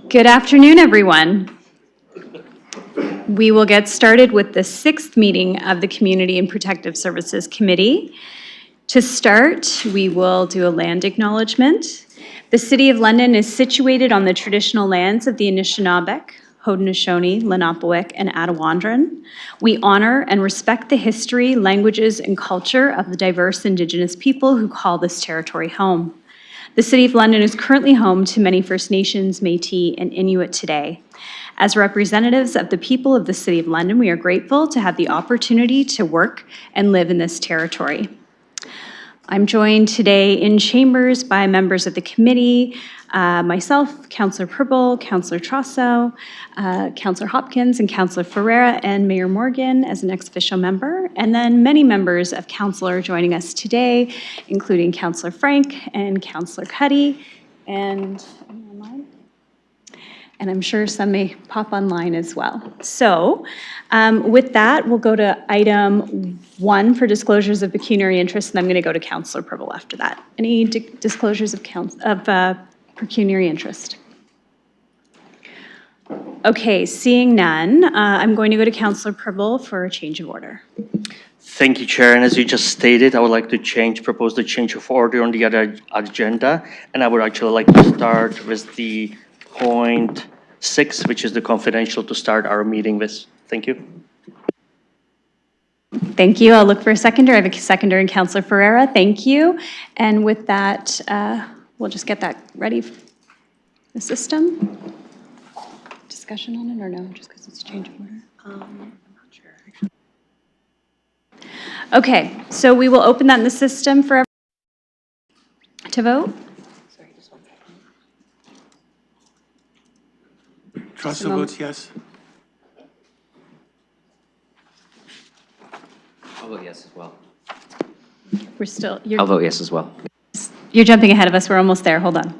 Good afternoon, everyone. We will get started with the sixth meeting of the Community and Protective Services Committee. To start, we will do a land acknowledgement. The City of London is situated on the traditional lands of the Anishinaabeg, Haudenosaunee, Lenape, and Attawandaron. We honor and respect the history, languages, and culture of the diverse Indigenous people who call this territory home. The City of London is currently home to many First Nations, Métis, and Inuit today. As representatives of the people of the City of London, we are grateful to have the opportunity to work and live in this territory. I'm joined today in chambers by members of the committee, myself, Councillor Purble, Councillor Trosso, Councillor Hopkins, and Councillor Ferreira, and Mayor Morgan as an ex-officio member, and then many members of Council are joining us today, including Councillor Frank and Councillor Cuddy, and I'm sure some may pop online as well. So with that, we'll go to item 1 for disclosures of pecuniary interest, and I'm going to go to Councillor Purble after that. Any disclosures of pecuniary interest? Okay, seeing none, I'm going to go to Councillor Purble for a change of order. Thank you, Chair. And as you just stated, I would like to propose the change of order on the other agenda, and I would actually like to start with the point 6, which is the confidential, to start our meeting with. Thank you. Thank you. I'll look for a seconder. I have a seconder in Councillor Ferreira. Thank you. And with that, we'll just get that ready for the system. Discussion on it or no, just because it's a change of order? I'm not sure, actually. Okay, so we will open that in the system for everyone to vote. Trosso votes yes. I'll vote yes as well. We're still, I'll vote yes as well. You're jumping ahead of us. We're almost there. Hold on.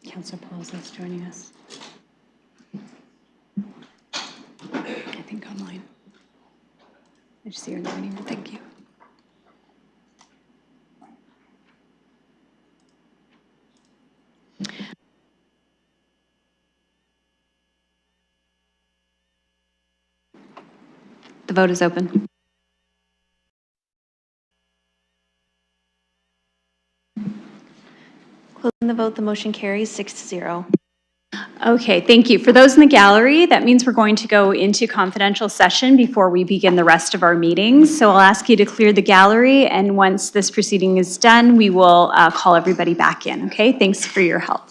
Councillor Pauls is joining us. I think online. I just see her joining. Thank you. The vote is open. Closing the vote, the motion carries 6-0. Okay, thank you. For those in the gallery, that means we're going to go into confidential session before we begin the rest of our meetings. So I'll ask you to clear the gallery, and once this proceeding is done, we will call everybody back in, okay? Thanks for your help.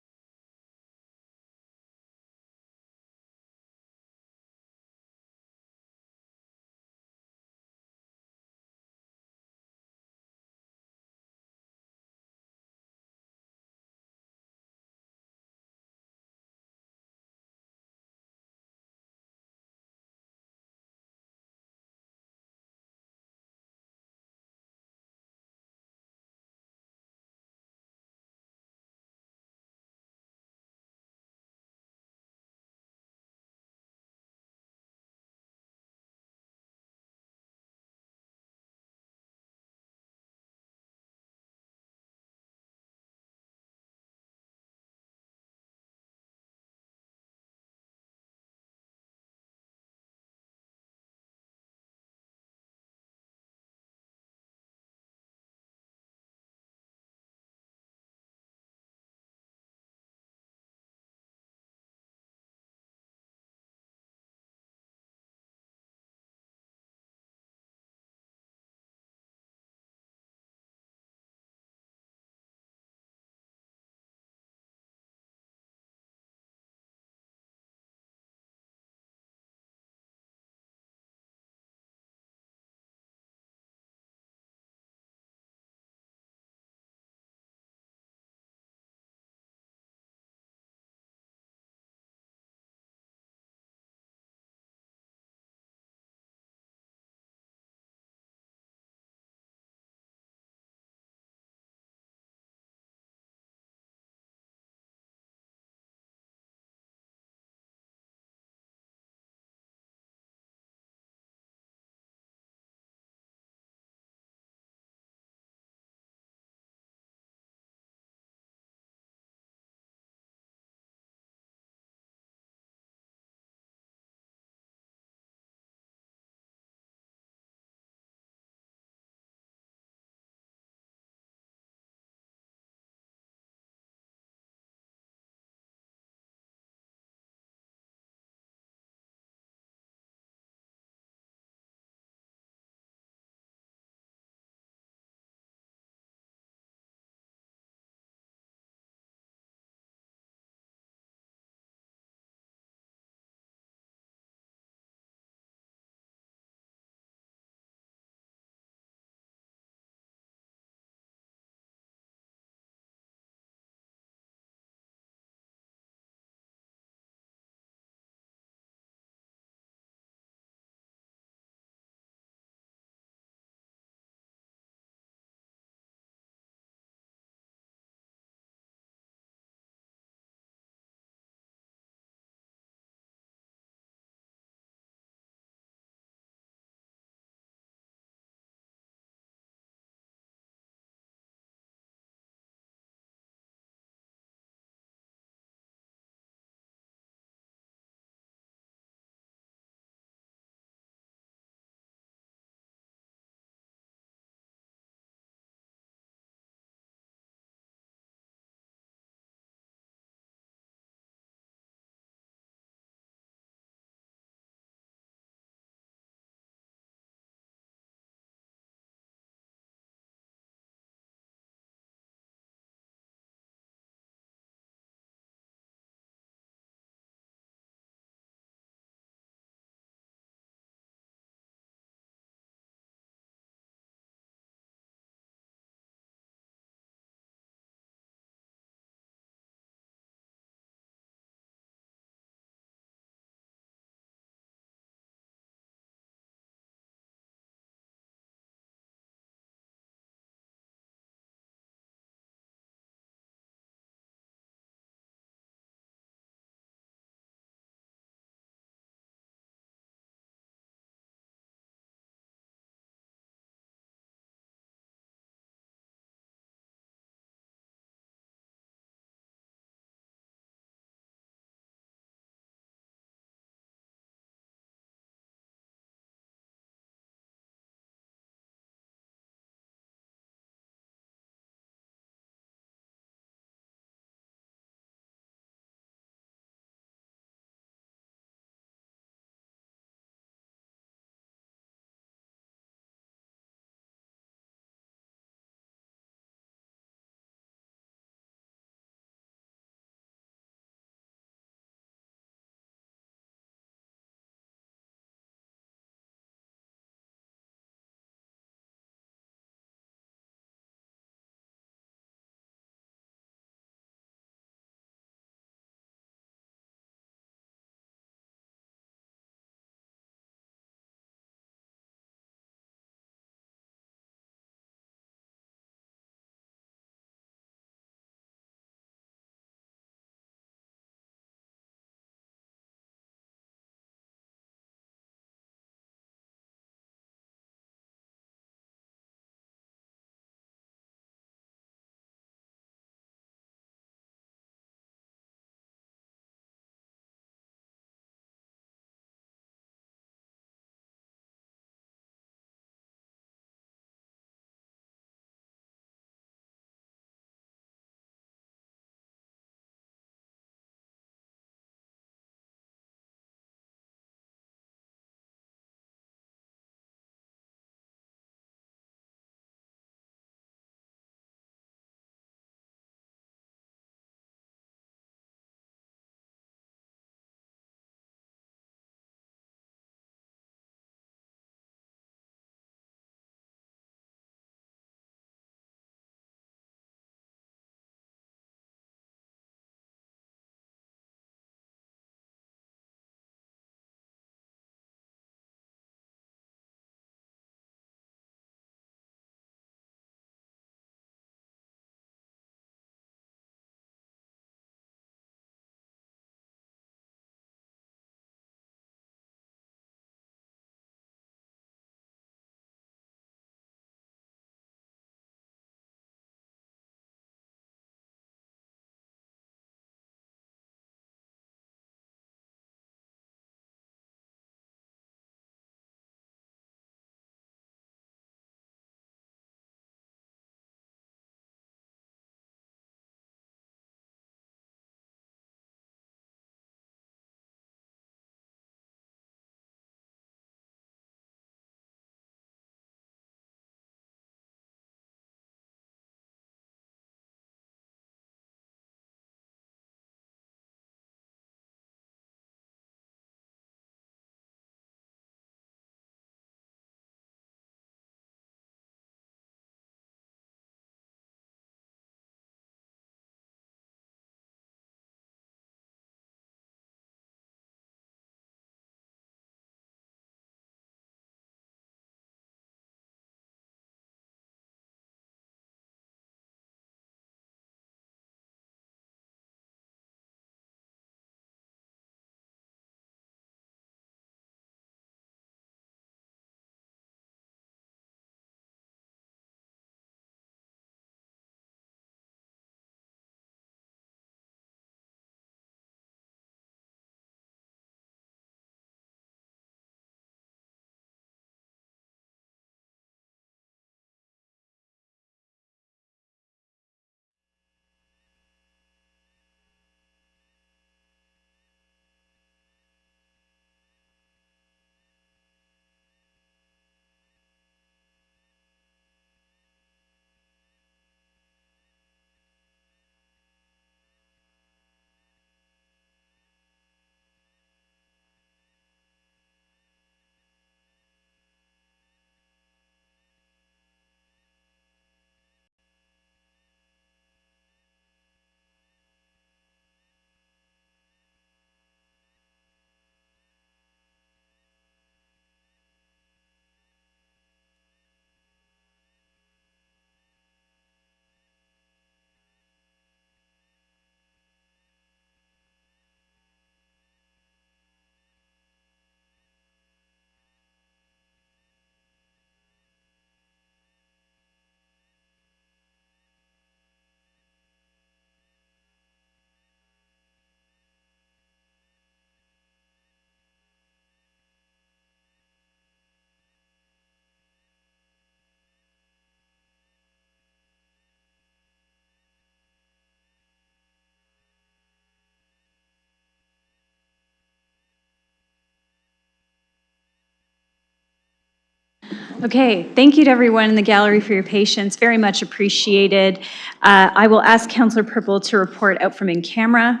Okay, thank you to everyone in the gallery for your patience, very much appreciated. I will ask Councillor Purple to report out from in camera.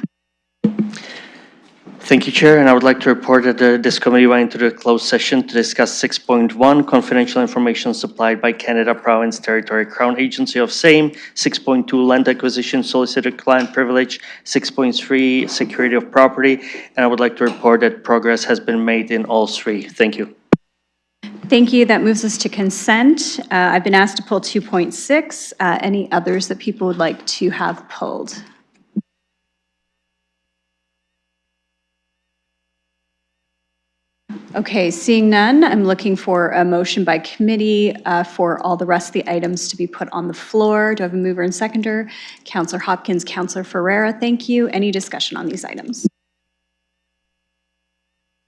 Thank you, Chair, and I would like to report that this committee went into the closed session to discuss 6.1, confidential information supplied by Canada Province Territory Crown Agency of same, 6.2, land acquisition solicited client privilege, 6.3, security of property, and I would like to report that progress has been made in all three. Thank you. Thank you. That moves us to consent. I've been asked to pull 2.6. Any others that people would like to have pulled? Okay, seeing none, I'm looking for a motion by committee for all the rest of the items to be put on the floor. Do I have a mover and seconder? Councillor Hopkins, Councillor Ferreira, thank you. Any discussion on these items?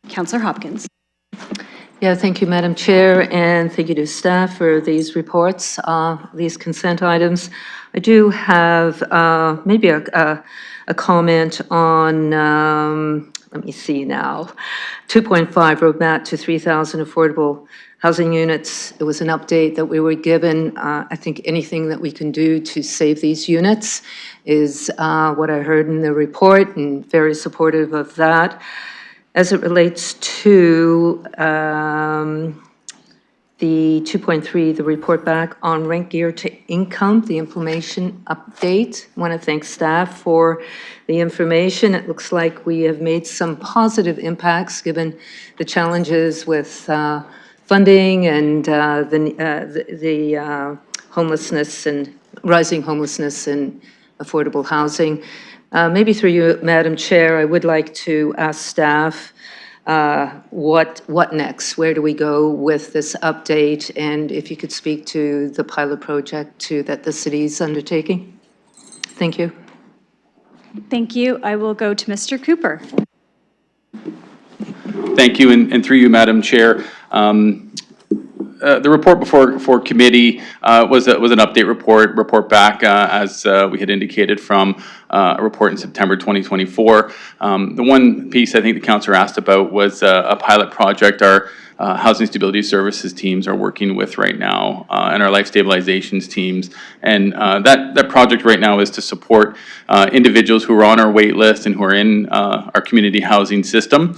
Councillor Hopkins. Yeah, thank you, Madam Chair, and thank you to staff for these reports, these consent items. I do have maybe a comment on, let me see now, 2.5, roadmap to 3,000 affordable housing units. It was an update that we were given. I think anything that we can do to save these units is what I heard in the report, and very supportive of that. As it relates to the 2.3, the report back on rent gear to income, the information update. I want to thank staff for the information. It looks like we have made some positive impacts given the challenges with funding and the homelessness and rising homelessness and affordable housing. Maybe through you, Madam Chair, I would like to ask staff what next? Where do we go with this update? And if you could speak to the pilot project that the city is undertaking. Thank you. Thank you. I will go to Mr. Cooper. Thank you, and through you, Madam Chair. The report before committee was an update report back as we had indicated from a report in September 2024. The one piece I think the councillor asked about was a pilot project our housing stability services teams are working with right now, and our life stabilizations teams. And that project right now is to support individuals who are on our wait list and who are in our community housing system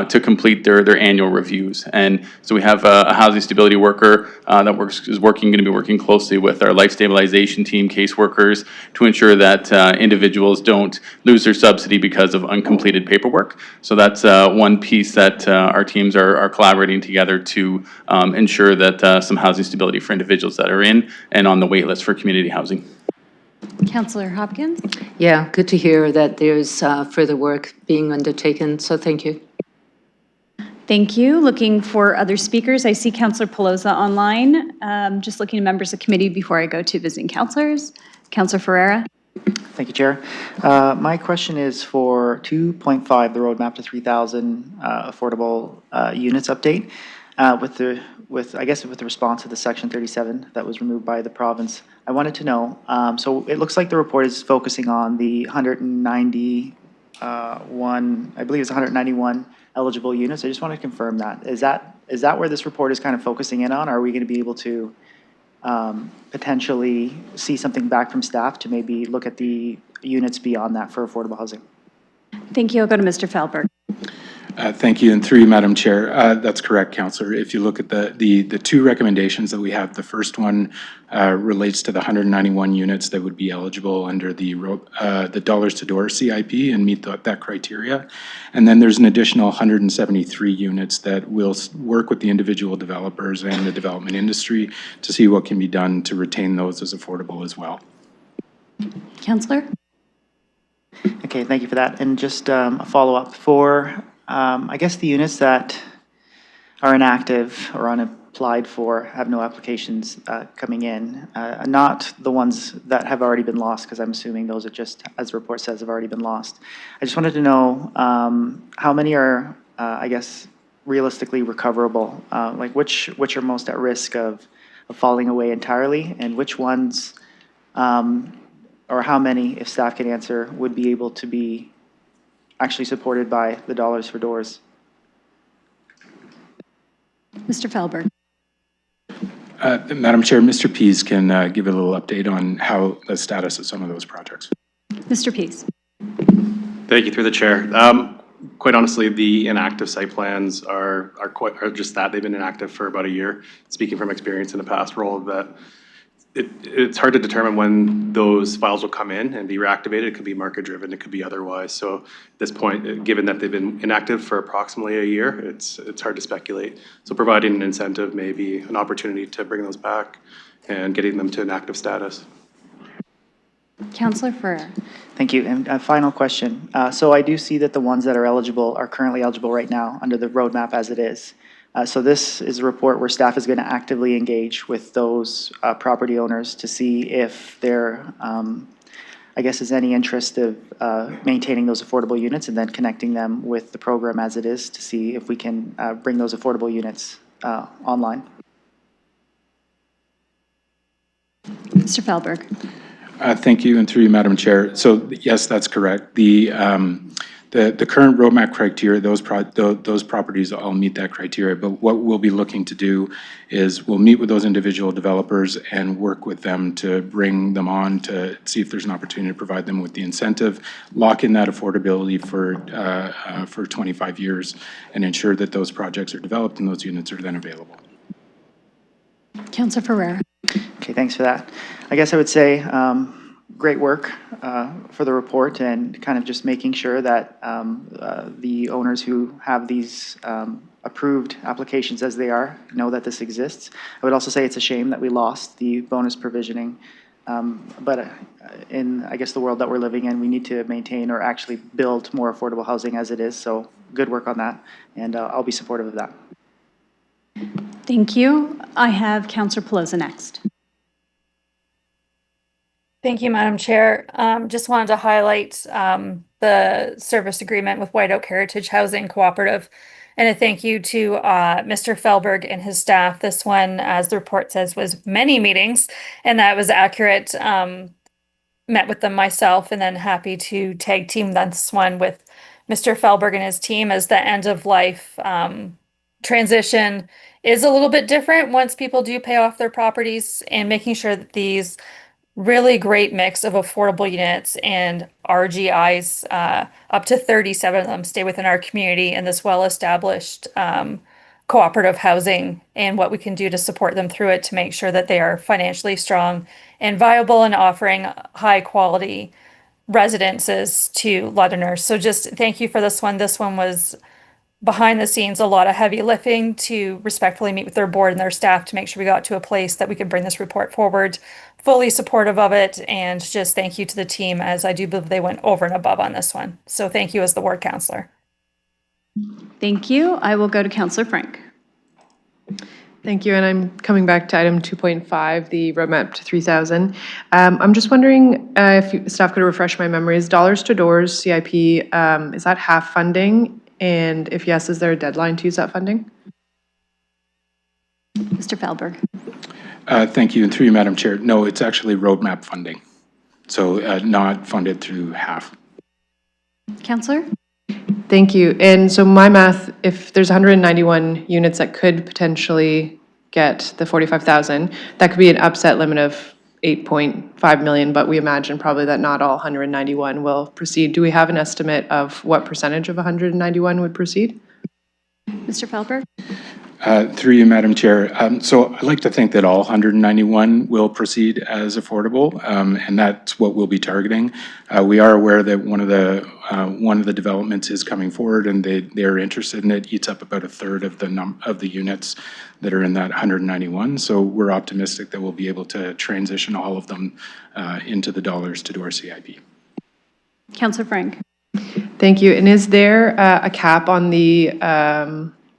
to complete their annual reviews. And so we have a housing stability worker that going to be working closely with our life stabilization team caseworkers to ensure that individuals don't lose their subsidy because of uncompleted paperwork. So that's one piece that our teams are collaborating together to ensure that some housing stability for individuals that are in and on the wait list for community housing. Councillor Hopkins. Yeah, good to hear that there's further work being undertaken, so thank you. Thank you. Looking for other speakers. I see Councillor Pelosa online. Just looking at members of committee before I go to visiting councillors. Councillor Ferreira. Thank you, Chair. My question is for 2.5, the roadmap to 3,000 affordable units update. With the response to the Section 37 that was removed by the province, I wanted to know. So it looks like the report is focusing on the 191. I believe it's 191 eligible units. I just want to confirm that. Is that where this report is kind of focusing in on? Are we going to be able to potentially see something back from staff to maybe look at the units beyond that for affordable housing? Thank you. I'll go to Mr. Falberg. Thank you, and through you, Madam Chair. That's correct, Councillor. If you look at the two recommendations that we have, the first one relates to the 191 units that would be eligible under the dollars to door CIP and meet that criteria. And then there's an additional 173 units that will work with the individual developers and the development industry to see what can be done to retain those as affordable as well. Councillor. Okay, thank you for that. And just a follow-up for, I guess, the units that are inactive or unapplied for, have no applications coming in, not the ones that have already been lost, because I'm assuming those are just, as the report says, have already been lost. I just wanted to know how many are, I guess, realistically recoverable, like which are most at risk of falling away entirely, and which ones, or how many, if staff can answer, would be able to be actually supported by the dollars for doors? Mr. Falberg. Madam Chair, Mr. Pease can give a little update on how the status of some of those projects. Mr. Pease. Thank you, through the chair. Quite honestly, the inactive site plans are just that. They've been inactive for about a year. Speaking from experience in a past role, that it's hard to determine when those files will come in and be reactivated. It could be market driven, it could be otherwise. So at this point, given that they've been inactive for approximately a year, it's hard to speculate. So providing an incentive may be an opportunity to bring those back and getting them to an active status. Councillor Ferrer. Thank you. And a final question. So I do see that the ones that are eligible are currently eligible right now under the roadmap as it is. So this is a report where staff is going to actively engage with those property owners to see if there, I guess, is any interest of maintaining those affordable units and then connecting them with the program as it is to see if we can bring those affordable units online. Mr. Fehlberg. Thank you, and through you, Madam Chair. So yes, that's correct. The current roadmap criteria, those properties all meet that criteria. But what we'll be looking to do is we'll meet with those individual developers and work with them to bring them on to see if there's an opportunity to provide them with the incentive, lock in that affordability for 25 years, and ensure that those projects are developed and those units are then available. Councillor Ferrer. Okay, thanks for that. I guess I would say great work for the report and kind of just making sure that the owners who have these approved applications as they are know that this exists. I would also say it's a shame that we lost the bonus provisioning. But in, I guess, the world that we're living in, we need to maintain or actually build more affordable housing as it is. So good work on that, and I'll be supportive of that. Thank you. I have Councillor Pelosa next. Thank you, Madam Chair. Just wanted to highlight the service agreement with White Oak Heritage Housing Cooperative, and a thank you to Mr. Fehlberg and his staff. This one, as the report says, was many meetings, and that was accurate. Met with them myself, and then happy to tag team this one with Mr. Fehlberg and his team, as the end of life transition is a little bit different once people do pay off their properties, and making sure that these really great mix of affordable units and RGIs, up to 37 of them, stay within our community in this well-established cooperative housing, and what we can do to support them through it to make sure that they are financially strong and viable and offering high quality residences to Londoners. So just thank you for this one. This one was behind the scenes, a lot of heavy lifting to respectfully meet with their board and their staff to make sure we got to a place that we could bring this report forward. Fully supportive of it, and just thank you to the team, as I do believe they went over and above on this one. So thank you as the ward councillor. Thank you. I will go to Councillor Frank. Thank you, and I'm coming back to item 2.5, the roadmap to 3,000. I'm just wondering if staff could refresh my memories. Dollars to Doors CIP, is that half funding? And if yes, is there a deadline to use that funding? Mr. Fehlberg. Thank you, and through you, Madam Chair. No, it's actually roadmap funding, so not funded through half. Councillor. Thank you. And so my math, if there's 191 units that could potentially get the 45,000, that could be an upset limit of 8.5 million, but we imagine probably that not all 191 will proceed. Do we have an estimate of what percentage of 191 would proceed? Mr. Fehlberg. Through you, Madam Chair. So I'd like to think that all 191 will proceed as affordable, and that's what we'll be targeting. We are aware that one of the developments is coming forward, and they're interested in it. Eats up about a third of the units that are in that 191. So we're optimistic that we'll be able to transition all of them into the Dollars to Door CIP. Councillor Frank. Thank you. And is there a cap on the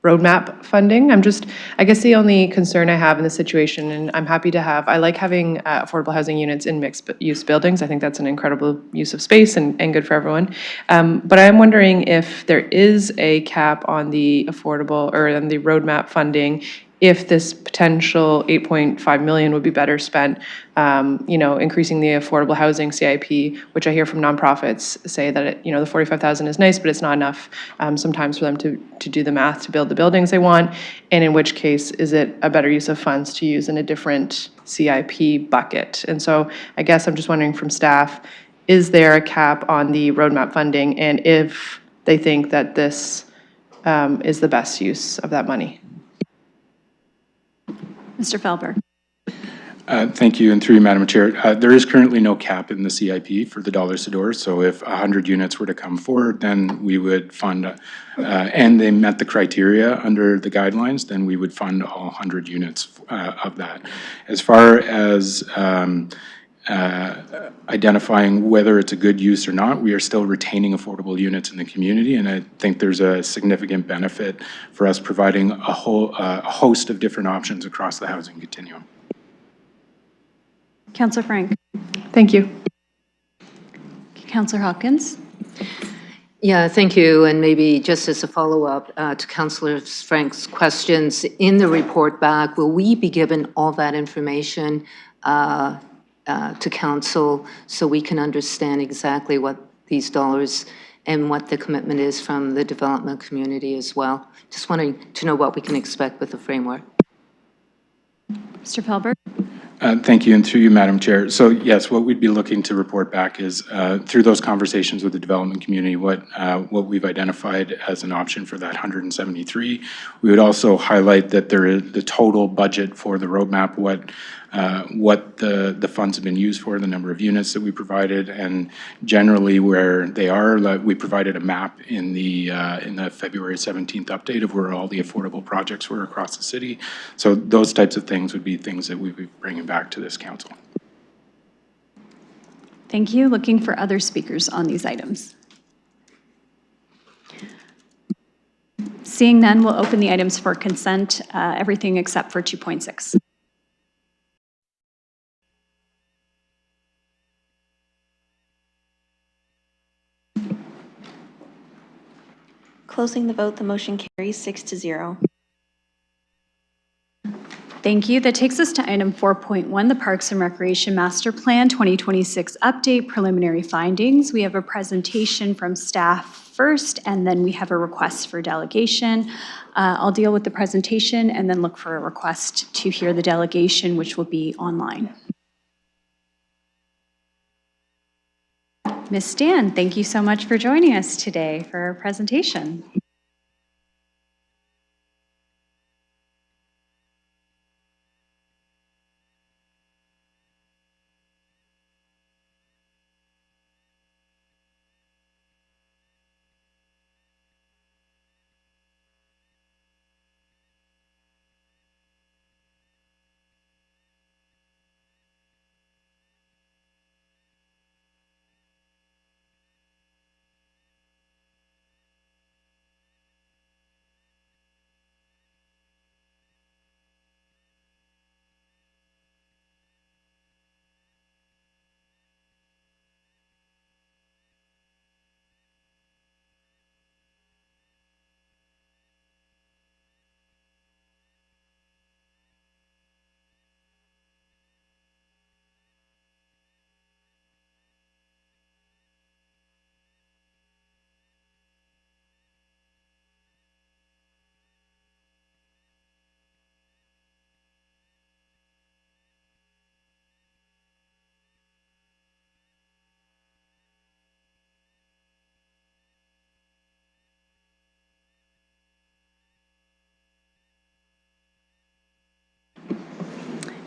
roadmap funding? I guess the only concern I have in this situation, and I'm happy to have, I like having affordable housing units in mixed use buildings. I think that's an incredible use of space and good for everyone. But I'm wondering if there is a cap on the affordable or on the roadmap funding if this potential 8.5 million would be better spent, increasing the affordable housing CIP, which I hear from nonprofits say that, the 45,000 is nice, but it's not enough sometimes for them to do the math to build the buildings they want. And in which case, is it a better use of funds to use in a different CIP bucket? And so I guess I'm just wondering from staff, is there a cap on the roadmap funding? And if they think that this is the best use of that money? Mr. Felberg. Thank you, and through you, Madam Chair. There is currently no cap in the CIP for the dollars to doors, so if 100 units were to come forward, then we would fund, and they met the criteria under the guidelines, then we would fund all 100 units of that. As far as identifying whether it's a good use or not, we are still retaining affordable units in the community, and I think there's a significant benefit for us providing a host of different options across the housing continuum. Councillor Frank. Thank you. Councillor Hopkins. Yeah, thank you. And maybe just as a follow-up to Councillor Frank's questions, in the report back, will we be given all that information to council so we can understand exactly what these dollars and what the commitment is from the development community as well? Just wanting to know what we can expect with the framework. Mr. Felberg. Thank you, and through you, Madam Chair. So yes, what we'd be looking to report back is through those conversations with the development community, what we've identified as an option for that 173. We would also highlight that there is the total budget for the roadmap, what the funds have been used for, the number of units that we provided, and generally where they are. We provided a map in the February 17th update of where all the affordable projects were across the city. So those types of things would be things that we'd be bringing back to this council. Thank you. Looking for other speakers on these items. Seeing none, we'll open the items for consent, everything except for 2.6. Closing the vote, the motion carries 6-0. Thank you. That takes us to item 4.1, the Parks and Recreation Master Plan 2026 Update Preliminary Findings. We have a presentation from staff first, and then we have a request for delegation. I'll deal with the presentation and then look for a request to hear the delegation, which will be online. Ms. Stan, thank you so much for joining us today for our presentation.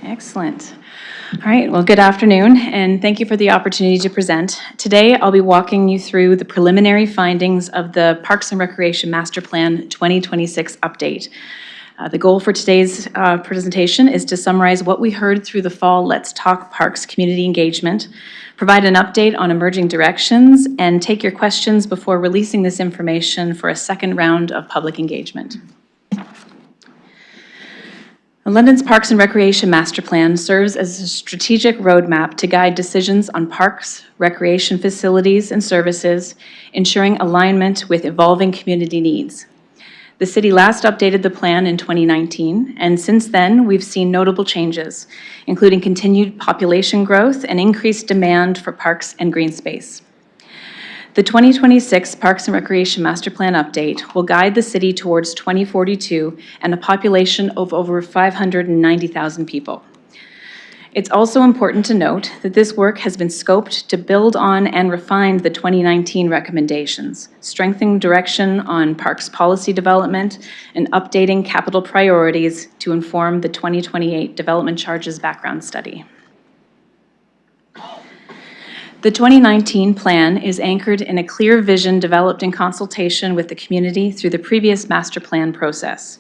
Excellent. All right, well, good afternoon, and thank you for the opportunity to present. Today, I'll be walking you through the preliminary findings of the Parks and Recreation Master Plan 2026 update. The goal for today's presentation is to summarize what we heard through the fall Let's Talk Parks community engagement, provide an update on emerging directions, and take your questions before releasing this information for a second round of public engagement. London's Parks and Recreation Master Plan serves as a strategic roadmap to guide decisions on parks, recreation facilities, and services, ensuring alignment with evolving community needs. The city last updated the plan in 2019, and since then, we've seen notable changes, including continued population growth and increased demand for parks and green space. The 2026 Parks and Recreation Master Plan update will guide the city towards 2042 and a population of over 590,000 people. It's also important to note that this work has been scoped to build on and refine the 2019 recommendations, strengthening direction on parks policy development, and updating capital priorities to inform the 2028 Development Charges Background Study. The 2019 plan is anchored in a clear vision developed in consultation with the community through the previous master plan process.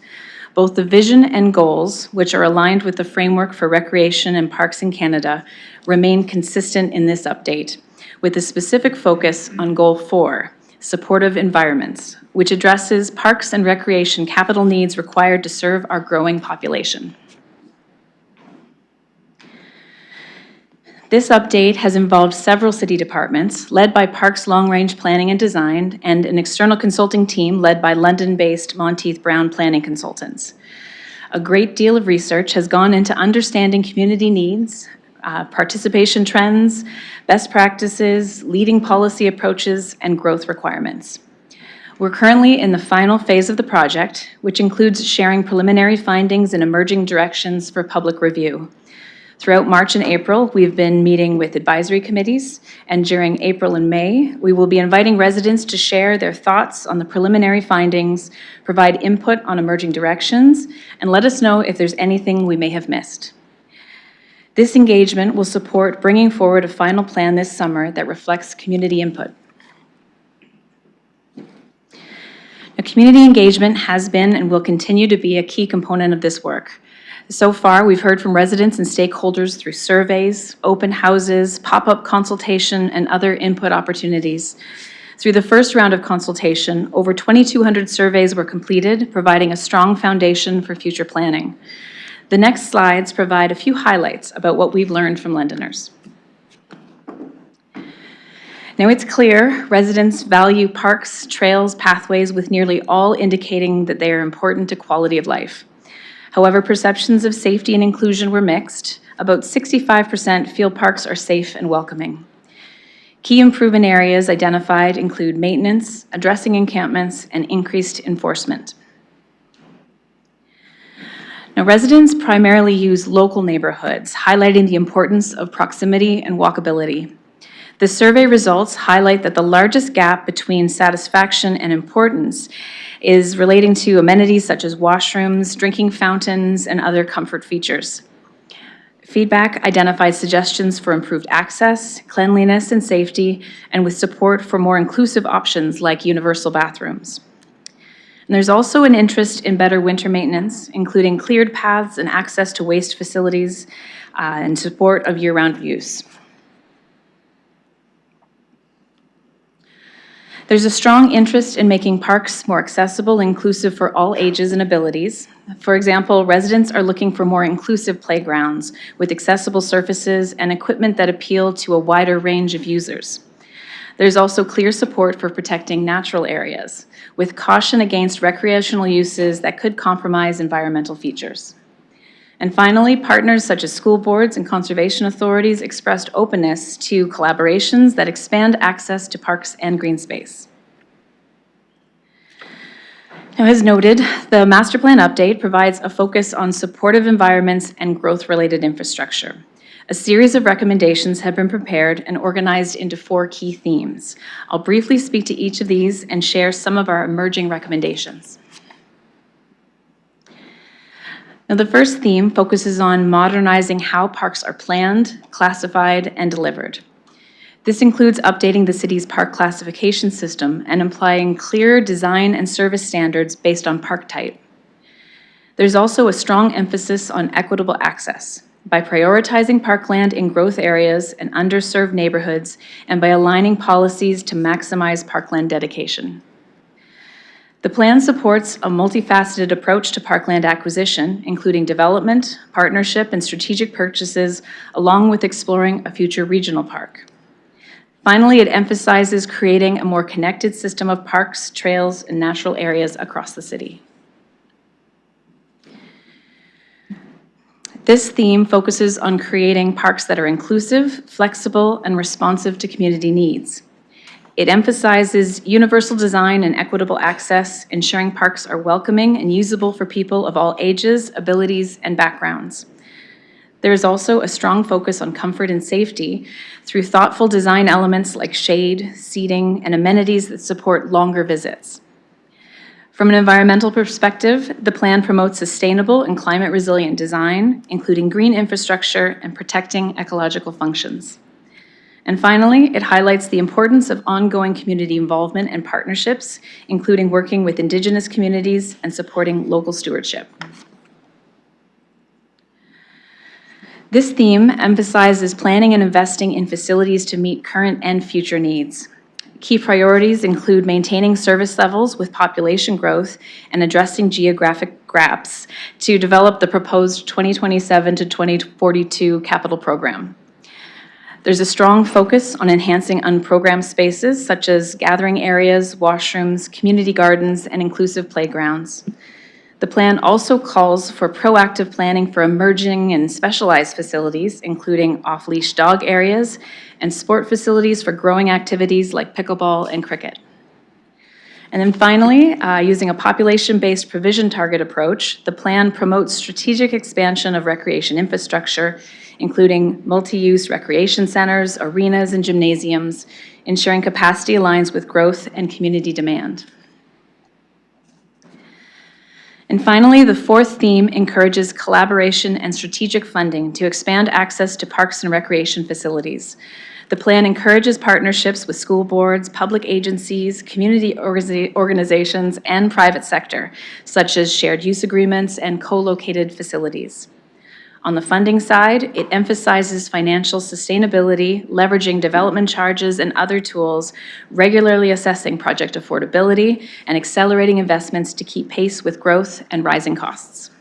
Both the vision and goals, which are aligned with the framework for recreation and parks in Canada, remain consistent in this update, with a specific focus on Goal 4, supportive environments, which addresses parks and recreation capital needs required to serve our growing population. This update has involved several city departments, led by Parks Long-Range Planning and Design, and an external consulting team led by London-based Monteith Brown Planning Consultants. A great deal of research has gone into understanding community needs, participation trends, best practices, leading policy approaches, and growth requirements. We're currently in the final phase of the project, which includes sharing preliminary findings and emerging directions for public review. Throughout March and April, we've been meeting with advisory committees, and during April and May, we will be inviting residents to share their thoughts on the preliminary findings, provide input on emerging directions, and let us know if there's anything we may have missed. This engagement will support bringing forward a final plan this summer that reflects community input. Now, community engagement has been and will continue to be a key component of this work. So far, we've heard from residents and stakeholders through surveys, open houses, pop-up consultation, and other input opportunities. Through the first round of consultation, over 2,200 surveys were completed, providing a strong foundation for future planning. The next slides provide a few highlights about what we've learned from Londoners. Now, it's clear residents value parks, trails, pathways, with nearly all indicating that they are important to quality of life. However, perceptions of safety and inclusion were mixed. About 65% feel parks are safe and welcoming. Key improvement areas identified include maintenance, addressing encampments, and increased enforcement. Now, residents primarily use local neighborhoods, highlighting the importance of proximity and walkability. The survey results highlight that the largest gap between satisfaction and importance is relating to amenities such as washrooms, drinking fountains, and other comfort features. Feedback identifies suggestions for improved access, cleanliness, and safety, and with support for more inclusive options like universal bathrooms. And there's also an interest in better winter maintenance, including cleared paths and access to waste facilities, and support of year-round use. There's a strong interest in making parks more accessible and inclusive for all ages and abilities. For example, residents are looking for more inclusive playgrounds with accessible surfaces and equipment that appeal to a wider range of users. There's also clear support for protecting natural areas, with caution against recreational uses that could compromise environmental features. And finally, partners such as school boards and conservation authorities expressed openness to collaborations that expand access to parks and green space. Now, as noted, the master plan update provides a focus on supportive environments and growth-related infrastructure. A series of recommendations have been prepared and organized into 4 key themes. I'll briefly speak to each of these and share some of our emerging recommendations. Now, the first theme focuses on modernizing how parks are planned, classified, and delivered. This includes updating the city's park classification system and applying clear design and service standards based on park type. There's also a strong emphasis on equitable access by prioritizing parkland in growth areas and underserved neighborhoods, and by aligning policies to maximize parkland dedication. The plan supports a multifaceted approach to parkland acquisition, including development, partnership, and strategic purchases, along with exploring a future regional park. Finally, it emphasizes creating a more connected system of parks, trails, and natural areas across the city. This theme focuses on creating parks that are inclusive, flexible, and responsive to community needs. It emphasizes universal design and equitable access, ensuring parks are welcoming and usable for people of all ages, abilities, and backgrounds. There is also a strong focus on comfort and safety through thoughtful design elements like shade, seating, and amenities that support longer visits. From an environmental perspective, the plan promotes sustainable and climate-resilient design, including green infrastructure and protecting ecological functions. And finally, it highlights the importance of ongoing community involvement and partnerships, including working with Indigenous communities and supporting local stewardship. This theme emphasizes planning and investing in facilities to meet current and future needs. Key priorities include maintaining service levels with population growth and addressing geographic gaps to develop the proposed 2027 to 2042 capital program. There's a strong focus on enhancing unprogrammed spaces such as gathering areas, washrooms, community gardens, and inclusive playgrounds. The plan also calls for proactive planning for emerging and specialized facilities, including off-leash dog areas and sport facilities for growing activities like pickleball and cricket. And then finally, using a population-based provision target approach, the plan promotes strategic expansion of recreation infrastructure, including multi-use recreation centers, arenas, and gymnasiums, ensuring capacity aligns with growth and community demand. And finally, the fourth theme encourages collaboration and strategic funding to expand access to parks and recreation facilities. The plan encourages partnerships with school boards, public agencies, community organizations, and private sector, such as shared use agreements and co-located facilities. On the funding side, it emphasizes financial sustainability, leveraging development charges and other tools, regularly assessing project affordability, and accelerating investments to keep pace with growth and rising costs.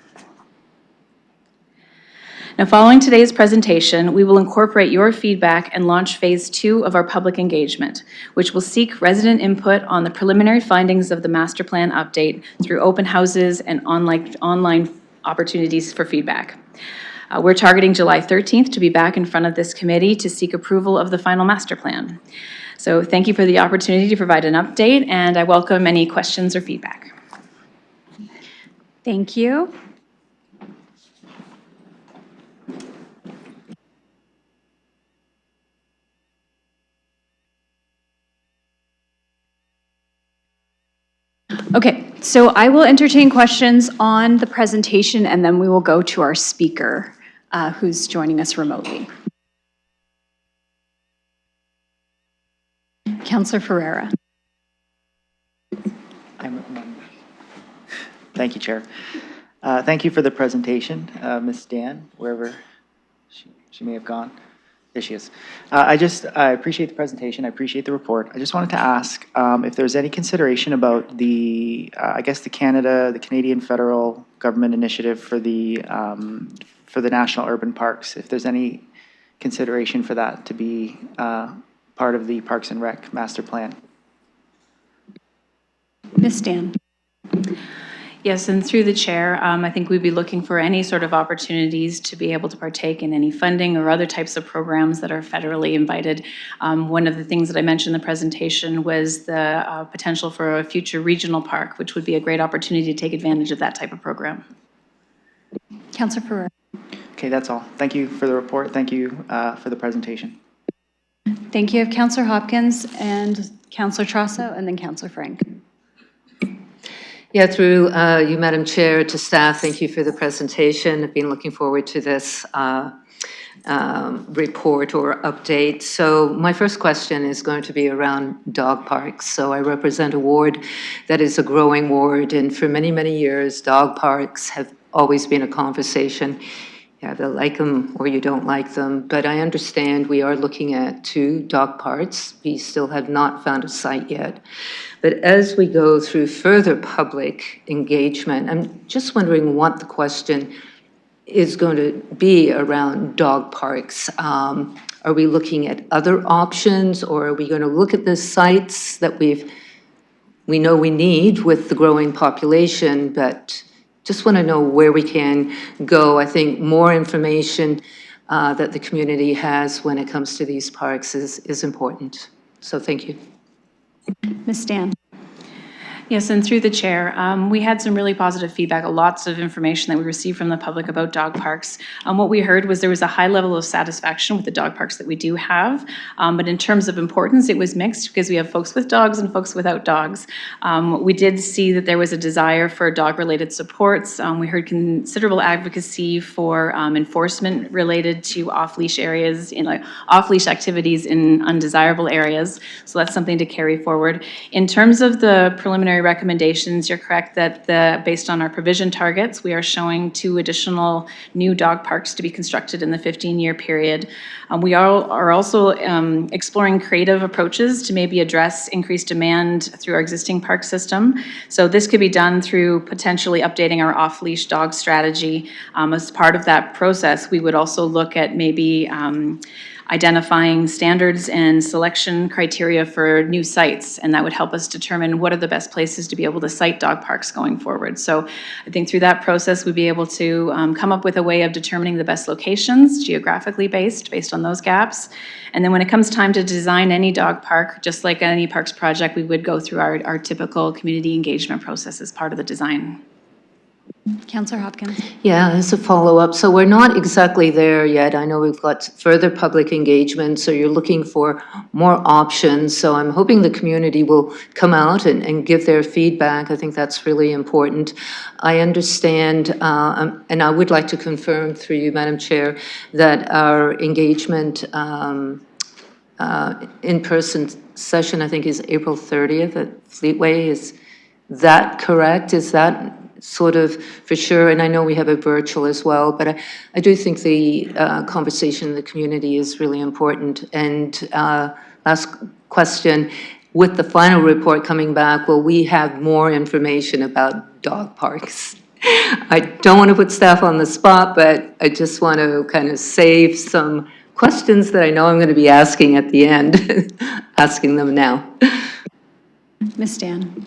Now, following today's presentation, we will incorporate your feedback and launch phase 2 of our public engagement, which will seek resident input on the preliminary findings of the master plan update through open houses and online opportunities for feedback. We're targeting July 13th to be back in front of this committee to seek approval of the final master plan. So thank you for the opportunity to provide an update, and I welcome any questions or feedback. Thank you. Okay, so I will entertain questions on the presentation, and then we will go to our speaker, who's joining us remotely. Councillor Ferreira. Thank you, Chair. Thank you for the presentation, Ms. Dan, wherever she may have gone. There she is. I appreciate the presentation. I appreciate the report. I just wanted to ask if there's any consideration about the, I guess the Canadian federal government initiative for the national urban parks, if there's any consideration for that to be part of the Parks and Rec master plan. Ms. Dan. Yes, and through the chair, I think we'd be looking for any sort of opportunities to be able to partake in any funding or other types of programs that are federally invited. One of the things that I mentioned in the presentation was the potential for a future regional park, which would be a great opportunity to take advantage of that type of program. Councillor Ferreira. Okay, that's all. Thank you for the report. Thank you for the presentation. Thank you. Councillor Hopkins and Councillor Trosso, and then Councillor Frank. Yeah, through you, Madam Chair, to staff, thank you for the presentation. I've been looking forward to this report or update. So my first question is going to be around dog parks. So I represent a ward that is a growing ward, and for many, many years, dog parks have always been a conversation. You either like them or you don't like them, but I understand we are looking at 2 dog parks. We still have not found a site yet. But as we go through further public engagement, I'm just wondering what the question is going to be around dog parks. Are we looking at other options, or are we going to look at the sites that we know we need with the growing population, but just want to know where we can go. I think more information that the community has when it comes to these parks is important. So thank you. Ms. Stan? Yes, and through the chair, we had some really positive feedback, lots of information that we received from the public about dog parks. What we heard was there was a high level of satisfaction with the dog parks that we do have, but in terms of importance, it was mixed because we have folks with dogs and folks without dogs. We did see that there was a desire for dog-related supports. We heard considerable advocacy for enforcement related to off-leash areas, off-leash activities in undesirable areas. So that's something to carry forward. In terms of the preliminary recommendations, you're correct that based on our provision targets, we are showing 2 additional new dog parks to be constructed in the 15-year period. We are also exploring creative approaches to maybe address increased demand through our existing park system. So this could be done through potentially updating our off-leash dog strategy. As part of that process, we would also look at maybe identifying standards and selection criteria for new sites, and that would help us determine what are the best places to be able to site dog parks going forward. So I think through that process, we'd be able to come up with a way of determining the best locations, geographically based on those gaps. And then when it comes time to design any dog park, just like any parks project, we would go through our typical community engagement process as part of the design. Councillor Hopkins? Yeah, as a follow-up, so we're not exactly there yet. I know we've got further public engagement, so you're looking for more options. So I'm hoping the community will come out and give their feedback. I think that's really important. I understand, and I would like to confirm through you, Madam Chair, that our engagement in-person session, I think, is April 30th at Fleetway. Is that correct? Is that sort of for sure? And I know we have a virtual as well, but I do think the conversation in the community is really important. And last question, with the final report coming back, will we have more information about dog parks? I don't want to put staff on the spot, but I just want to kind of save some questions that I know I'm going to be asking at the end, asking them now. Ms. Stan?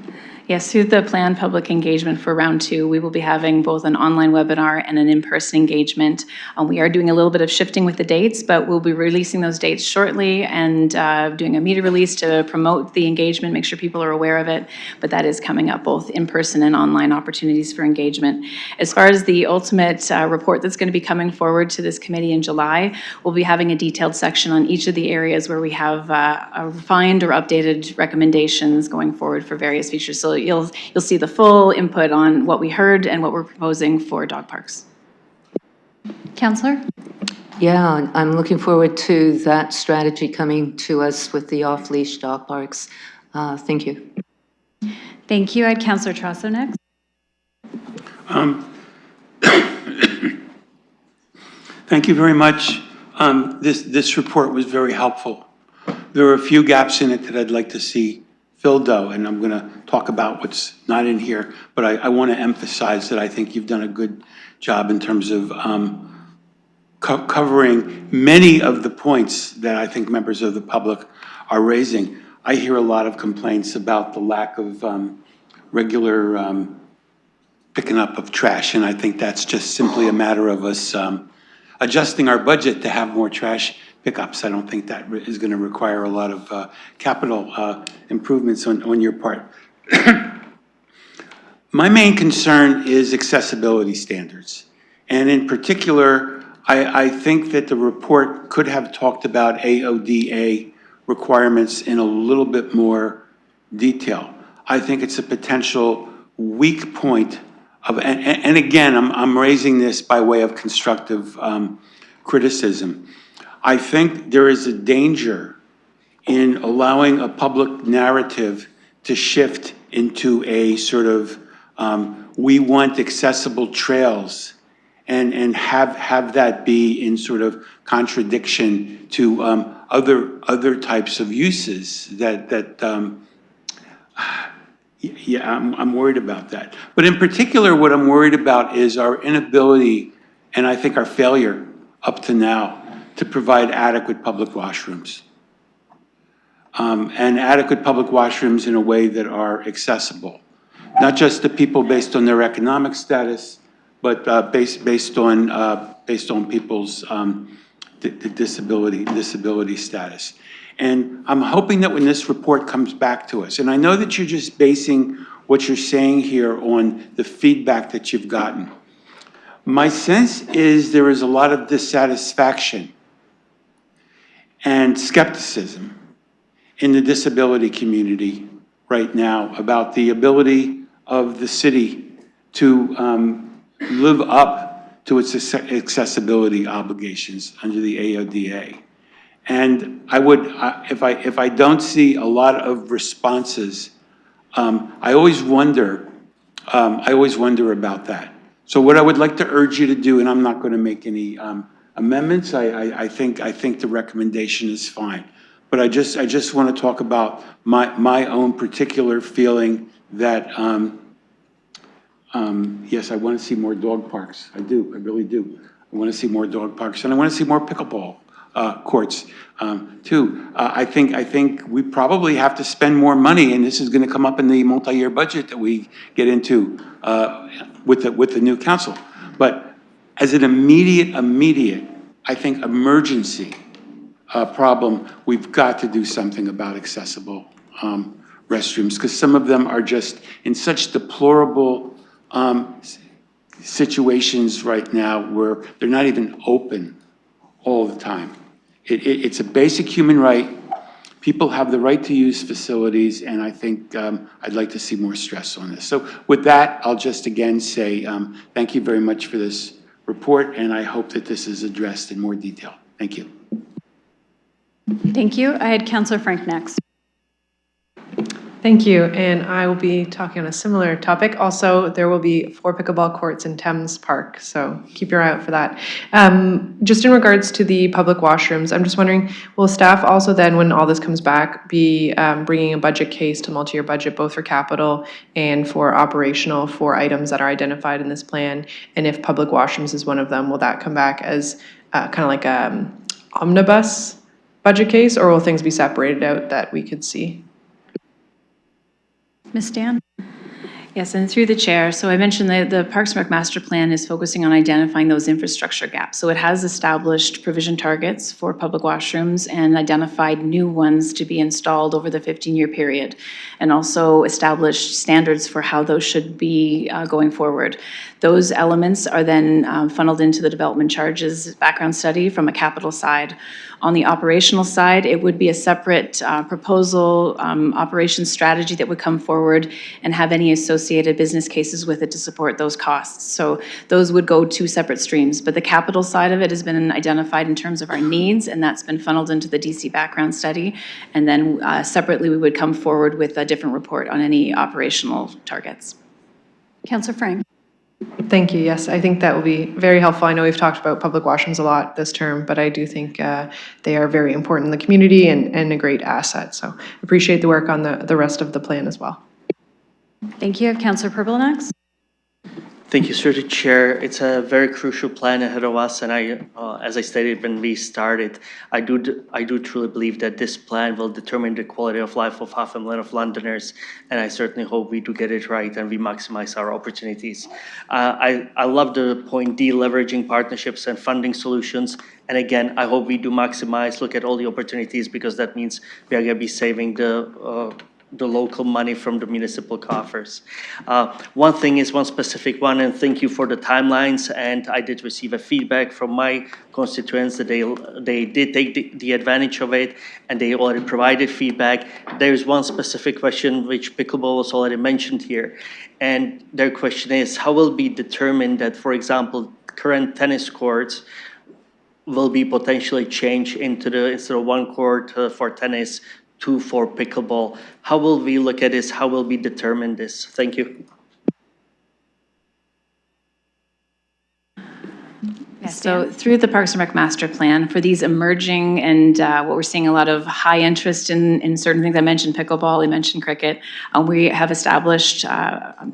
Yes, through the planned public engagement for round 2, we will be having both an online webinar and an in-person engagement. We are doing a little bit of shifting with the dates, but we'll be releasing those dates shortly and doing a media release to promote the engagement, make sure people are aware of it. But that is coming up, both in-person and online opportunities for engagement. As far as the ultimate report that's going to be coming forward to this committee in July, we'll be having a detailed section on each of the areas where we have refined or updated recommendations going forward for various features. So you'll see the full input on what we heard and what we're proposing for dog parks. Councillor? Yeah, I'm looking forward to that strategy coming to us with the off-leash dog parks. Thank you. Thank you. I had Councillor Trasso next. Thank you very much. This report was very helpful. There are a few gaps in it that I'd like to see filled, though, and I'm going to talk about what's not in here, but I want to emphasize that I think you've done a good job in terms of covering many of the points that I think members of the public are raising. I hear a lot of complaints about the lack of regular picking up of trash, and I think that's just simply a matter of us adjusting our budget to have more trash pickups. I don't think that is going to require a lot of capital improvements on your part. My main concern is accessibility standards. And in particular, I think that the report could have talked about AODA requirements in a little bit more detail. I think it's a potential weak point of, and again, I'm raising this by way of constructive criticism. I think there is a danger in allowing a public narrative to shift into a sort of we want accessible trails and have that be in sort of contradiction to other types of uses yeah, I'm worried about that. But in particular, what I'm worried about is our inability, and I think our failure up to now, to provide adequate public washrooms. And adequate public washrooms in a way that are accessible. not just the people based on their economic status, but based on people's disability status. And I'm hoping that when this report comes back to us, and I know that you're just basing what you're saying here on the feedback that you've gotten. My sense is there is a lot of dissatisfaction and skepticism in the disability community right now about the ability of the city to live up to its accessibility obligations under the AODA. And I would, if I don't see a lot of responses, I always wonder about that. So what I would like to urge you to do, and I'm not going to make any amendments. I think the recommendation is fine. But I just want to talk about my own particular feeling that yes, I want to see more dog parks. I do. I really do. I want to see more dog parks, and I want to see more pickleball courts too. I think we probably have to spend more money, and this is going to come up in the multi-year budget that we get into with the new council. But as an immediate, I think emergency problem, we've got to do something about accessible restrooms, because some of them are just in such deplorable situations right now where they're not even open all the time. It's a basic human right. People have the right to use facilities, and I think I'd like to see more stress on this. So with that, I'll just again say thank you very much for this report, and I hope that this is addressed in more detail. Thank you. Thank you. I had Councillor Frank next. Thank you, and I will be talking on a similar topic. Also, there will be 4 pickleball courts in Thames Park, so keep your eye out for that. Just in regards to the public washrooms, I'm just wondering, will staff also then, when all this comes back, be bringing a budget case to multi-year budget, both for capital and for operational, for items that are identified in this plan? And if public washrooms is one of them, will that come back as kind of like omnibus budget case, or will things be separated out that we could see? Ms. Dan? Yes, and through the chair, so I mentioned the Parks and Rec Master Plan is focusing on identifying those infrastructure gaps. So it has established provision targets for public washrooms and identified new ones to be installed over the 15-year period, and also established standards for how those should be going forward. Those elements are then funneled into the development charges background study from a capital side. On the operational side, it would be a separate proposal, operations strategy that would come forward and have any associated business cases with it to support those costs. So those would go 2 separate streams. But the capital side of it has been identified in terms of our needs, and that's been funneled into the DC background study. And then separately, we would come forward with a different report on any operational targets. Councillor Frank? Thank you. Yes, I think that will be very helpful. I know we've talked about public washrooms a lot this term, but I do think they are very important in the community and a great asset. So appreciate the work on the rest of the plan as well. Thank you. I have Councillor Purple next. Thank you, Sir Chair. It's a very crucial plan ahead of us, and as I stated when we started, I do truly believe that this plan will determine the quality of life of 500,000 Londoners, and I certainly hope we do get it right and we maximize our opportunities. I love the point deleveraging partnerships and funding solutions, and again, I hope we do maximize, look at all the opportunities, because that means we are going to be saving the local money from the municipal coffers. One thing is one specific one, and thank you for the timelines, and I did receive a feedback from my constituents that they did take the advantage of it, and they already provided feedback. There's one specific question which pickleball was already mentioned here, and their question is, how will be determined that, for example, current tennis courts will be potentially changed into instead of 1 court for tennis, 2 for pickleball? How will we look at this? How will we determine this? Thank you. So through the Parks and Rec Master Plan, for these emerging and what we're seeing a lot of high interest in certain things, I mentioned pickleball, I mentioned cricket, we have established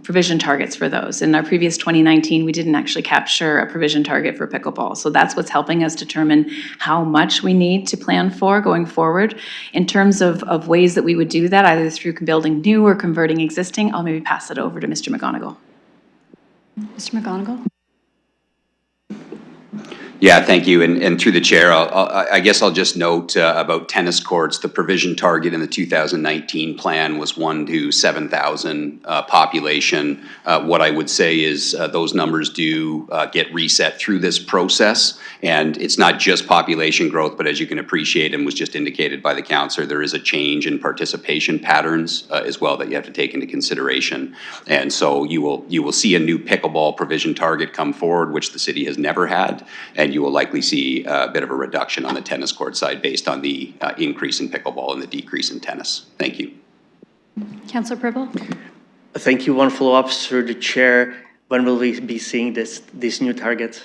provision targets for those. In our previous 2019, we didn't actually capture a provision target for pickleball. So that's what's helping us determine how much we need to plan for going forward. In terms of ways that we would do that, either through building new or converting existing, I'll maybe pass it over to Mr. McGonigal. Mr. McGonigal? Yeah, thank you. And through the chair, I guess I'll just note about tennis courts. The provision target in the 2019 plan was 1 to 7,000 population. What I would say is those numbers do get reset through this process. And it's not just population growth, but as you can appreciate and was just indicated by the councillor, there is a change in participation patterns as well that you have to take into consideration. And so you will see a new pickleball provision target come forward, which the city has never had. And you will likely see a bit of a reduction on the tennis court side based on the increase in pickleball and the decrease in tennis. Thank you. Councillor Pribble? Thank you. One follow-up through the chair. When will we be seeing these new targets?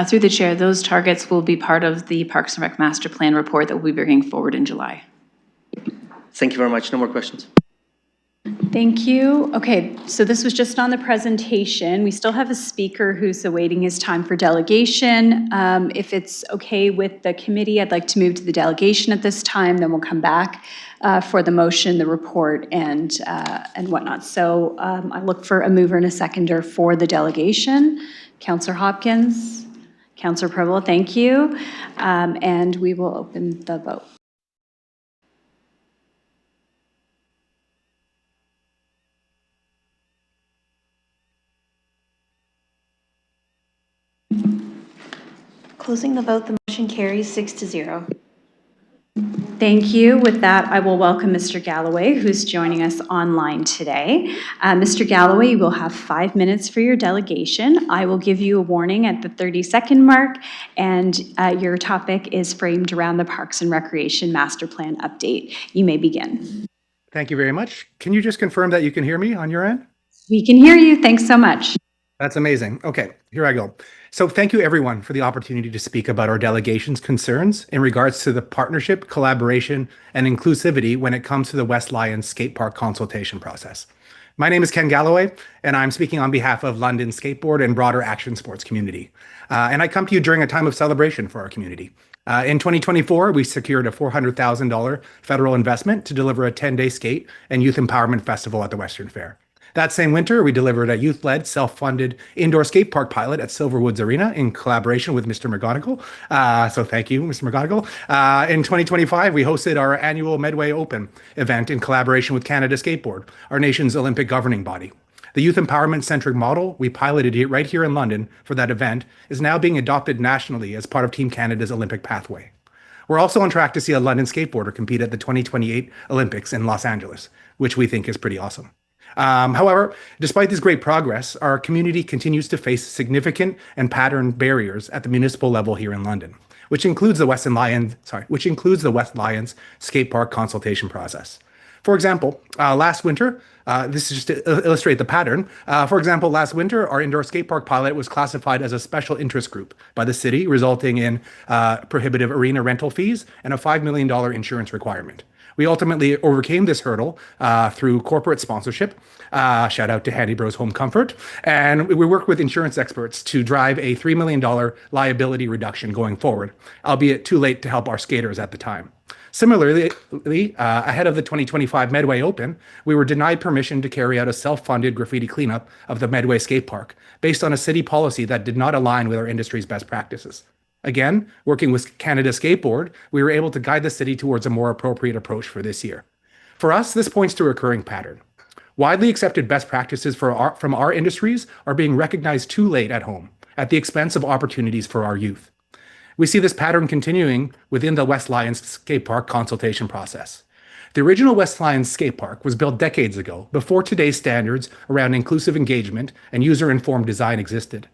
Through the chair, those targets will be part of the Parks and Rec Master Plan report that we'll be bringing forward in July. Thank you very much. No more questions. Thank you. Okay, so this was just on the presentation. We still have a speaker who's awaiting his time for delegation. If it's okay with the committee, I'd like to move to the delegation at this time, then we'll come back for the motion, the report, and whatnot. So I look for a mover and a seconder for the delegation. Councillor Hopkins, Councillor Pribble, thank you. And we will open the vote. Closing the vote, the motion carries 6-0. Thank you. With that, I will welcome Mr. Galloway, who's joining us online today. Mr. Galloway, you will have 5 minutes for your delegation. I will give you a warning at the 30-second mark, and your topic is framed around the Parks and Recreation Master Plan update. You may begin. Thank you very much. Can you just confirm that you can hear me on your end? We can hear you. Thanks so much. That's amazing. Okay, here I go. So thank you everyone for the opportunity to speak about our delegation's concerns in regards to the partnership, collaboration, and inclusivity when it comes to the West Lions Skate Park consultation process. My name is Ken Galloway, and I'm speaking on behalf of London skateboard and broader action sports community. And I come to you during a time of celebration for our community. In 2024, we secured a $400,000 federal investment to deliver a 10-day skate and youth empowerment festival at the Western Fair. That same winter, we delivered a youth-led, self-funded indoor skate park pilot at Silverwoods Arena in collaboration with Mr. McGonigal. So thank you, Mr. McGonigal. In 2025, we hosted our annual Medway Open event in collaboration with Canada Skateboard, our nation's Olympic governing body. The youth empowerment-centric model we piloted it right here in London for that event is now being adopted nationally as part of Team Canada's Olympic pathway. We're also on track to see a London skateboarder compete at the 2028 Olympics in Los Angeles, which we think is pretty awesome. However, despite this great progress, our community continues to face significant and patterned barriers at the municipal level here in London, which includes the West Lions skate park consultation process. For example, last winter, this is just to illustrate the pattern. For example, last winter, our indoor skate park pilot was classified as a special interest group by the city, resulting in prohibitive arena rental fees and a $5 million insurance requirement. We ultimately overcame this hurdle through corporate sponsorship. Shout out to Handy Bros Home Comfort. And we worked with insurance experts to drive a $3 million liability reduction going forward, albeit too late to help our skaters at the time. Similarly, ahead of the 2025 Medway Open, we were denied permission to carry out a self-funded graffiti cleanup of the Medway skate park based on a city policy that did not align with our industry's best practices. Again, working with Canada Skateboard, we were able to guide the city towards a more appropriate approach for this year. For us, this points to a recurring pattern. Widely accepted best practices from our industries are being recognized too late at home, at the expense of opportunities for our youth. We see this pattern continuing within the West Lions skate park consultation process. The original West Lions skate park was built decades ago, before today's standards around inclusive engagement and user-informed design existed.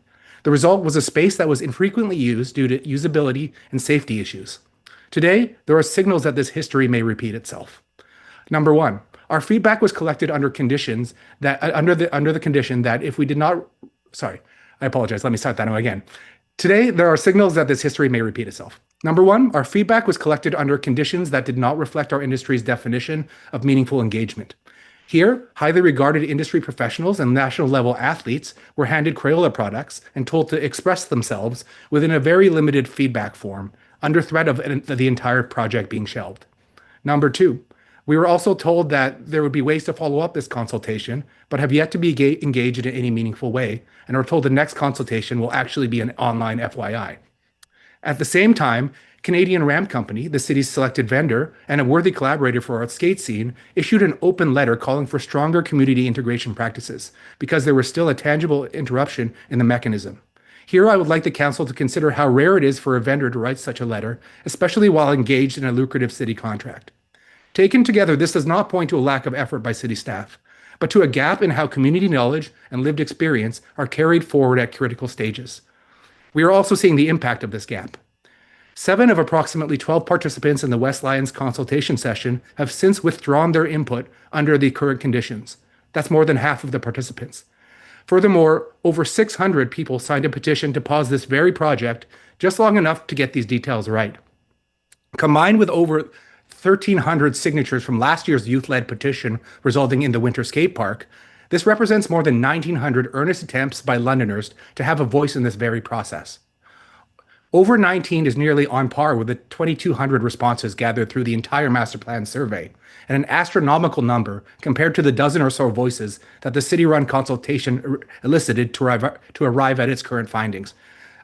The result was a space that was infrequently used due to usability and safety issues. Today, there are signals that this history may repeat itself. Number one, our feedback was collected under conditions that under the condition that if we did not I apologize. Let me start that again. Today, there are signals that this history may repeat itself. Number one, our feedback was collected under conditions that did not reflect our industry's definition of meaningful engagement. Here, highly regarded industry professionals and national-level athletes were handed Crayola products and told to express themselves within a very limited feedback form, under threat of the entire project being shelved. Number two, we were also told that there would be ways to follow up this consultation, but have yet to be engaged in any meaningful way, and are told the next consultation will actually be an online FYI. At the same time, Canadian Ram Company, the city's selected vendor and a worthy collaborator for our skate scene, issued an open letter calling for stronger community integration practices because there was still a tangible interruption in the mechanism. Here, I would like the council to consider how rare it is for a vendor to write such a letter, especially while engaged in a lucrative city contract. Taken together, this does not point to a lack of effort by city staff, but to a gap in how community knowledge and lived experience are carried forward at critical stages. We are also seeing the impact of this gap. 7 of approximately 12 participants in the West Lions consultation session have since withdrawn their input under the current conditions. That's more than half of the participants. Furthermore, over 600 people signed a petition to pause this very project just long enough to get these details right. Combined with over 1,300 signatures from last year's youth-led petition resulting in the winter skate park, this represents more than 1,900 earnest attempts by Londoners to have a voice in this very process. Over 19 is nearly on par with the 2,200 responses gathered through the entire master plan survey, and an astronomical number compared to the dozen or so voices that the city-run consultation elicited to arrive at its current findings,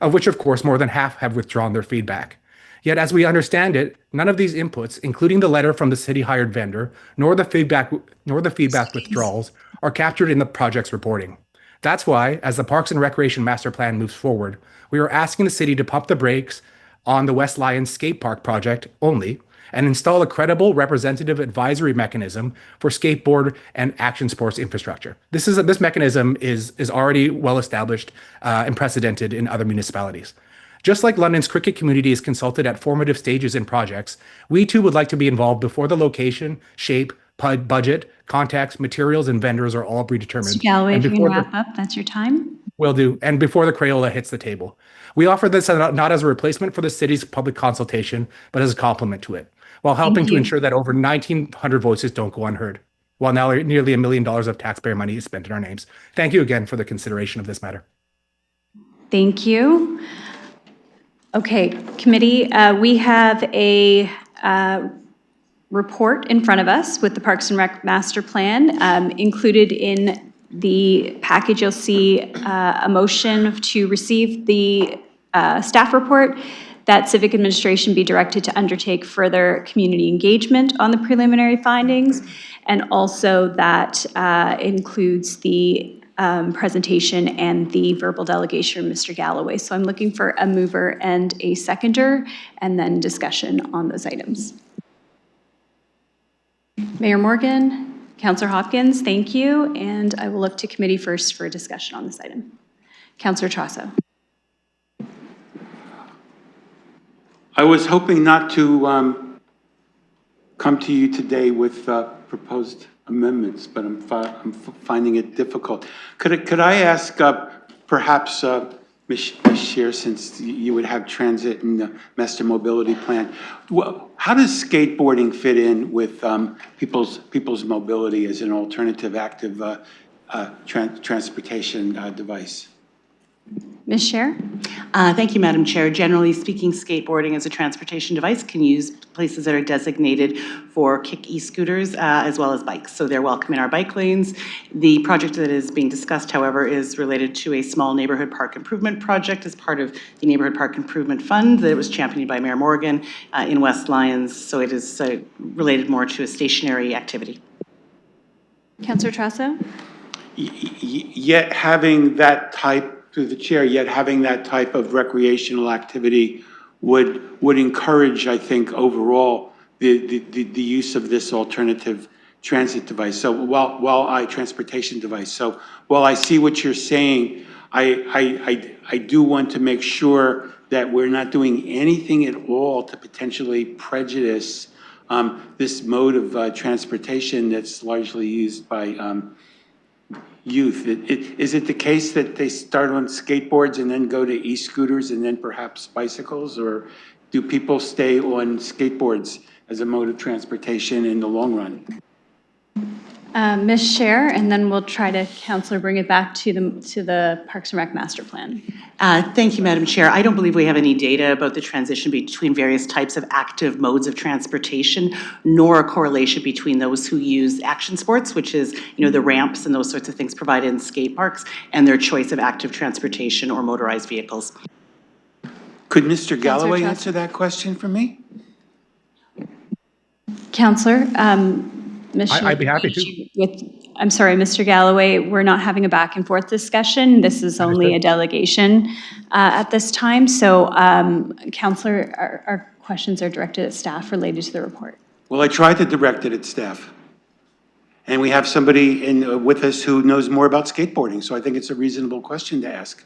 of which, of course, more than half have withdrawn their feedback. Yet, as we understand it, none of these inputs, including the letter from the city-hired vendor, nor the feedback withdrawals, are captured in the project's reporting. That's why, as the Parks and Recreation Master Plan moves forward, we are asking the city to pump the brakes on the West Lions Skate Park project only and install a credible representative advisory mechanism for skateboard and action sports infrastructure. This mechanism is already well established and precedented in other municipalities. Just like London's cricket community is consulted at formative stages in projects, we too would like to be involved before the location, shape, budget, contacts, materials, and vendors are all predetermined. Mr. Galloway, and if you can before wrap up, that's your time. Will do, and before the Crayola hits the table. We offer this not as a replacement for the city's public consultation, but as a complement to it, while helping to ensure that over 1,900 voices don't go unheard, while now nearly $1 million of taxpayer money is spent in our names. Thank you again for the consideration of this matter. Thank you. Okay, committee, we have a report in front of us with the Parks and Rec Master Plan. Included in the package, you'll see a motion to receive the staff report, that Civic Administration be directed to undertake further community engagement on the preliminary findings, and also that includes the presentation and the verbal delegation from Mr. Galloway. So I'm looking for a mover and a seconder, and then discussion on those items. Mayor Morgan, Councillor Hopkins, thank you, and I will look to committee first for a discussion on this item. Councillor Trasso. I was hoping not to come to you today with proposed amendments, but I'm finding it difficult. Could I ask perhaps Ms. Scheer, since you would have transit and the master mobility plan, how does skateboarding fit in with people's mobility as an alternative active transportation device? Ms. Scheer? Thank you, Madam Chair. Generally speaking, skateboarding as a transportation device can use places that are designated for kick e-scooters as well as bikes. So they're welcome in our bike lanes. The project that is being discussed, however, is related to a small neighborhood park improvement project as part of the Neighborhood Park Improvement Fund that was championed by Mayor Morgan in West Lions. So it is related more to a stationary activity. Councillor Trasso? Yet having that type, through the chair, yet having that type of recreational activity would encourage, I think, overall the use of this alternative transit device. So transportation device. So while I see what you're saying, I do want to make sure that we're not doing anything at all to potentially prejudice this mode of transportation that's largely used by youth? Is it the case that they start on skateboards and then go to e-scooters and then perhaps bicycles? Or do people stay on skateboards as a mode of transportation in the long run? Ms. Chair, and then we'll try to, Counselor, bring it back to the Parks and Rec Master Plan. Thank you, Madam Chair. I don't believe we have any data about the transition between various types of active modes of transportation, nor a correlation between those who use action sports, which is, the ramps and those sorts of things provided in skate parks, and their choice of active transportation or motorized vehicles. Could Mr. Galloway Trust. answer that question for me? Counselor, Ms. I'd be happy to. I'm sorry, Mr. Galloway, we're not having a back and forth discussion. This is only a delegation at this time. So, Counselor, our questions are directed at staff related to the report. Well, I tried to direct it at staff. And we have somebody with us who knows more about skateboarding, so I think it's a reasonable question to ask.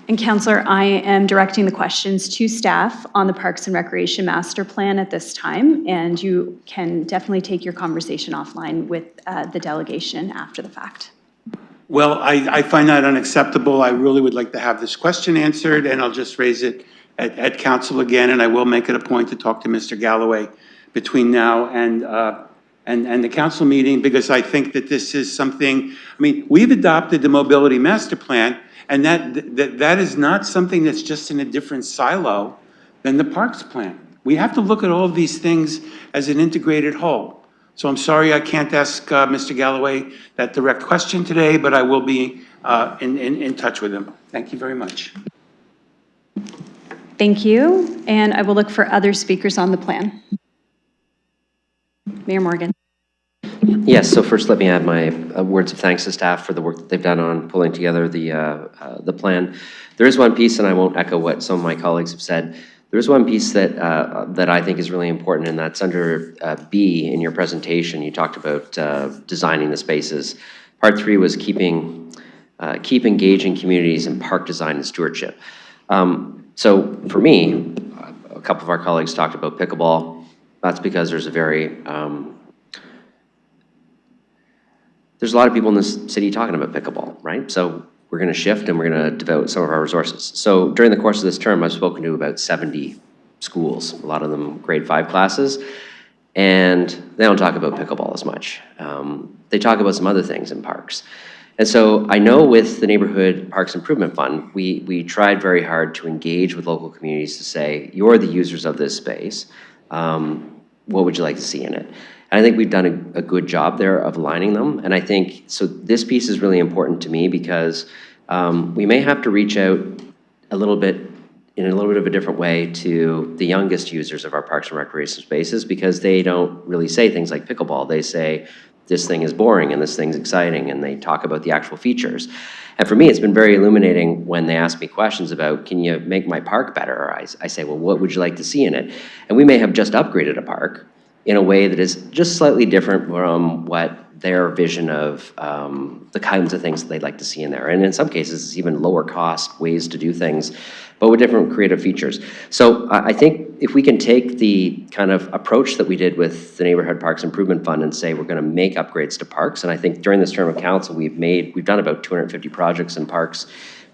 And Counselor, I am directing the questions to staff on the Parks and Recreation Master Plan at this time, and you can definitely take your conversation offline with the delegation after the fact. Well, I find that unacceptable. I really would like to have this question answered, and I'll just raise it at council again, and I will make it a point to talk to Mr. Galloway between now and the council meeting, because I think that this is something, we've adopted the Mobility Master Plan, and that is not something that's just in a different silo than the Parks Plan. We have to look at all of these things as an integrated whole. So I'm sorry I can't ask Mr. Galloway that direct question today, but I will be in touch with him. Thank you very much. Thank you, and I will look for other speakers on the plan. Mayor Morgan. Yes, so first let me add my words of thanks to staff for the work that they've done on pulling together the plan. There is one piece, and I won't echo what some of my colleagues have said. There is one piece that that I think is really important, and that's under B in your presentation. You talked about designing the spaces. Part 3 was keep engaging communities in park design and stewardship. So for me, a couple of our colleagues talked about pickleball. That's because there's a lot of people in this city talking about pickleball, right? So we're going to shift and we're going to devote some of our resources. So during the course of this term, I've spoken to about 70 schools, a lot of them grade 5 classes, and they don't talk about pickleball as much. They talk about some other things in parks. And so I know with the Neighborhood Parks Improvement Fund, we tried very hard to engage with local communities to say, you're the users of this space. What would you like to see in it? And I think we've done a good job there of aligning them. And I think, so this piece is really important to me because we may have to reach out in a little bit of a different way to the youngest users of our parks and recreation spaces, because they don't really say things like pickleball. They say, this thing is boring and this thing's exciting, and they talk about the actual features. And for me, it's been very illuminating when they ask me questions about, can you make my park better? Or I say, well, what would you like to see in it? And we may have just upgraded a park in a way that is just slightly different from what their vision of the kinds of things that they'd like to see in there. And in some cases, it's even lower cost ways to do things, but with different creative features. So I think if we can take the kind of approach that we did with the Neighborhood Parks Improvement Fund and say we're going to make upgrades to parks, and I think during this term of council, we've done about 250 projects in parks,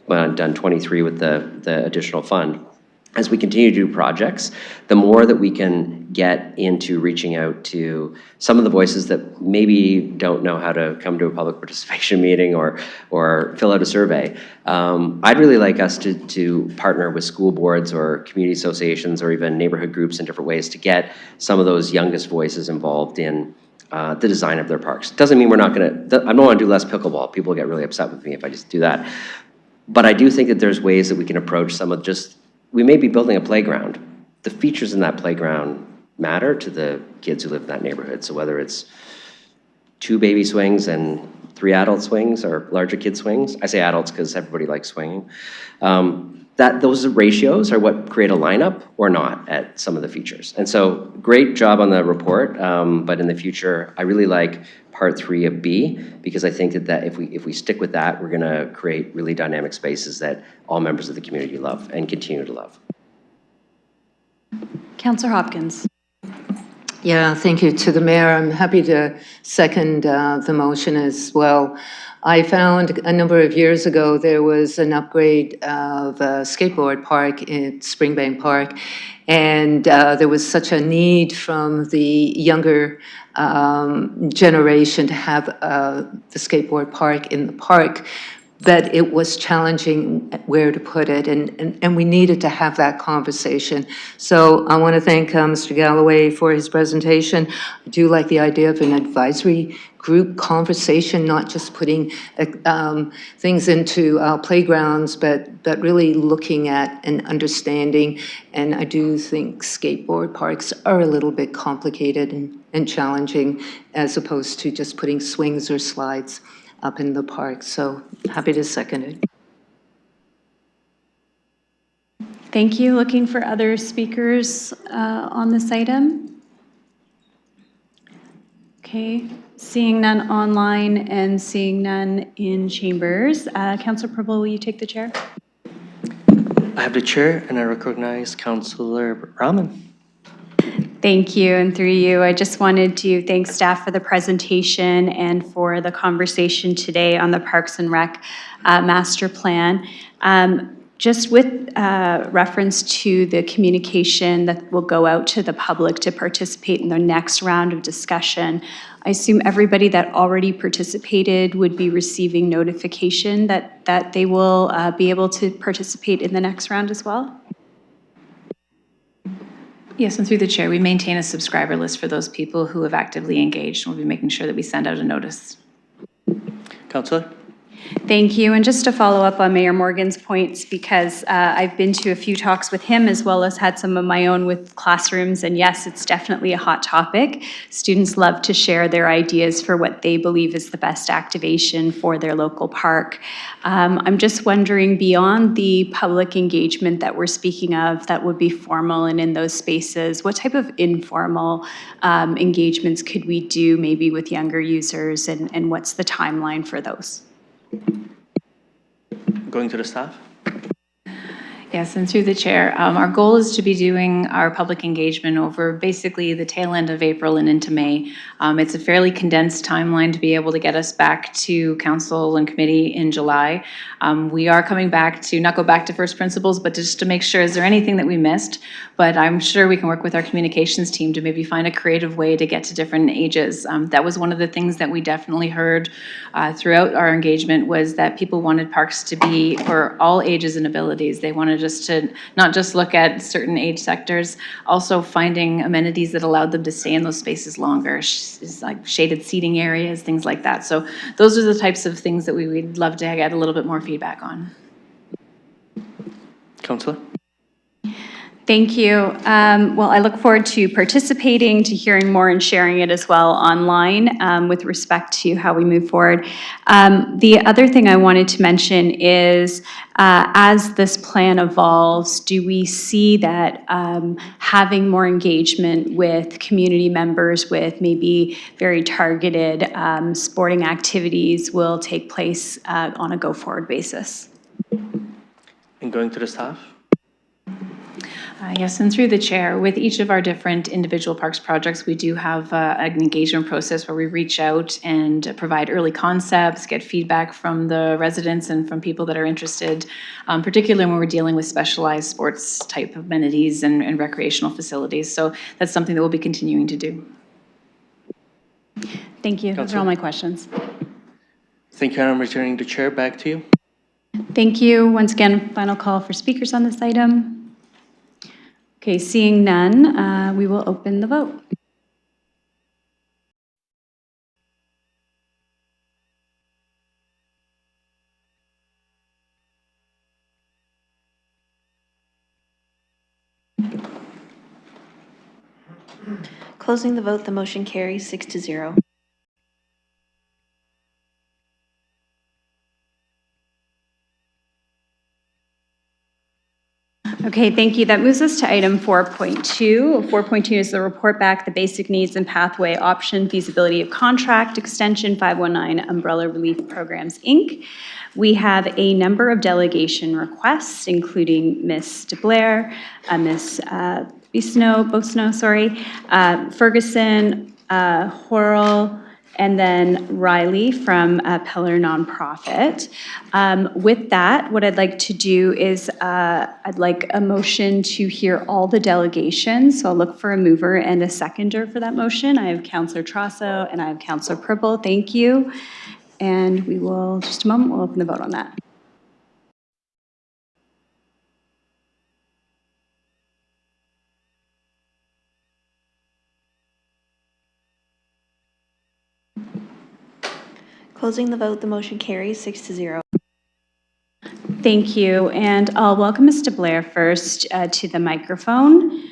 done 23 with the additional fund. As we continue to do projects, the more that we can get into reaching out to some of the voices that maybe don't know how to come to a public participation meeting or fill out a survey. I'd really like us to partner with school boards or community associations or even neighborhood groups in different ways to get some of those youngest voices involved in the design of their parks. Doesn't mean we're not going to, I don't want to do less pickleball. People get really upset with me if I just do that. But I do think that there's ways that we can approach some of we may be building a playground. The features in that playground matter to the kids who live in that neighborhood. So whether it's 2 baby swings and 3 adult swings or larger kid swings, I say adults because everybody likes swinging, those ratios are what create a lineup or not at some of the features. And so great job on the report, but in the future, I really like part 3 of B, because I think that if we stick with that, we're gonna create really dynamic spaces that all members of the community love and continue to love. Councillor Hopkins. Yeah, thank you to the mayor. I'm happy to second the motion as well. I found a number of years ago there was an upgrade of a skateboard park at Springbank Park, and there was such a need from the younger generation to have the skateboard park in the park, that it was challenging where to put it, and we needed to have that conversation. So I want to thank Mr. Galloway for his presentation. I do like the idea of an advisory group conversation, not just putting things into playgrounds, but really looking at and understanding. And I do think skateboard parks are a little bit complicated and challenging, as opposed to just putting swings or slides up in the park. So happy to second it. Thank you. Looking for other speakers on this item? Okay, seeing none online and seeing none in chambers. Councillor Purple, will you take the chair? I have the chair and I recognize Councillor Rahman. Thank you, and through you, I just wanted to thank staff for the presentation and for the conversation today on the Parks and Rec Master Plan. Just with reference to the communication that will go out to the public to participate in the next round of discussion, I assume everybody that already participated would be receiving notification that they will be able to participate in the next round as well? Yes, and through the chair, we maintain a subscriber list for those people who have actively engaged. We'll be making sure that we send out a notice. Councillor? Thank you. And just to follow up on Mayor Morgan's points, because I've been to a few talks with him as well as had some of my own with classrooms, and yes, it's definitely a hot topic. Students love to share their ideas for what they believe is the best activation for their local park. I'm just wondering, beyond the public engagement that we're speaking of that would be formal and in those spaces, what type of informal engagements could we do maybe with younger users, and what's the timeline for those? Going to the staff? Yes, and through the chair, our goal is to be doing our public engagement over basically the tail end of April and into May. It's a fairly condensed timeline to be able to get us back to council and committee in July. We are coming back to, not go back to first principles, but just to make sure, is there anything that we missed? But I'm sure we can work with our communications team to maybe find a creative way to get to different ages. That was one of the things that we definitely heard throughout our engagement, was that people wanted parks to be for all ages and abilities. They wanted us to not just look at certain age sectors, also finding amenities that allowed them to stay in those spaces longer, like shaded seating areas, things like that. So those are the types of things that we would love to get a little bit more feedback on. Councillor? Thank you. Well, I look forward to participating, to hearing more and sharing it as well online with respect to how we move forward. The other thing I wanted to mention is as this plan evolves, do we see that having more engagement with community members with maybe very targeted sporting activities will take place on a go-forward basis? And going to the staff? Yes, and through the chair, with each of our different individual parks projects, we do have an engagement process where we reach out and provide early concepts, get feedback from the residents and from people that are interested, particularly when we're dealing with specialized sports type amenities and recreational facilities. So that's something that we'll be continuing to do. Thank you. Those are all my questions. Thank you, and I'm returning the chair back to you. Thank you. Once again, final call for speakers on this item. Okay, seeing none, we will open the vote. Closing the vote, the motion carries 6-0. Okay, thank you. That moves us to item 4.2. 4.2 is the report back, the basic needs and pathway option, feasibility of contract, extension 519 Umbrella Relief Programs, Inc. We have a number of delegation requests, including Ms. DeBlair, Ms. Ferguson, Horrell, and then Riley from Pillar Nonprofit. With that, what I'd like to do is I'd like a motion to hear all the delegations. So I'll look for a mover and a seconder for that motion. I have Councillor Trosso and I have Councillor Purple. Thank you. And we will, just a moment, we'll open the vote on that. Closing the vote, the motion carries 6-0. Thank you, and I'll welcome Mr. Blair first to the microphone.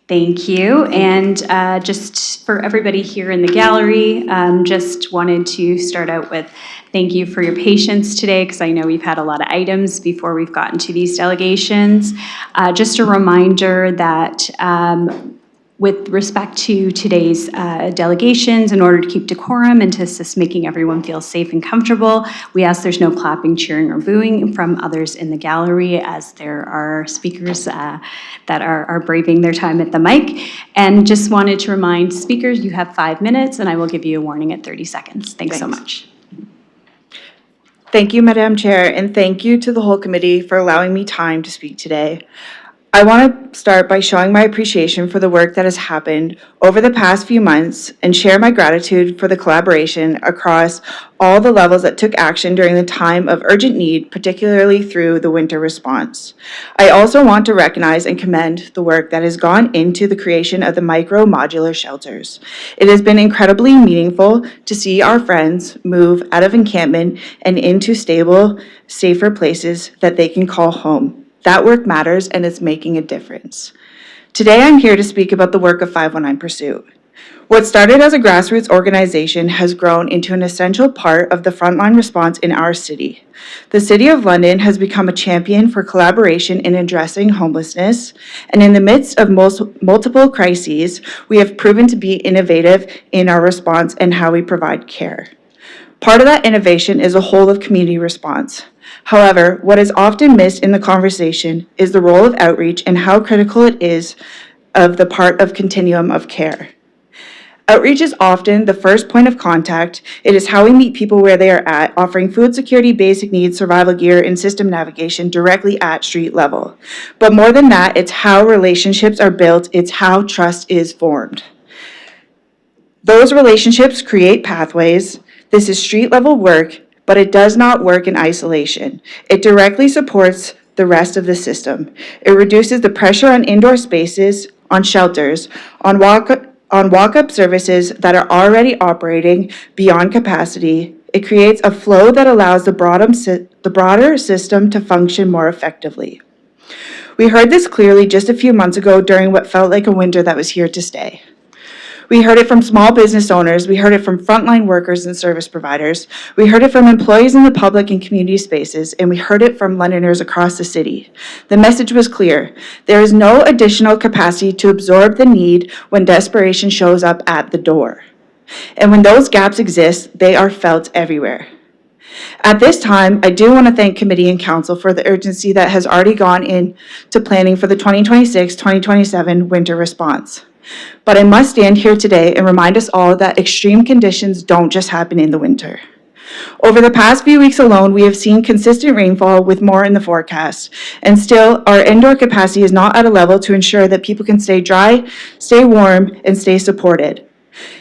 Thank you, and just for everybody here in the gallery, just wanted to start out with thank you for your patience today, because I know we've had a lot of items before we've gotten to these delegations. Just a reminder that with respect to today's delegations, in order to keep decorum and to assist making everyone feel safe and comfortable, we ask there's no clapping, cheering, or booing from others in the gallery, as there are speakers that are braving their time at the mic. And just wanted to remind speakers, you have 5 minutes, and I will give you a warning at 30 seconds. Thanks so much. Thank you, Madam Chair, and thank you to the whole committee for allowing me time to speak today. I want to start by showing my appreciation for the work that has happened over the past few months and share my gratitude for the collaboration across all the levels that took action during the time of urgent need, particularly through the winter response. I also want to recognize and commend the work that has gone into the creation of the micro modular shelters. It has been incredibly meaningful to see our friends move out of encampment and into stable, safer places that they can call home. That work matters, and it's making a difference. Today, I'm here to speak about the work of 519 Pursuit. What started as a grassroots organization has grown into an essential part of the frontline response in our city. The City of London has become a champion for collaboration in addressing homelessness, and in the midst of multiple crises, we have proven to be innovative in our response and how we provide care. Part of that innovation is a whole of community response. However, what is often missed in the conversation is the role of outreach and how critical it is of the part of continuum of care. Outreach is often the first point of contact. It is how we meet people where they are at, offering food security, basic needs, survival gear, and system navigation directly at street level. But more than that, it's how relationships are built. It's how trust is formed. Those relationships create pathways. This is street-level work, but it does not work in isolation. It directly supports the rest of the system. It reduces the pressure on indoor spaces, on shelters, on walk-up services that are already operating beyond capacity. It creates a flow that allows the broader system to function more effectively. We heard this clearly just a few months ago during what felt like a winter that was here to stay. We heard it from small business owners, we heard it from frontline workers and service providers, we heard it from employees in the public and community spaces, and we heard it from Londoners across the city. The message was clear. There is no additional capacity to absorb the need when desperation shows up at the door. And when those gaps exist, they are felt everywhere. At this time, I do want to thank committee and council for the urgency that has already gone into planning for the 2026-2027 winter response. But I must stand here today and remind us all that extreme conditions don't just happen in the winter. Over the past few weeks alone, we have seen consistent rainfall with more in the forecast, and still our indoor capacity is not at a level to ensure that people can stay dry, stay warm, and stay supported.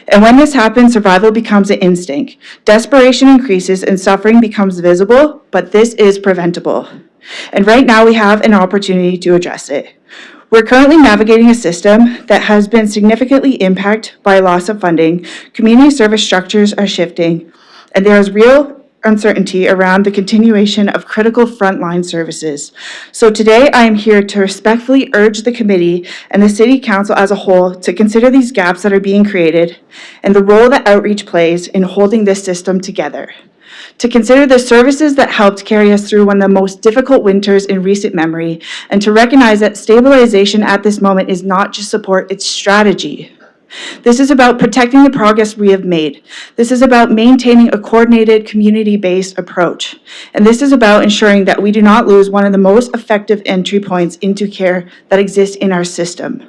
And when this happens, survival becomes an instinct. Desperation increases and suffering becomes visible, but this is preventable. And right now we have an opportunity to address it. We're currently navigating a system that has been significantly impacted by loss of funding. Community service structures are shifting, and there is real uncertainty around the continuation of critical frontline services. So today I am here to respectfully urge the committee and the City Council as a whole to consider these gaps that are being created and the role that outreach plays in holding this system together. To consider the services that helped carry us through one of the most difficult winters in recent memory, and to recognize that stabilization at this moment is not just support, it's strategy. This is about protecting the progress we have made. This is about maintaining a coordinated, community-based approach. And this is about ensuring that we do not lose one of the most effective entry points into care that exists in our system.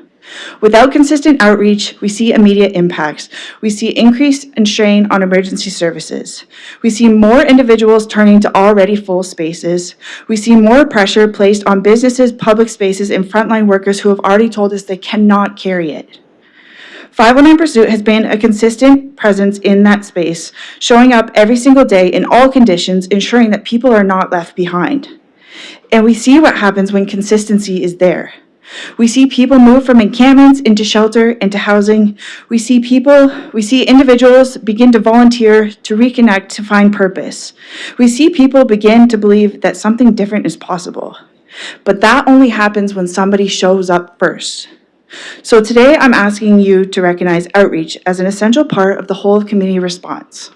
Without consistent outreach, we see immediate impacts. We see increase and strain on emergency services. We see more individuals turning to already full spaces. We see more pressure placed on businesses, public spaces, and frontline workers who have already told us they cannot carry it. 519 Pursuit has been a consistent presence in that space, showing up every single day in all conditions, ensuring that people are not left behind. And we see what happens when consistency is there. We see people move from encampments into shelter, into housing. We see individuals begin to volunteer, to reconnect, to find purpose. We see people begin to believe that something different is possible. But that only happens when somebody shows up first. So today I'm asking you to recognize outreach as an essential part of the whole of community response.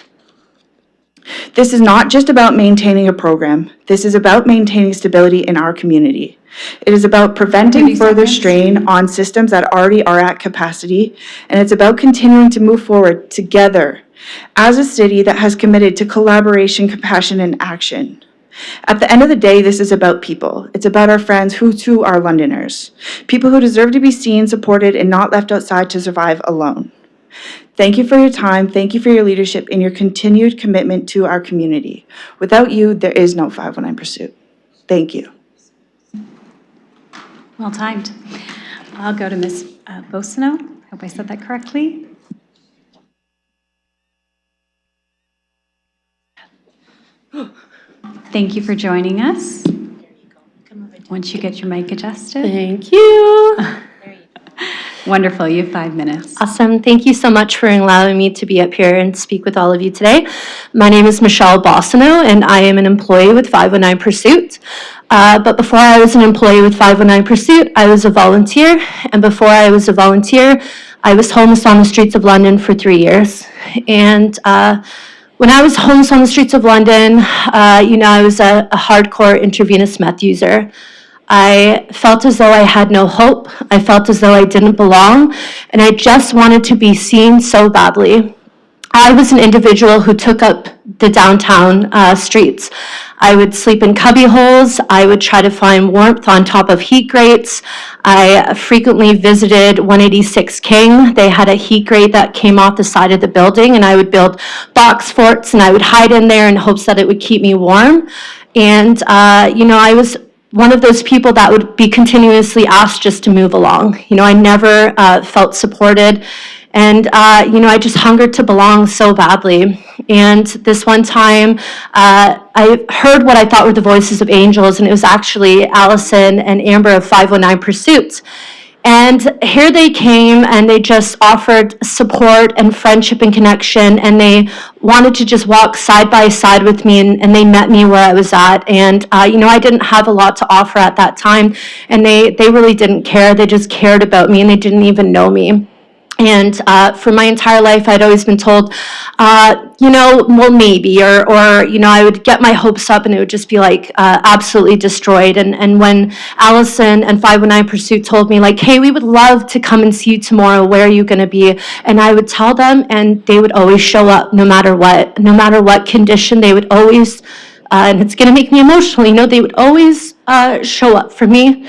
This is not just about maintaining a program. This is about maintaining stability in our community. It is about preventing further strain on systems that already are at capacity, and it's about continuing to move forward together as a city that has committed to collaboration, compassion, and action. At the end of the day, this is about people. It's about our friends who too are Londoners. People who deserve to be seen, supported, and not left outside to survive alone. Thank you for your time. Thank you for your leadership and your continued commitment to our community. Without you, there is no 519 Pursuit. Thank you. Well timed. I'll go to Ms. Bosino. Hope I said that correctly. Thank you for joining us. Once you get your mic adjusted. Thank you. Wonderful, you have 5 minutes. Awesome. Thank you so much for allowing me to be up here and speak with all of you today. My name is Michelle Bossino, and I am an employee with 519 Pursuit. But before I was an employee with 519 Pursuit, I was a volunteer. And before I was a volunteer, I was homeless on the streets of London for 3 years. And when I was homeless on the streets of London, I was a hardcore intravenous meth user. I felt as though I had no hope. I felt as though I didn't belong, and I just wanted to be seen so badly. I was an individual who took up the downtown streets. I would sleep in cubby holes. I would try to find warmth on top of heat grates. I frequently visited 186 King. They had a heat grate that came off the side of the building, and I would build box forts, and I would hide in there in hopes that it would keep me warm. And, I was one of those people that would be continuously asked just to move along. I never felt supported. And, I just hungered to belong so badly. And this one time, I heard what I thought were the voices of angels, and it was actually Allison and Amber of 519 Pursuit. And here they came, and they just offered support and friendship and connection, and they wanted to just walk side by side with me, and they met me where I was at. And, I didn't have a lot to offer at that time, and they really didn't care. They just cared about me, and they didn't even know me. And for my entire life, I'd always been told, well, maybe, or I would get my hopes up and it would just be like absolutely destroyed. And when Allison and 519 Pursuit told me like, hey, we would love to come and see you tomorrow, where are you going to be? And I would tell them, and they would always show up no matter what condition. They would always, and it's going to make me emotional, they would always show up for me.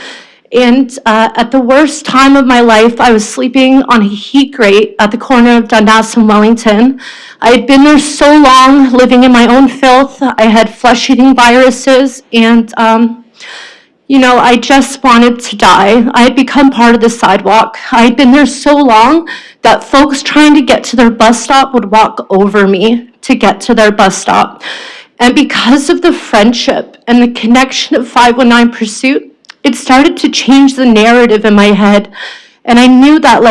And at the worst time of my life, I was sleeping on a heat grate at the corner of Dundas and Wellington. I had been there so long, living in my own filth. I had flesh-eating viruses, and, I just wanted to die. I had become part of the sidewalk. I had been there so long that folks trying to get to their bus stop would walk over me to get to their bus stop. And because of the friendship and the connection of 519 Pursuit, it started to change the narrative in my head. And I knew that,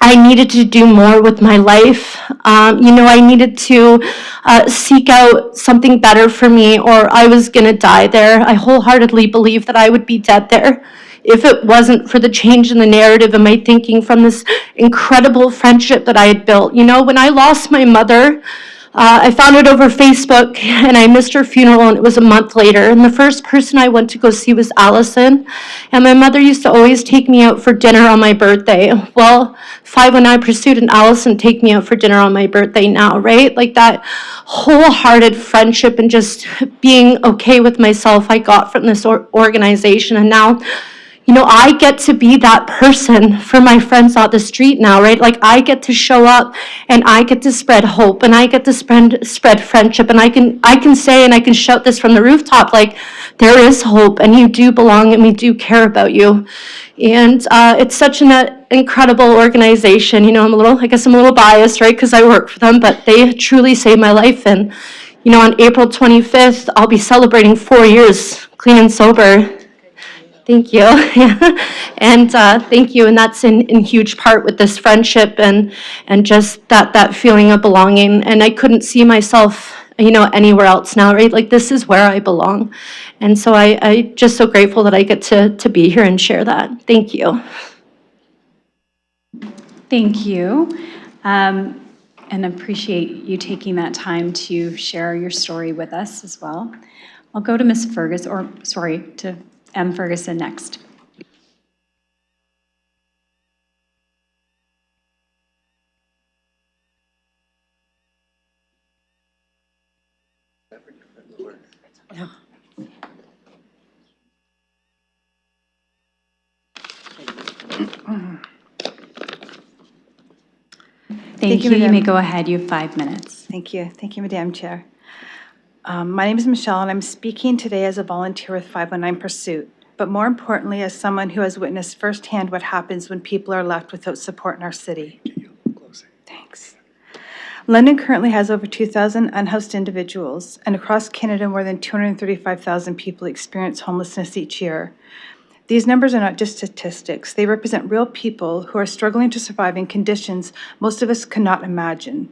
I needed to do more with my life. I needed to seek out something better for me, or I was going to die there. I wholeheartedly believed that I would be dead there if it wasn't for the change in the narrative and my thinking from this incredible friendship that I had built. When I lost my mother, I found it over Facebook, and I missed her funeral, and it was a month later. And the first person I went to go see was Allison. And my mother used to always take me out for dinner on my birthday. Well, 519 Pursuit and Allison take me out for dinner on my birthday now, right? Like that wholehearted friendship and just being okay with myself I got from this organization. And now, you know, I get to be that person for my friends on the street now, right? Like I get to show up and I get to spread hope and I get to spread friendship, and I can say and I can shout this from the rooftop, like there is hope and you do belong and we do care about you. And it's such an incredible organization. You know, I guess I'm a little biased, right? Because I work for them, but they truly saved my life. And, you know, on April 25th, I'll be celebrating 4 years clean and sober. Thank you. And thank you. And that's in huge part with this friendship and just that feeling of belonging. And I couldn't see myself, you know, anywhere else now, right? Like this is where I belong. And so I just so grateful that I get to be here and share that. Thank you. Thank you. And appreciate you taking that time to share your story with us as well. I'll go to Ms. Ferguson, to M. Ferguson next. Thank you. You may go ahead. You have 5 minutes. Thank you. Thank you, Madam Chair. My name is Michelle, and I'm speaking today as a volunteer with 519 Pursuit, but more importantly, as someone who has witnessed firsthand what happens when people are left without support in our city. Thanks. London currently has over 2,000 unhoused individuals, and across Canada, more than 235,000 people experience homelessness each year. These numbers are not just statistics. They represent real people who are struggling to survive in conditions most of us cannot imagine.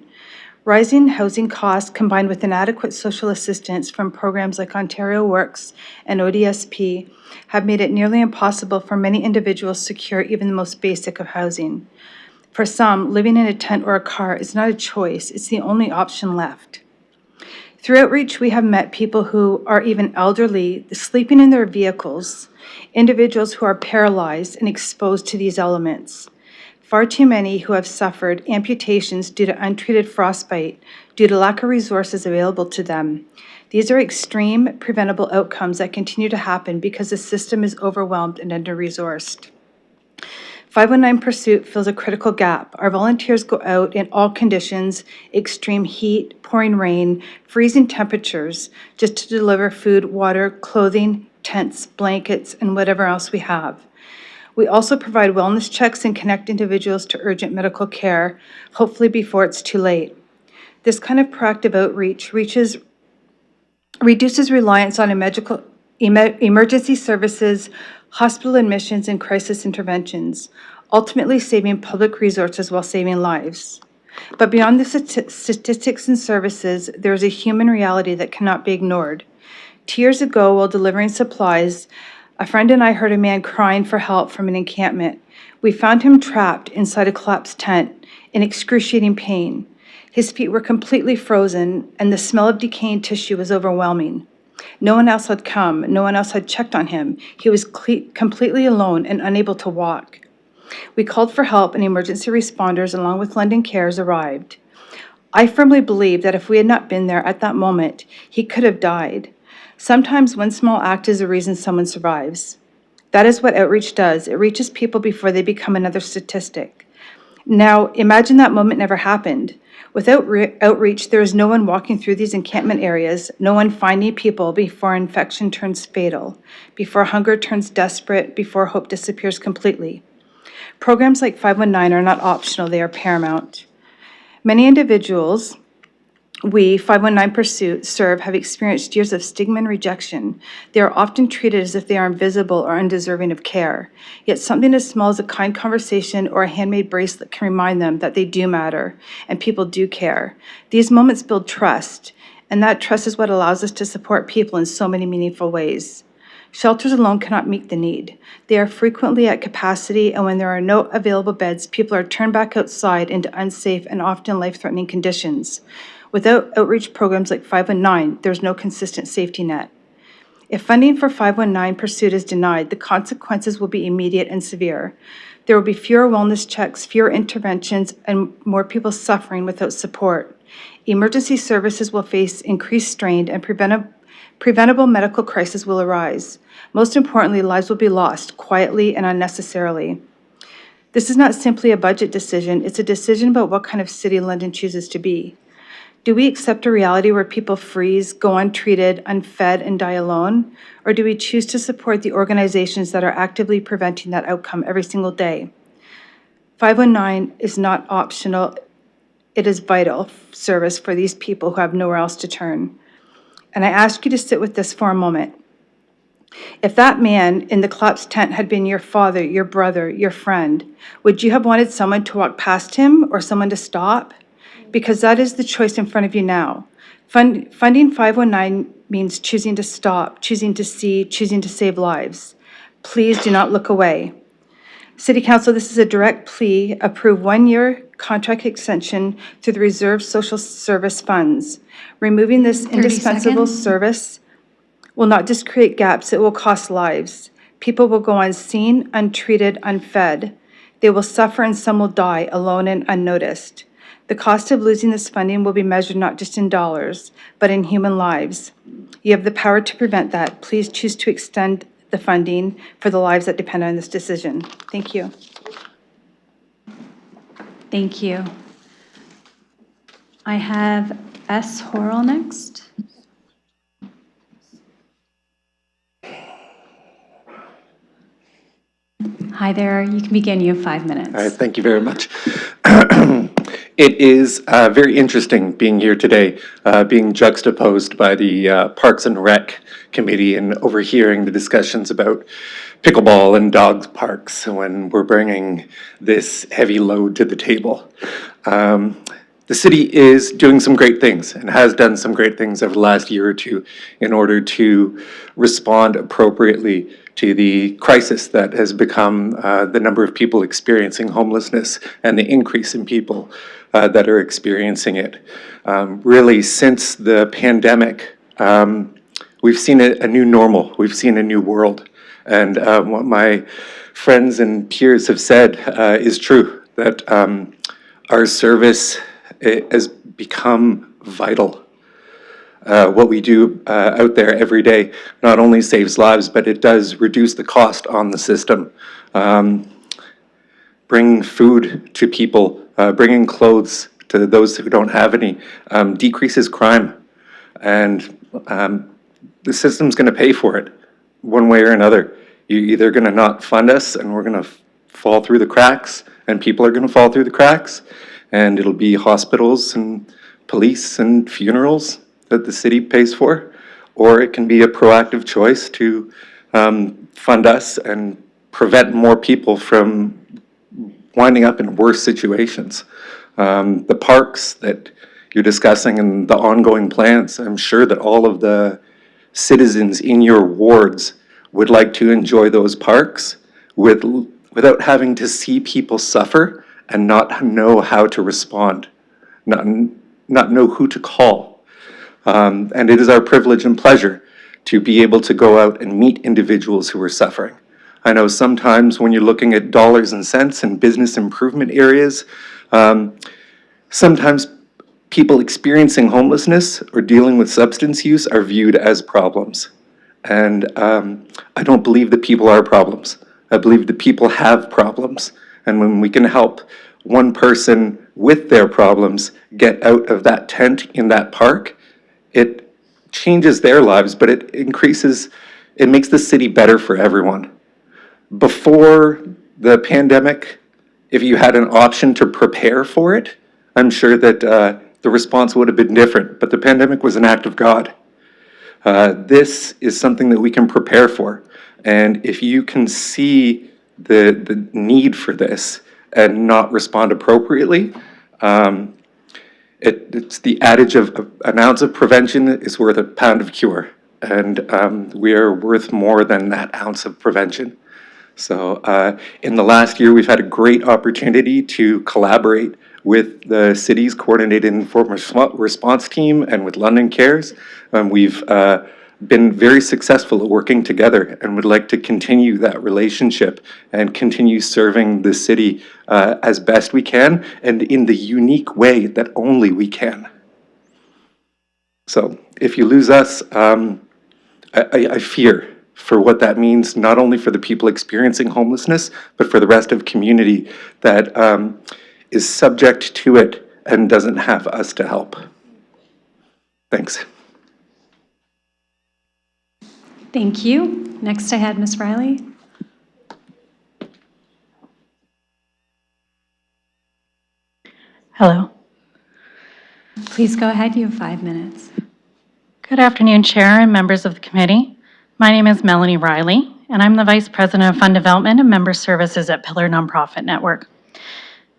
Rising housing costs combined with inadequate social assistance from programs like Ontario Works and ODSP have made it nearly impossible for many individuals to secure even the most basic of housing. For some, living in a tent or a car is not a choice, it's the only option left. Through outreach, we have met people who are even elderly, sleeping in their vehicles, individuals who are paralyzed and exposed to these elements. Far too many who have suffered amputations due to untreated frostbite due to lack of resources available to them. These are extreme preventable outcomes that continue to happen because the system is overwhelmed and under-resourced. 519 Pursuit fills a critical gap. Our volunteers go out in all conditions, extreme heat, pouring rain, freezing temperatures, just to deliver food, water, clothing, tents, blankets, and whatever else we have. We also provide wellness checks and connect individuals to urgent medical care, hopefully before it's too late. This kind of proactive outreach reduces reliance on emergency services, hospital admissions, and crisis interventions, ultimately saving public resources while saving lives. But beyond the statistics and services, there is a human reality that cannot be ignored. 2 years ago, while delivering supplies, a friend and I heard a man crying for help from an encampment. We found him trapped inside a collapsed tent in excruciating pain. His feet were completely frozen, and the smell of decaying tissue was overwhelming. No one else had come. No one else had checked on him. He was completely alone and unable to walk. We called for help, and emergency responders, along with London Cares, arrived. I firmly believe that if we had not been there at that moment, he could have died. Sometimes one small act is the reason someone survives. That is what outreach does. It reaches people before they become another statistic. Now, imagine that moment never happened. Without outreach, there is no one walking through these encampment areas, no one finding people before infection turns fatal, before hunger turns desperate, before hope disappears completely. Programs like 519 are not optional, they are paramount. Many individuals we, 519 Pursuit, serve have experienced years of stigma and rejection. They are often treated as if they are invisible or undeserving of care. Yet something as small as a kind conversation or a handmade bracelet can remind them that they do matter and people do care. These moments build trust, and that trust is what allows us to support people in so many meaningful ways. Shelters alone cannot meet the need. They are frequently at capacity, and when there are no available beds, people are turned back outside into unsafe and often life-threatening conditions. Without outreach programs like 519, there's no consistent safety net. If funding for 519 pursuit is denied, the consequences will be immediate and severe. There will be fewer wellness checks, fewer interventions, and more people suffering without support. Emergency services will face increased strain and preventable medical crises will arise. Most importantly, lives will be lost quietly and unnecessarily. This is not simply a budget decision, it's a decision about what kind of city London chooses to be. Do we accept a reality where people freeze, go untreated, unfed, and die alone? Or do we choose to support the organizations that are actively preventing that outcome every single day? 519 is not optional, it is vital service for these people who have nowhere else to turn. And I ask you to sit with this for a moment. If that man in the collapsed tent had been your father, your brother, your friend, would you have wanted someone to walk past him or someone to stop? Because that is the choice in front of you now. Funding 519 means choosing to stop, choosing to see, choosing to save lives. Please do not look away. City Council, this is a direct plea. Approve 1-year contract extension through the reserved social service funds. Removing this indispensable service will not just create gaps, it will cost lives. People will go unseen, untreated, unfed. They will suffer and some will die alone and unnoticed. The cost of losing this funding will be measured not just in dollars, but in human lives. You have the power to prevent that. Please choose to extend the funding for the lives that depend on this decision. Thank you. Thank you. I have S. Horrell next. Hi there, you can begin, you have 5 minutes. All right, thank you very much. It is very interesting being here today, being juxtaposed by the Parks and Rec Committee and overhearing the discussions about pickleball and dog parks when we're bringing this heavy load to the table. The city is doing some great things and has done some great things over the last year or two in order to respond appropriately to the crisis that has become the number of people experiencing homelessness and the increase in people that are experiencing it. Really, since the pandemic, we've seen a new normal, we've seen a new world. And what my friends and peers have said is true, that our service has become vital. What we do out there every day not only saves lives, but it does reduce the cost on the system. Bringing food to people, bringing clothes to those who don't have any, decreases crime. And the system's going to pay for it one way or another. You're either going to not fund us and we're going to fall through the cracks, and people are going to fall through the cracks, and it'll be hospitals and police and funerals that the city pays for, or it can be a proactive choice to fund us and prevent more people from winding up in worse situations. The parks that you're discussing and the ongoing plans, I'm sure that all of the citizens in your wards would like to enjoy those parks without having to see people suffer and not know how to respond, not know who to call. And it is our privilege and pleasure to be able to go out and meet individuals who are suffering. I know sometimes when you're looking at dollars and cents in business improvement areas, sometimes people experiencing homelessness or dealing with substance use are viewed as problems. And I don't believe that people are problems. I believe that people have problems. And when we can help one person with their problems get out of that tent in that park, it changes their lives, but it makes the city better for everyone. Before the pandemic, if you had an option to prepare for it, I'm sure that the response would have been different, but the pandemic was an act of God. This is something that we can prepare for. And if you can see the need for this and not respond appropriately, it's the adage of an ounce of prevention is worth a pound of cure. And we are worth more than that ounce of prevention. So in the last year, we've had a great opportunity to collaborate with the city's coordinated informal response team and with London Cares. We've been very successful at working together and would like to continue that relationship and continue serving the city as best we can and in the unique way that only we can. So if you lose us, I fear for what that means, not only for the people experiencing homelessness, but for the rest of community that is subject to it and doesn't have us to help. Thanks. Thank you. Next I had Ms. Riley. Hello. Please go ahead. You have 5 minutes. Good afternoon, Chair and members of the committee. My name is Melanie Riley, and I'm the Vice President of Fund Development and Member Services at Pillar Nonprofit Network.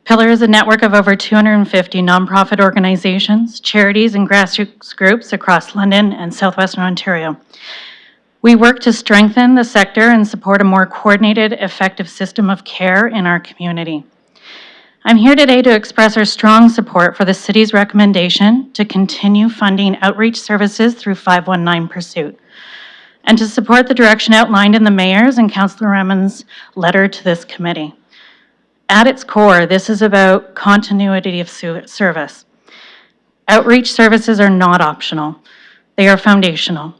Pillar is a network of over 250 nonprofit organizations, charities, and grassroots groups across London and Southwestern Ontario. We work to strengthen the sector and support a more coordinated, effective system of care in our community. I'm here today to express our strong support for the city's recommendation to continue funding outreach services through 519 Pursuit, and to support the direction outlined in the Mayor's and Councillor Remen's letter to this committee. At its core, this is about continuity of service. Outreach services are not optional. They are foundational.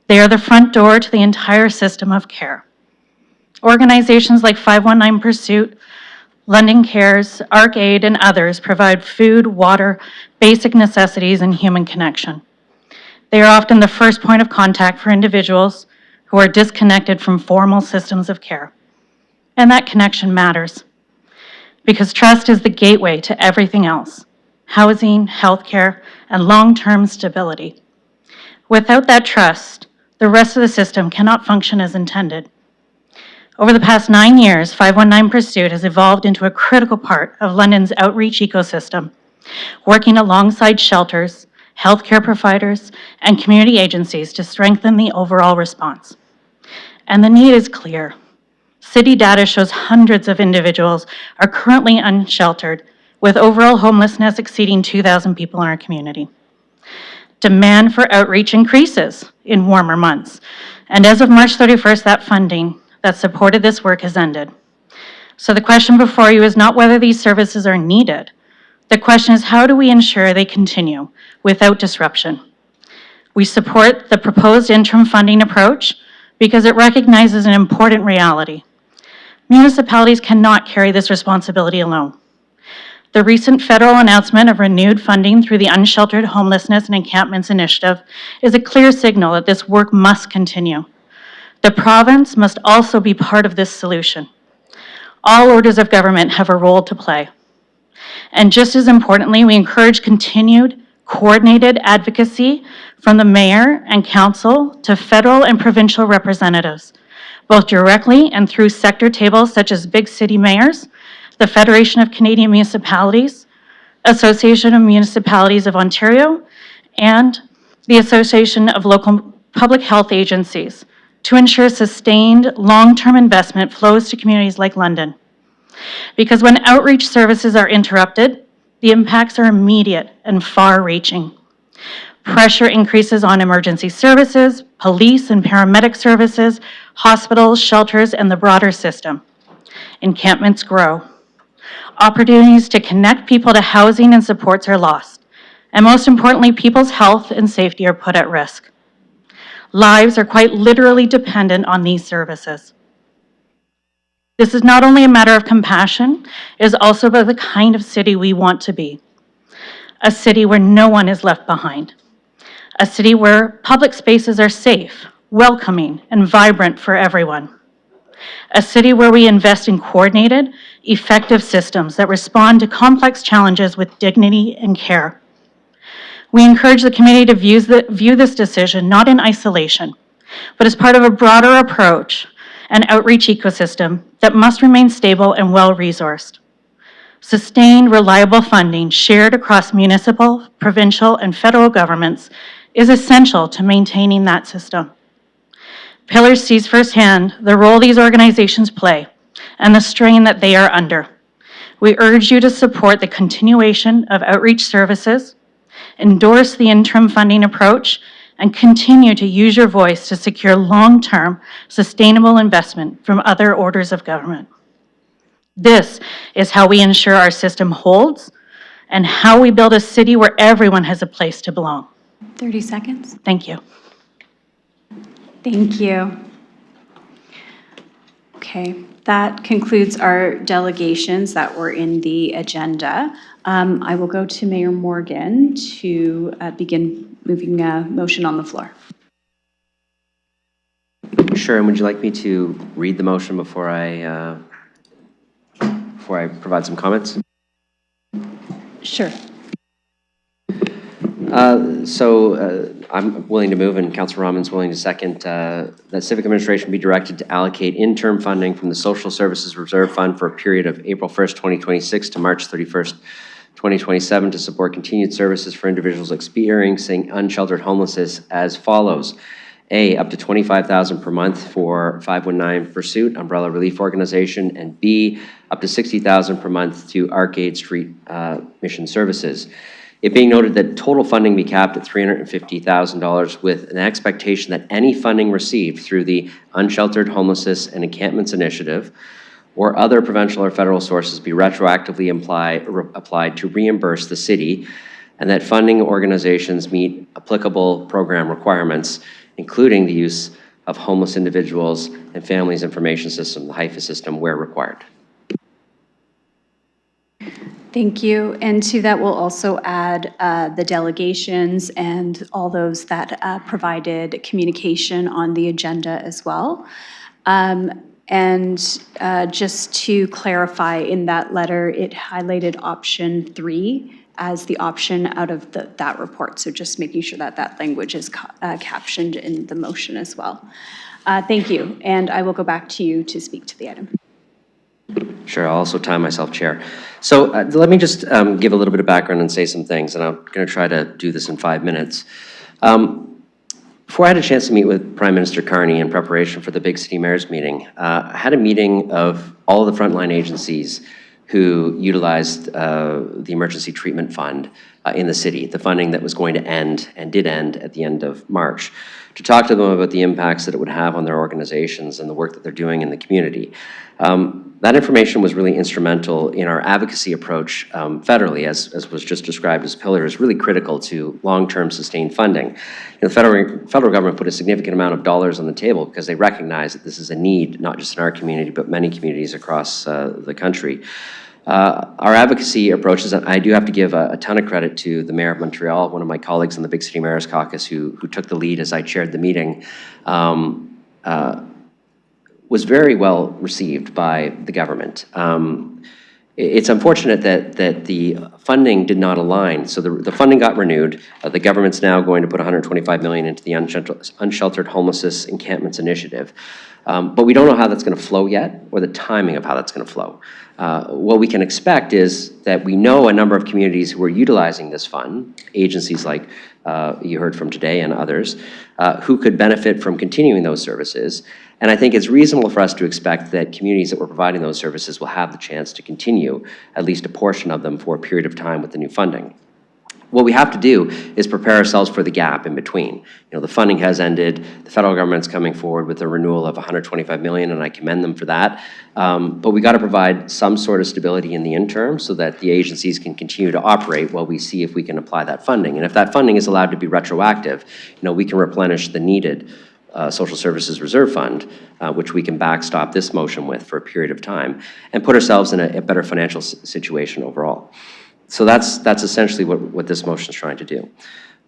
They are the front door to the entire system of care. Organizations like 519 Pursuit, London Cares, ArcAid, and others provide food, water, basic necessities, and human connection. They are often the first point of contact for individuals who are disconnected from formal systems of care. And that connection matters, because trust is the gateway to everything else: housing, healthcare, and long-term stability. Without that trust, the rest of the system cannot function as intended. Over the past 9 years, 519 Pursuit has evolved into a critical part of London's outreach ecosystem, working alongside shelters, healthcare providers, and community agencies to strengthen the overall response. And the need is clear. City data shows hundreds of individuals are currently unsheltered, with overall homelessness exceeding 2,000 people in our community. Demand for outreach increases in warmer months, and as of March 31st, that funding that supported this work has ended. So the question before you is not whether these services are needed. The question is, how do we ensure they continue without disruption? We support the proposed interim funding approach because it recognizes an important reality. Municipalities cannot carry this responsibility alone. The recent federal announcement of renewed funding through the Unsheltered Homelessness and Encampments Initiative is a clear signal that this work must continue. The province must also be part of this solution. All orders of government have a role to play. And just as importantly, we encourage continued coordinated advocacy from the Mayor and Council to federal and provincial representatives, both directly and through sector tables such as Big City Mayors, the Federation of Canadian Municipalities, Association of Municipalities of Ontario, and the Association of Local Public Health Agencies to ensure sustained long-term investment flows to communities like London. Because when outreach services are interrupted, the impacts are immediate and far-reaching. Pressure increases on emergency services, police and paramedic services, hospitals, shelters, and the broader system. Encampments grow. Opportunities to connect people to housing and supports are lost. And most importantly, people's health and safety are put at risk. Lives are quite literally dependent on these services. This is not only a matter of compassion, it is also about the kind of city we want to be. A city where no one is left behind. A city where public spaces are safe, welcoming, and vibrant for everyone. A city where we invest in coordinated, effective systems that respond to complex challenges with dignity and care. We encourage the community to view this decision not in isolation, but as part of a broader approach and outreach ecosystem that must remain stable and well-resourced. Sustained, reliable funding shared across municipal, provincial, and federal governments is essential to maintaining that system. Pillar sees firsthand the role these organizations play and the strain that they are under. We urge you to support the continuation of outreach services, endorse the interim funding approach, and continue to use your voice to secure long-term, sustainable investment from other orders of government. This is how we ensure our system holds and how we build a city where everyone has a place to belong. 30 seconds. Thank you. Thank you. Okay, that concludes our delegations that were in the agenda. I will go to Mayor Morgan to begin moving a motion on the floor. Sure, and would you like me to read the motion before I provide some comments? Sure. I'm willing to move, and Councilor Rahman's willing to second, that Civic Administration be directed to allocate interim funding from the Social Services Reserve Fund for a period of April 1st, 2026 to March 31st, 2027 to support continued services for individuals experiencing unsheltered homelessness as follows. A, up to $25,000 per month for 519 Pursuit, Umbrella Relief Organization, and B, up to $60,000 per month to Arcade Street Mission Services. It being noted that total funding be capped at $350,000 with an expectation that any funding received through the Unsheltered Homelessness and Encampments Initiative or other provincial or federal sources be retroactively applied to reimburse the city, and that funding organizations meet applicable program requirements, including the use of homeless individuals and families information system, the HIFA system, where required. Thank you. And to that, we'll also add the delegations and all those that provided communication on the agenda as well. Just to clarify, in that letter, it highlighted option 3 as the option out of that report. So just making sure that that language is captioned in the motion as well. Thank you. And I will go back to you to speak to the item. Sure, I'll also time myself, Chair. So let me just give a little bit of background and say some things, and I'm going to try to do this in 5 minutes. Before I had a chance to meet with Prime Minister Carney in preparation for the Big City Mayors meeting, I had a meeting of all of the frontline agencies who utilized the Emergency Treatment Fund in the city, the funding that was going to end and did end at the end of March, to talk to them about the impacts that it would have on their organizations and the work that they're doing in the community. That information was really instrumental in our advocacy approach federally, as was just described as Pillar, is really critical to long-term sustained funding. The federal government put a significant amount of dollars on the table because they recognize that this is a need, not just in our community, but many communities across the country. Our advocacy approaches, and I do have to give a ton of credit to the Mayor of Montreal, one of my colleagues in the Big City Mayors Caucus who took the lead as I chaired the meeting, was very well received by the government. It's unfortunate that the funding did not align. So the funding got renewed. The government's now going to put $125 million into the Unsheltered Homelessness Encampments Initiative. But we don't know how that's going to flow yet, or the timing of how that's going to flow. What we can expect is that we know a number of communities who are utilizing this fund, agencies like you heard from today and others, who could benefit from continuing those services. And I think it's reasonable for us to expect that communities that were providing those services will have the chance to continue at least a portion of them for a period of time with the new funding. What we have to do is prepare ourselves for the gap in between. The funding has ended. The federal government's coming forward with a renewal of $125 million, and I commend them for that. But we got to provide some sort of stability in the interim so that the agencies can continue to operate while we see if we can apply that funding. And if that funding is allowed to be retroactive, we can replenish the needed Social Services Reserve Fund, which we can backstop this motion with for a period of time, and put ourselves in a better financial situation overall. So that's essentially what this motion is trying to do.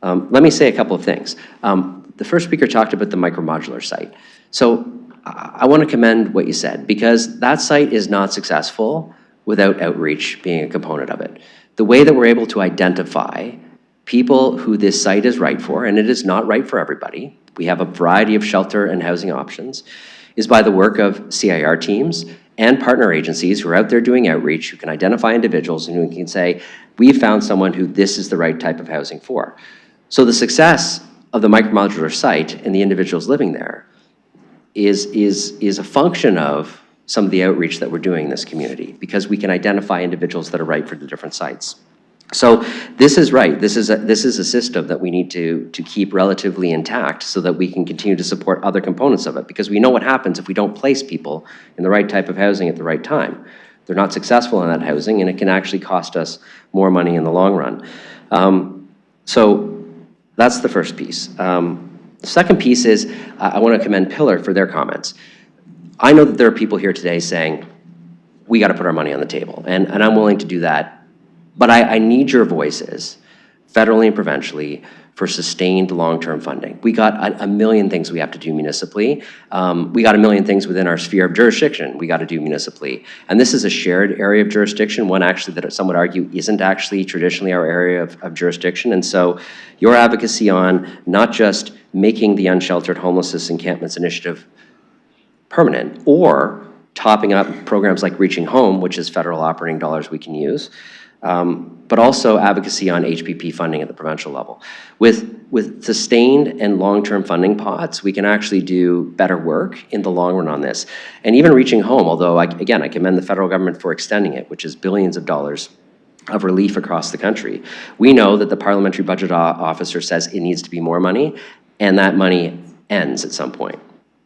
Let me say a couple of things. The first speaker talked about the micromodular site. So I want to commend what you said, because that site is not successful without outreach being a component of it. The way that we're able to identify people who this site is right for, and it is not right for everybody, we have a variety of shelter and housing options, is by the work of CIR teams and partner agencies who are out there doing outreach, who can identify individuals and who can say, we found someone who this is the right type of housing for. So the success of the micromodular site and the individuals living there is a function of some of the outreach that we're doing in this community, because we can identify individuals that are right for the different sites. So this is right. This is a system that we need to keep relatively intact so that we can continue to support other components of it, because we know what happens if we don't place people in the right type of housing at the right time. They're not successful in that housing, and it can actually cost us more money in the long run. So that's the first piece. The second piece is I want to commend Pillar for their comments. I know that there are people here today saying, we got to put our money on the table, and I'm willing to do that. But I need your voices, federally and provincially, for sustained long-term funding. We got a million things we have to do municipally. We got a million things within our sphere of jurisdiction we got to do municipally. And this is a shared area of jurisdiction, one actually that some would argue isn't actually traditionally our area of jurisdiction. And so your advocacy on not just making the Unsheltered Homelessness Encampments Initiative permanent, or topping up programs like Reaching Home, which is federal operating dollars we can use, but also advocacy on HPP funding at the provincial level. With sustained and long-term funding pots, we can actually do better work in the long run on this. And even Reaching Home, although I commend the federal government for extending it, which is billions of dollars of relief across the country. We know that the parliamentary budget officer says it needs to be more money, and that money ends at some point.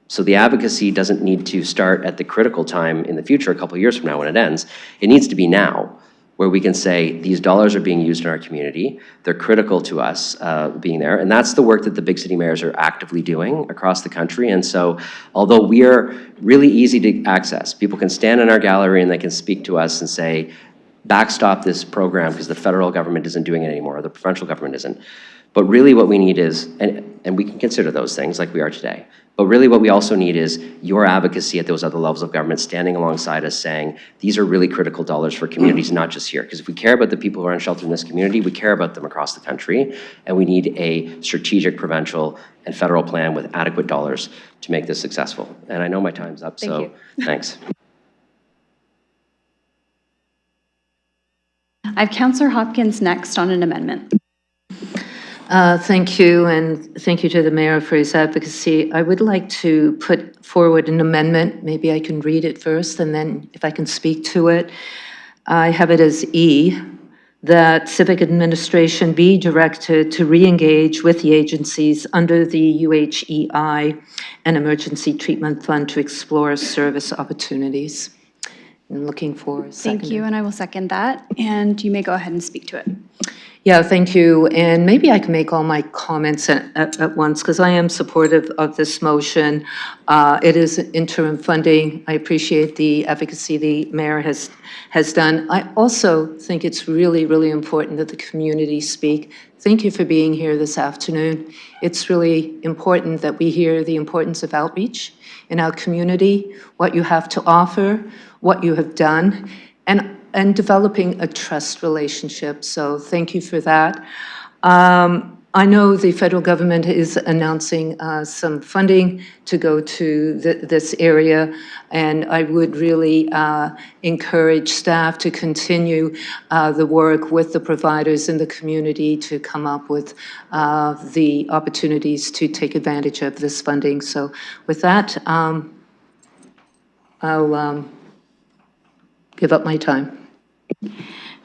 So the advocacy doesn't need to start at the critical time in the future, a couple of years from now when it ends. It needs to be now, where we can say these dollars are being used in our community. They're critical to us being there. And that's the work that the big city mayors are actively doing across the country. And so although we are really easy to access, people can stand in our gallery and they can speak to us and say, backstop this program because the federal government isn't doing it anymore, or the provincial government isn't. But really what we need is, and we can consider those things like we are today, but really what we also need is your advocacy at those other levels of government standing alongside us saying, these are really critical dollars for communities, not just here. Because if we care about the people who are unsheltered in this community, we care about them across the country, and we need a strategic provincial and federal plan with adequate dollars to make this successful. And I know my time's up, so thanks. I have Councillor Hopkins next on an amendment. Thank you, and thank you to the mayor for his advocacy. I would like to put forward an amendment. Maybe I can read it first, and then if I can speak to it. I have it as E, that civic administration be directed to re-engage with the agencies under the UHEI and Emergency Treatment Fund to explore service opportunities. I'm looking for a second. Thank you, and I will second that. And you may go ahead and speak to it. Yeah, thank you. And maybe I can make all my comments at once, because I am supportive of this motion. It is interim funding. I appreciate the advocacy the mayor has done. I also think it's really, really important that the community speak. Thank you for being here this afternoon. It's really important that we hear the importance of outreach in our community, what you have to offer, what you have done, and developing a trust relationship. So thank you for that. I know the federal government is announcing some funding to go to this area, and I would really encourage staff to continue the work with the providers in the community to come up with the opportunities to take advantage of this funding. So with that, I'll give up my time.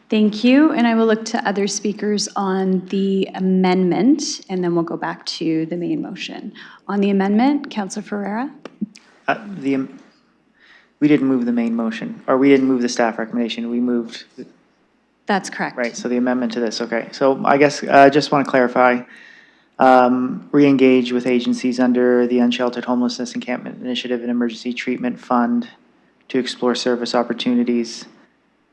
Thank you, and I will look to other speakers on the amendment, and then we'll go back to the main motion. On the amendment, Councillor Ferreira? We didn't move the main motion, or we didn't move the staff recommendation, we moved. That's correct. Right, so the amendment to this, okay. So I guess I just want to clarify, re-engage with agencies under the Unsheltered Homelessness Encampment Initiative and Emergency Treatment Fund to explore service opportunities.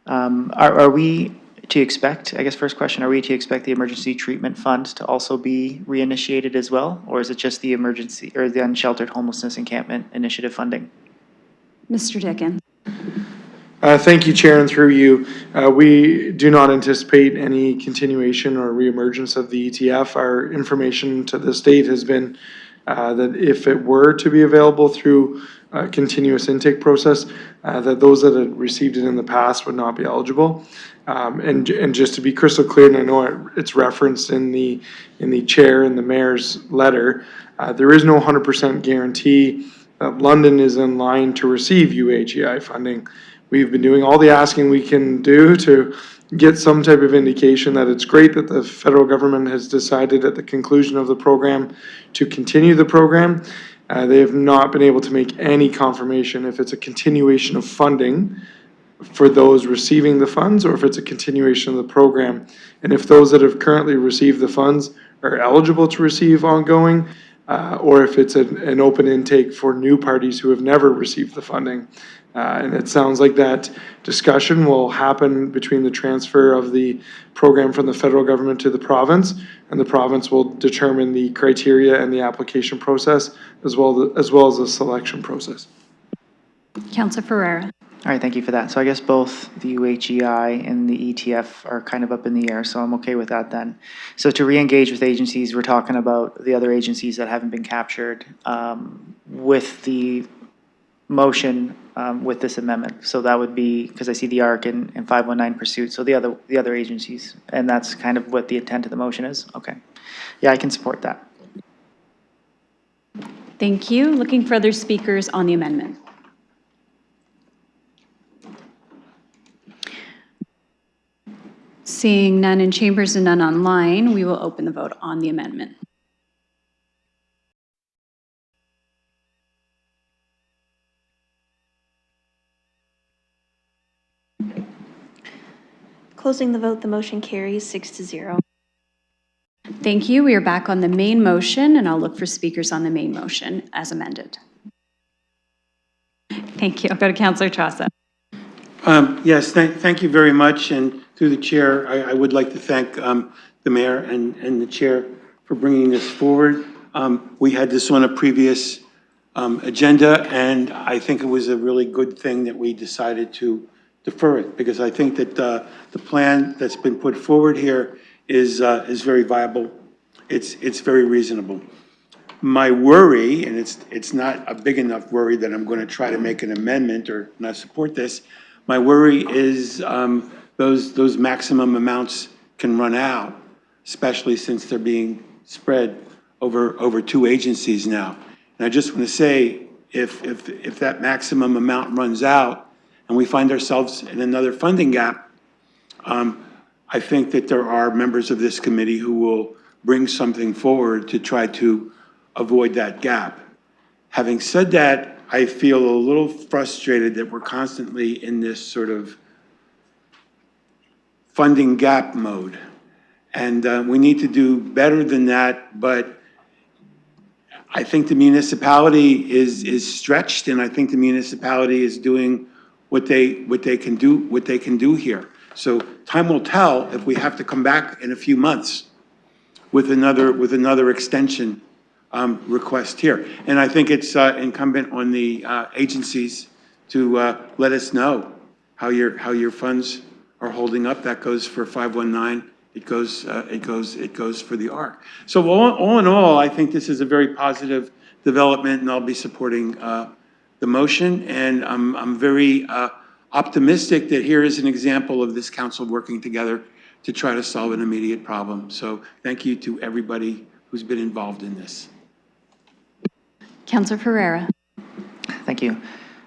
Are we to expect, I guess first question, are we to expect the Emergency Treatment Fund to also be reinitiated as well? Or is it just the emergency, or the Unsheltered Homelessness Encampment Initiative funding? Mr. Dickens. Thank you, Chair, and through you. We do not anticipate any continuation or reemergence of the ETF. Our information to this date has been that if it were to be available through a continuous intake process, that those that had received it in the past would not be eligible. And just to be crystal clear, and I know it's referenced in the chair and the mayor's letter, there is no 100% guarantee that London is in line to receive UHEI funding. We've been doing all the asking we can do to get some type of indication that it's great that the federal government has decided at the conclusion of the program to continue the program. They have not been able to make any confirmation if it's a continuation of funding for those receiving the funds or if it's a continuation of the program. And if those that have currently received the funds are eligible to receive ongoing, or if it's an open intake for new parties who have never received the funding. And it sounds like that discussion will happen between the transfer of the program from the federal government to the province, and the province will determine the criteria and the application process, as well as the selection process. Councillor Ferreira. All right, thank you for that. So I guess both the UHEI and the ETF are kind of up in the air, so I'm okay with that then. So to re-engage with agencies, we're talking about the other agencies that haven't been captured with the motion with this amendment. So that would be, because I see the ARC and 519 Pursuit, so the other agencies, and that's kind of what the intent of the motion is? Okay. Yeah, I can support that. Thank you. Looking for other speakers on the amendment. Seeing none in chambers and none online, we will open the vote on the amendment. Closing the vote, the motion carries 6-0. Thank you. We are back on the main motion, and I'll look for speakers on the main motion as amended. Thank you. I'll go to Councillor Chasa. Yes, thank you very much. And through the chair, I would like to thank the mayor and the chair for bringing this forward. We had this on a previous agenda, and I think it was a really good thing that we decided to defer it, because I think that the plan that's been put forward here is very viable. It's very reasonable. My worry, and it's not a big enough worry that I'm going to try to make an amendment or not support this. My worry is those maximum amounts can run out, especially since they're being spread over two agencies now. And I just want to say, if that maximum amount runs out and we find ourselves in another funding gap, I think that there are members of this committee who will bring something forward to try to avoid that gap. Having said that, I feel a little frustrated that we're constantly in this sort of funding gap mode. And we need to do better than that, but I think the municipality is stretched, and I think the municipality is doing what they can do here. So time will tell if we have to come back in a few months with another extension request here. And I think it's incumbent on the agencies to let us know how your funds are holding up. That goes for 519. It goes for the ARC. So all in all, I think this is a very positive development, and I'll be supporting the motion. And I'm very optimistic that here is an example of this council working together to try to solve an immediate problem. So thank you to everybody who's been involved in this. Councillor Ferreira. Thank you.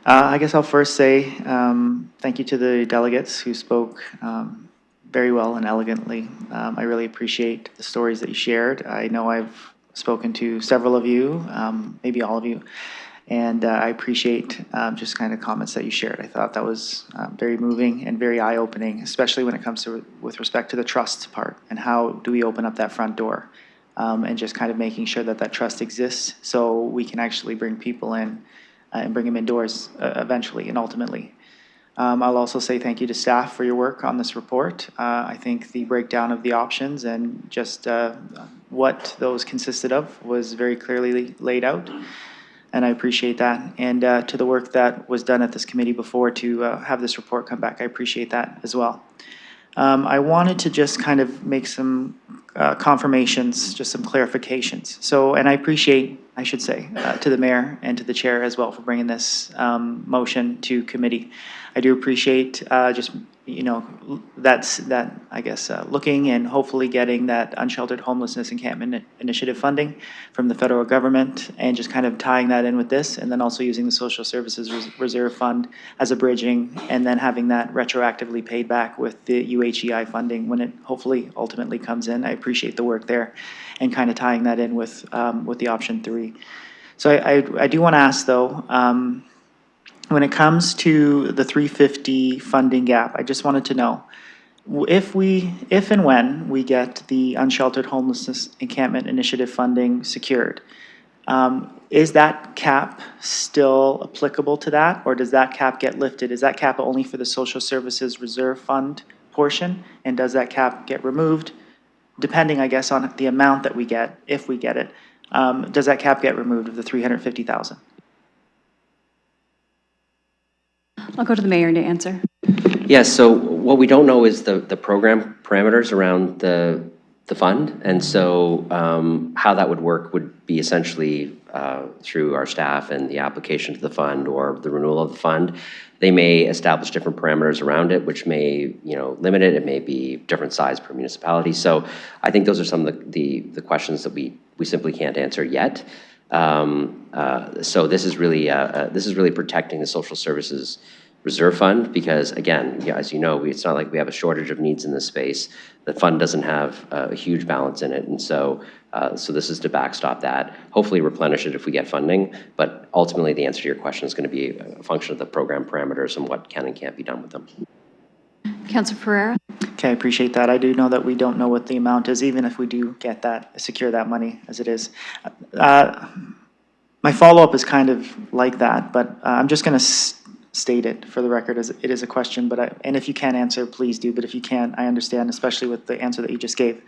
I guess I'll first say thank you to the delegates who spoke very well and elegantly. I really appreciate the stories that you shared. I know I've spoken to several of you, maybe all of you, and I appreciate just kind of comments that you shared. I thought that was very moving and very eye-opening, especially when it comes to with respect to the trust part and how do we open up that front door, and just kind of making sure that that trust exists so we can actually bring people in and bring them indoors eventually and ultimately. I'll also say thank you to staff for your work on this report. I think the breakdown of the options and just what those consisted of was very clearly laid out, and I appreciate that. And to the work that was done at this committee before to have this report come back, I appreciate that as well. I wanted to just kind of make some confirmations, just some clarifications. So, and I appreciate, I should say, to the mayor and to the chair as well for bringing this motion to committee. I do appreciate just looking and hopefully getting that unsheltered homelessness encampment initiative funding from the federal government and just kind of tying that in with this, and then also using the social services reserve fund as a bridging, and then having that retroactively paid back with the UHEI funding when it hopefully ultimately comes in. I appreciate the work there and kind of tying that in with the option 3. So I do want to ask though, when it comes to the 350 funding gap, I just wanted to know, if and when we get the unsheltered homelessness encampment initiative funding secured, is that cap still applicable to that, or does that cap get lifted? Is that cap only for the social services reserve fund portion, and does that cap get removed, depending, I guess, on the amount that we get, if we get it? Does that cap get removed of the 350,000? I'll go to the mayor to answer. Yes, so what we don't know is the program parameters around the fund. And so how that would work would be essentially through our staff and the application to the fund or the renewal of the fund. They may establish different parameters around it, which may, limit it. It may be different size per municipality. So I think those are some of the questions that we simply can't answer yet. So this is really protecting the social services reserve fund, because again, as you know, it's not like we have a shortage of needs in this space. The fund doesn't have a huge balance in it, and so this is to backstop that. Hopefully replenish it if we get funding, but ultimately the answer to your question is going to be a function of the program parameters and what can and can't be done with them. Councilor Ferreira? Okay, I appreciate that. I do know that we don't know what the amount is, even if we do get that, secure that money as it is. My follow-up is kind of like that, but I'm just going to state it for the record as it is a question, and if you can answer, please do, but if you can't, I understand, especially with the answer that you just gave.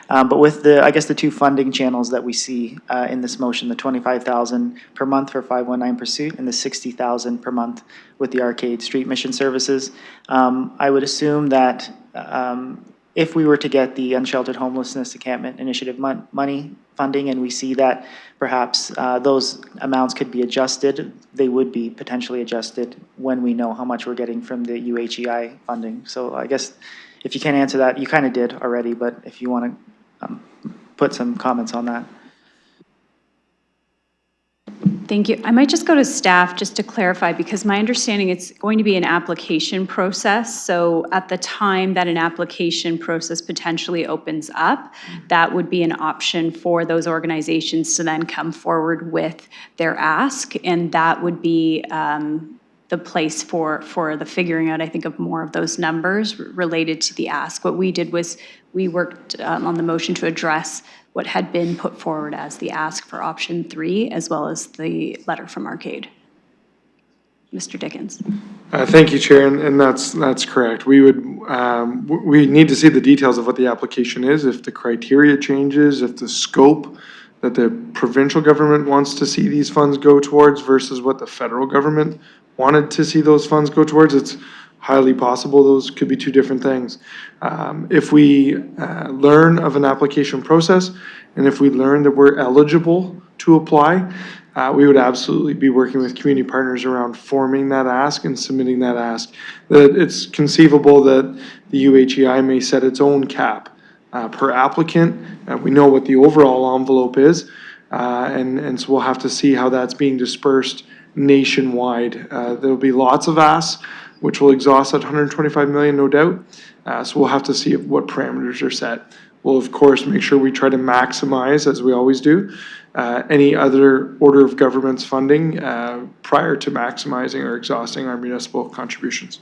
But with I guess the two funding channels that we see in this motion, the 25,000 per month for 519 Pursuit and the 60,000 per month with the Arcade Street Mission Services, I would assume that if we were to get the Unsheltered Homelessness Encampment Initiative money funding, and we see that perhaps those amounts could be adjusted, they would be potentially adjusted when we know how much we're getting from the UHEI funding. So I guess if you can't answer that, you kind of did already, but if you want to put some comments on that. Thank you. I might just go to staff just to clarify, because my understanding it's going to be an application process. So at the time that an application process potentially opens up, that would be an option for those organizations to then come forward with their ask. And that would be the place for the figuring out, I think, of more of those numbers related to the ask. What we did was we worked on the motion to address what had been put forward as the ask for option 3, as well as the letter from Arcade. Mr. Dickens. Thank you, Chair, and that's correct. We need to see the details of what the application is, if the criteria changes, if the scope that the provincial government wants to see these funds go towards versus what the federal government wanted to see those funds go towards. It's highly possible those could be two different things. If we learn of an application process, and if we learn that we're eligible to apply, we would absolutely be working with community partners around forming that ask and submitting that ask. That it's conceivable that the UHEI may set its own cap per applicant. We know what the overall envelope is, and so we'll have to see how that's being dispersed nationwide. There'll be lots of asks, which will exhaust that 125 million, no doubt. So we'll have to see what parameters are set. We'll, of course, make sure we try to maximize, as we always do, any other order of government's funding prior to maximizing or exhausting our municipal contributions.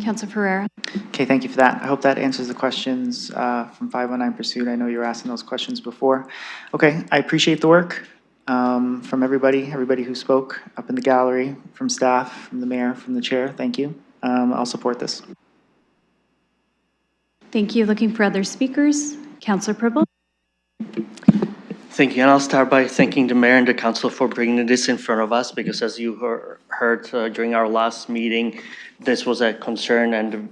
Councilor Ferreira. Okay, thank you for that. I hope that answers the questions from 519 Pursuit. I know you were asking those questions before. Okay, I appreciate the work from everybody who spoke up in the gallery, from staff, from the mayor, from the chair. Thank you. I'll support this. Thank you. Looking for other speakers. Councilor Pribble. Thank you, and I'll start by thanking the mayor and the council for bringing this in front of us, because as you heard during our last meeting, this was a concern and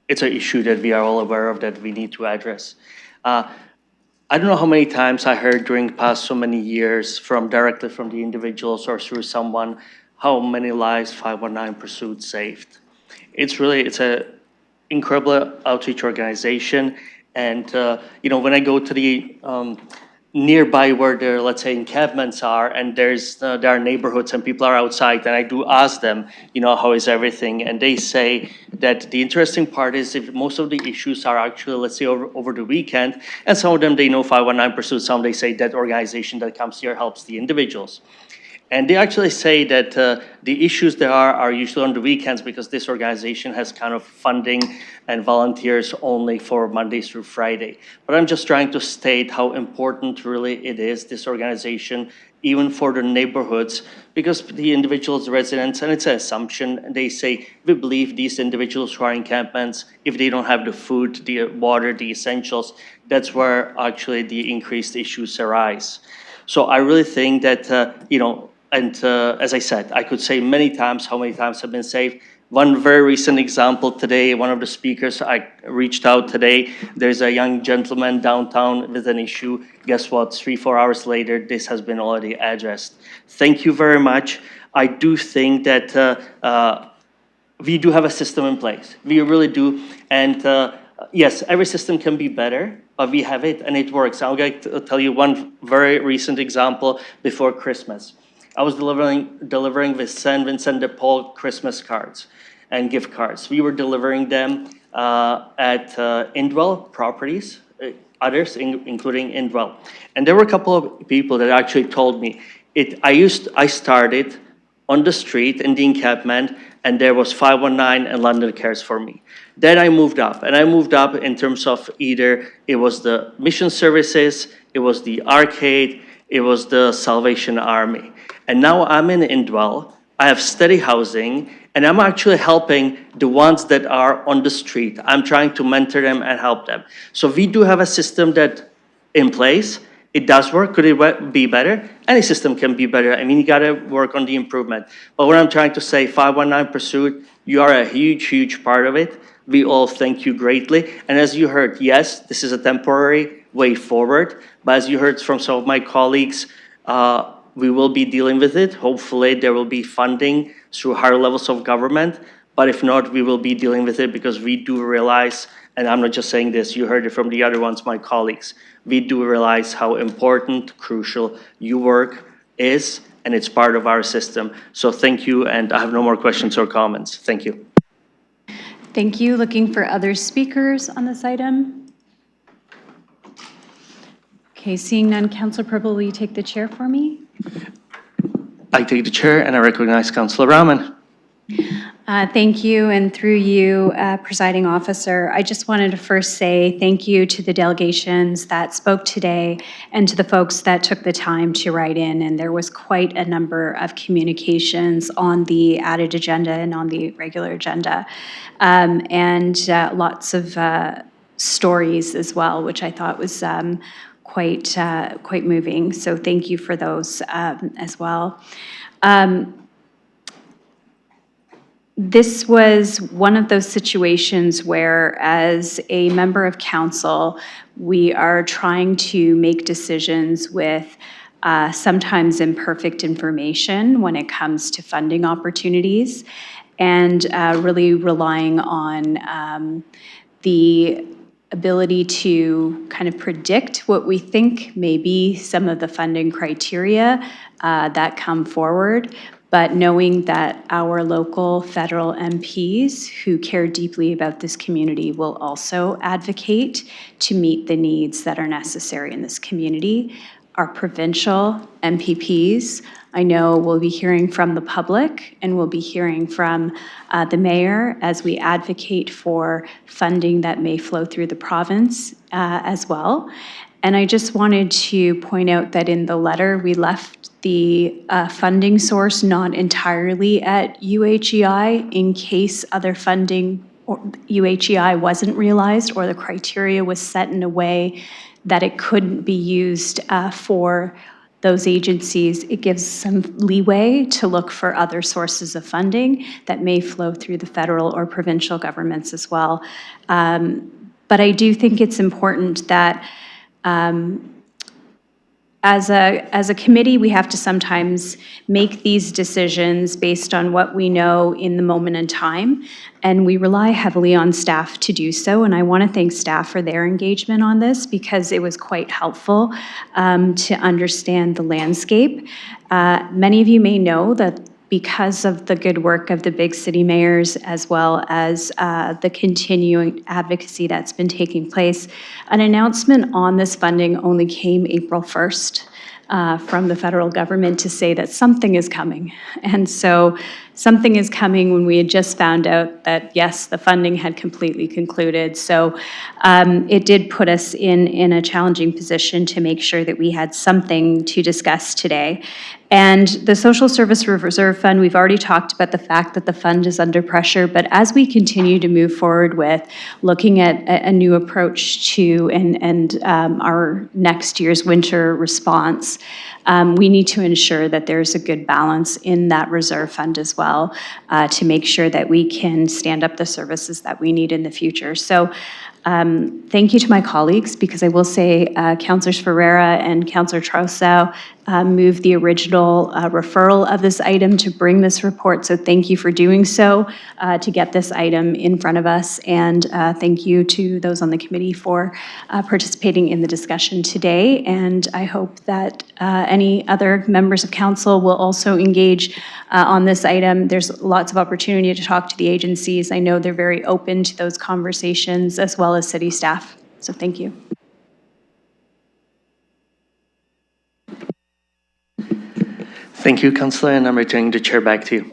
it's an issue that we are all aware of that we need to address. I don't know how many times I heard during the past so many years directly from the individuals or through someone, how many lives 519 Pursuit saved. it's a incredible outreach organization. And, when I go to the nearby where their, let's say, encampments are, and there are neighborhoods and people are outside, and I do ask them, how is everything? And they say that the interesting part is if most of the issues are actually, let's say, over the weekend, and some of them they know 519 Pursuit, some they say that organization that comes here helps the individuals. And they actually say that the issues there are usually on the weekends because this organization has kind of funding and volunteers only for Monday through Friday. But I'm just trying to state how important really it is, this organization, even for the neighborhoods, because the individuals, residents, and it's an assumption, they say, we believe these individuals who are in encampments, if they don't have the food, the water, the essentials, that's where actually the increased issues arise. So I really think that, as I said, I could say many times how many times have been saved. One very recent example today, one of the speakers I reached out today, there's a young gentleman downtown with an issue. Guess what? 3-4 hours later, this has been already addressed. Thank you very much. I do think that we do have a system in place. We really do. And yes, every system can be better, but we have it and it works. I'm going to tell you one very recent example before Christmas. I was delivering the St. Vincent de Paul Christmas cards and gift cards. We were delivering them at Indwell Properties, others including Indwell. And there were a couple of people that actually told me, I started on the street in the encampment, and there was 519 and London Cares for me. Then I moved up, and I moved up in terms of either it was the mission services, it was the arcade, it was the Salvation Army. And now I'm in Indwell, I have steady housing, and I'm actually helping the ones that are on the street. I'm trying to mentor them and help them. So we do have a system that in place. It does work. Could it be better? Any system can be better. I mean, you got to work on the improvement. But what I'm trying to say, 519 Pursuit, you are a huge, huge part of it. We all thank you greatly. And as you heard, yes, this is a temporary way forward. But as you heard from some of my colleagues, we will be dealing with it. Hopefully, there will be funding through higher levels of government. But if not, we will be dealing with it because we do realize, and I'm not just saying this, you heard it from the other ones, my colleagues, we do realize how important, crucial your work is, and it's part of our system. So thank you, and I have no more questions or comments. Thank you. Thank you. Looking for other speakers on this item? Okay, seeing none, Councillor Purple, will you take the chair for me? I take the chair, and I recognize Councillor Rahman. Thank you, and through you, Presiding Officer, I just wanted to first say thank you to the delegations that spoke today and to the folks that took the time to write in, and there was quite a number of communications on the added agenda and on the regular agenda, and lots of stories as well, which I thought was quite moving, so thank you for those as well. This was one of those situations where, as a member of council, we are trying to make decisions with sometimes imperfect information when it comes to funding opportunities, and really relying on the ability to kind of predict what we think may be some of the funding criteria that come forward, but knowing that our local federal MPs who care deeply about this community will also advocate to meet the needs that are necessary in this community. Our provincial MPPs, I know we'll be hearing from the public and we'll be hearing from the mayor as we advocate for funding that may flow through the province as well. And I just wanted to point out that in the letter, we left the funding source not entirely at UHEI in case other funding or UHEI wasn't realized or the criteria was set in a way that it couldn't be used for those agencies. It gives some leeway to look for other sources of funding that may flow through the federal or provincial governments as well. But I do think it's important that as a committee, we have to sometimes make these decisions based on what we know in the moment in time, and we rely heavily on staff to do so. And I want to thank staff for their engagement on this because it was quite helpful to understand the landscape. Many of you may know that because of the good work of the big city mayors, as well as the continuing advocacy that's been taking place, an announcement on this funding only came April 1st from the federal government to say that something is coming. And so something is coming when we had just found out that, yes, the funding had completely concluded. So it did put us in a challenging position to make sure that we had something to discuss today. And the Social Service Reserve Fund, we've already talked about the fact that the fund is under pressure, but as we continue to move forward with looking at a new approach to and our next year's winter response, we need to ensure that there's a good balance in that reserve fund as well to make sure that we can stand up the services that we need in the future. So thank you to my colleagues, because I will say Councillors Ferreira and Councillor Trousseau moved the original referral of this item to bring this report. So thank you for doing so to get this item in front of us. And thank you to those on the committee for participating in the discussion today. And I hope that any other members of council will also engage on this item. There's lots of opportunity to talk to the agencies. I know they're very open to those conversations, as well as city staff. So thank you. Thank you, Councillor, and I'm returning the chair back to you.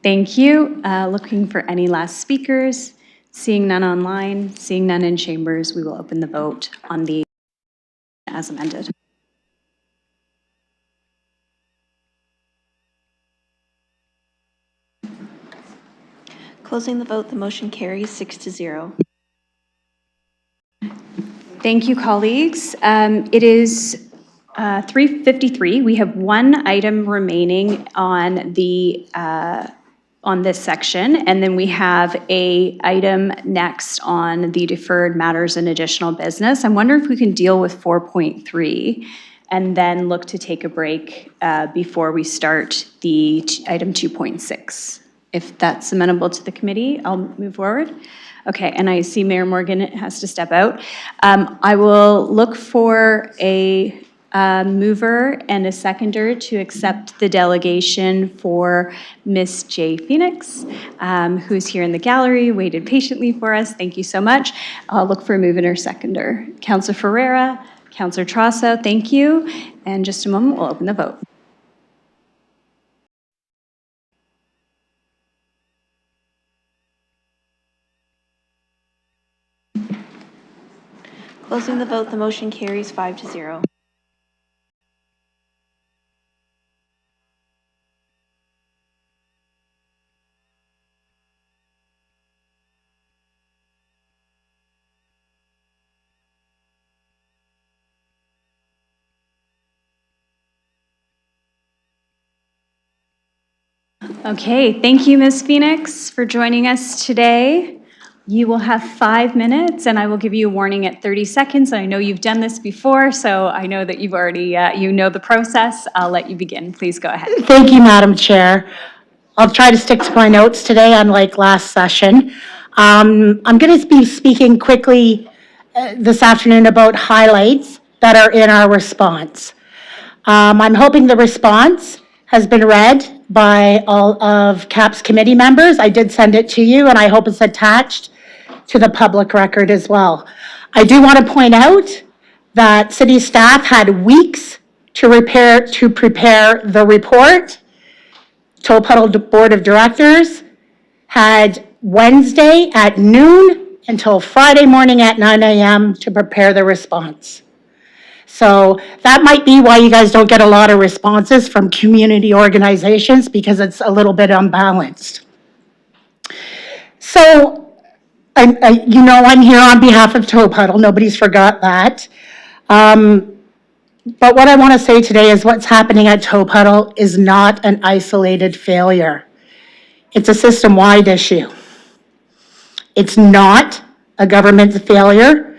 Thank you. Looking for any last speakers. Seeing none online, seeing none in chambers, we will open the vote on the as amended. Closing the vote, the motion carries 6-0. Thank you, colleagues. It is 3:53. We have one item remaining on the on this section, and then we have a item next on the deferred matters and additional business. I wonder if we can deal with 4.3 and then look to take a break before we start the item 2.6. If that's amenable to the committee, I'll move forward. Okay, and I see Mayor Morgan has to step out. I will look for a mover and a seconder to accept the delegation for Miss J. Phoenix, who's here in the gallery, waited patiently for us. Thank you so much. I'll look for a mover or seconder. Councillor Ferreira, Councillor Trousseau, thank you. And just a moment, we'll open the vote. Closing the vote, the motion carries 5-0. Okay, thank you, Ms. Phoenix, for joining us today. You will have 5 minutes, and I will give you a warning at 30 seconds. I know you've done this before, so I know that you've already, you know the process. I'll let you begin. Please go ahead. Thank you, Madam Chair. I'll try to stick to my notes today, unlike last session. I'm going to be speaking quickly this afternoon about highlights that are in our response. I'm hoping the response has been read by all of CAP's committee members. I did send it to you, and I hope it's attached to the public record as well. I do want to point out that city staff had weeks to prepare the report. Toll Board of Directors had Wednesday at noon until Friday morning at 9 a.m. to prepare the response. So that might be why you guys don't get a lot of responses from community organizations, because it's a little bit unbalanced. So, you know, I'm here on behalf of Toll Puddle. Nobody's forgot that. But what I want to say today is what's happening at Toll Puddle is not an isolated failure. It's a system-wide issue. It's not a government failure.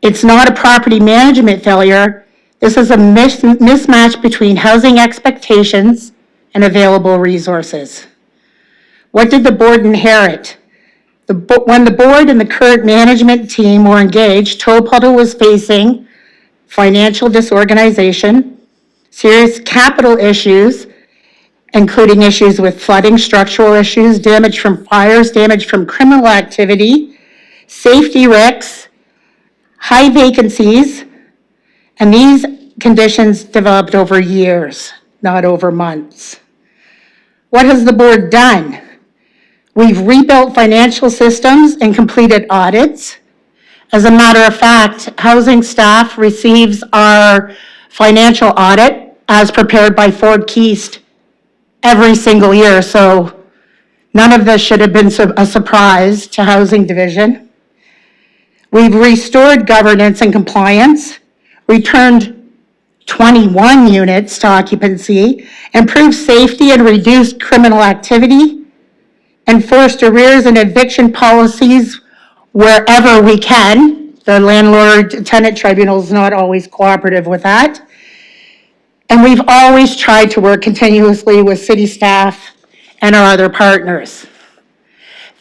It's not a property management failure. This is a mismatch between housing expectations and available resources. What did the board inherit? When the board and the current management team were engaged, Tolpuddle was facing financial disorganization, serious capital issues, including issues with flooding, structural issues, damage from fires, damage from criminal activity, safety risks, high vacancies, and these conditions developed over years, not over months. What has the board done? We've rebuilt financial systems and completed audits. As a matter of fact, housing staff receives our financial audit as prepared by Ford Keast every single year, so none of this should have been a surprise to Housing Division. We've restored governance and compliance, returned 21 units to occupancy, improved safety and reduced criminal activity, enforced arrears and eviction policies wherever we can. The landlord-tenant tribunal is not always cooperative with that. And we've always tried to work continuously with city staff and our other partners.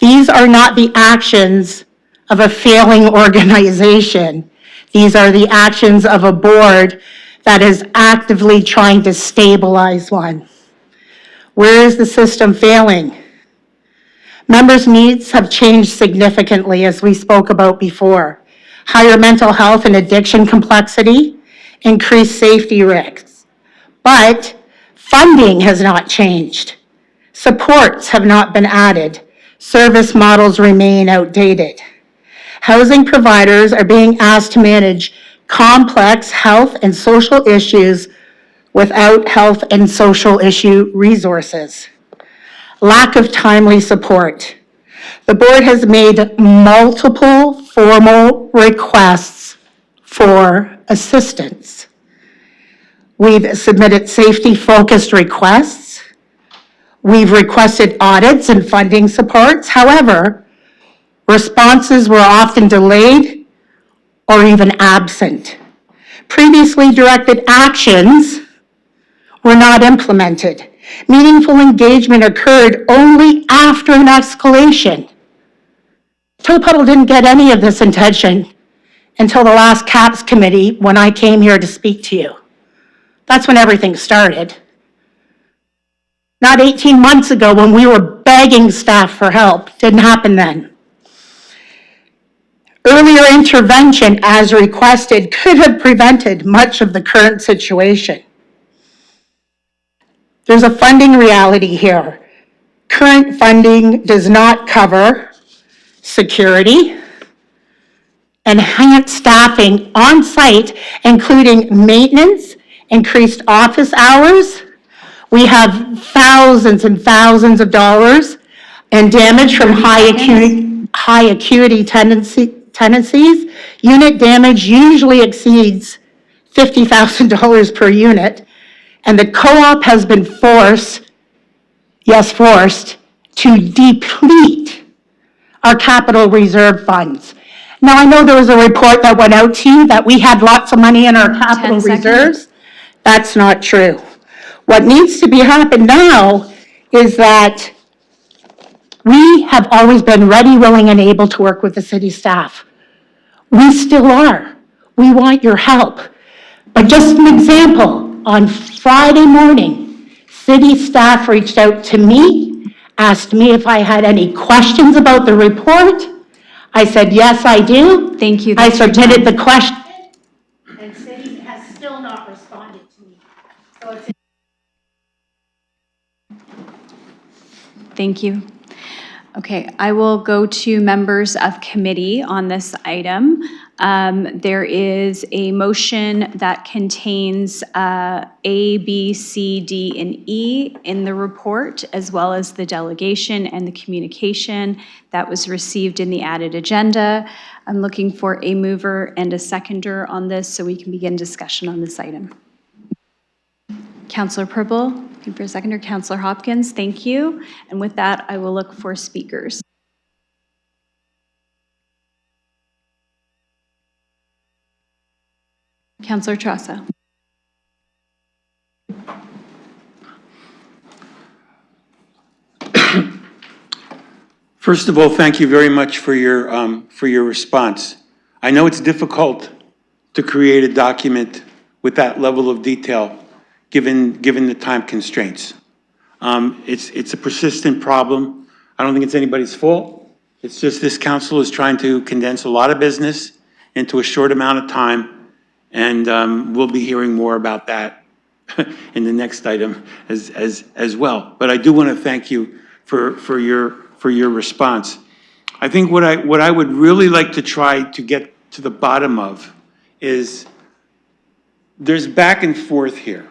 These are not the actions of a failing organization. These are the actions of a board that is actively trying to stabilize one. Where is the system failing? Members' needs have changed significantly, as we spoke about before. Higher mental health and addiction complexity, increased safety risks. But funding has not changed. Supports have not been added. Service models remain outdated. Housing providers are being asked to manage complex health and social issues without health and social issue resources. Lack of timely support. The board has made multiple formal requests for assistance. We've submitted safety-focused requests. We've requested audits and funding supports. However, responses were often delayed or even absent. Previously directed actions were not implemented. Meaningful engagement occurred only after an escalation. Tolpuddle didn't get any of this attention until the last CAPS committee when I came here to speak to you. That's when everything started. Not 18 months ago when we were begging staff for help. Didn't happen then. Earlier intervention, as requested, could have prevented much of the current situation. There's a funding reality here. Current funding does not cover security, enhanced staffing on site, including maintenance, increased office hours. We have thousands and thousands of dollars and damage from high acuity tenancies. Unit damage usually exceeds $50,000 per unit. And the co-op has been forced to deplete our capital reserve funds. Now, I know there was a report that went out to you that we had lots of money in our capital reserves. That's not true. What needs to be happening now is that we have always been ready, willing, and able to work with the city staff. We still are. We want your help. But just an example, on Friday morning, city staff reached out to me, asked me if I had any questions about the report. I said, yes, I do. Thank you. I submitted the question, and city has still not responded to me. So it's Thank you. Okay, I will go to members of committee on this item. There is a motion that contains A, B, C, D, and E in the report, as well as the delegation and the communication that was received in the added agenda. I'm looking for a mover and a seconder on this so we can begin discussion on this item. Councillor Purple, looking for a seconder. Councillor Hopkins, thank you. And with that, I will look for speakers. Councillor Trassa. First of all, thank you very much for your response. I know it's difficult to create a document with that level of detail, given the time constraints. It's a persistent problem. I don't think it's anybody's fault. It's just this council is trying to condense a lot of business into a short amount of time, and we'll be hearing more about that in the next item as well. But I do want to thank you for your response. I think what I would really like to try to get to the bottom of is there's back and forth here.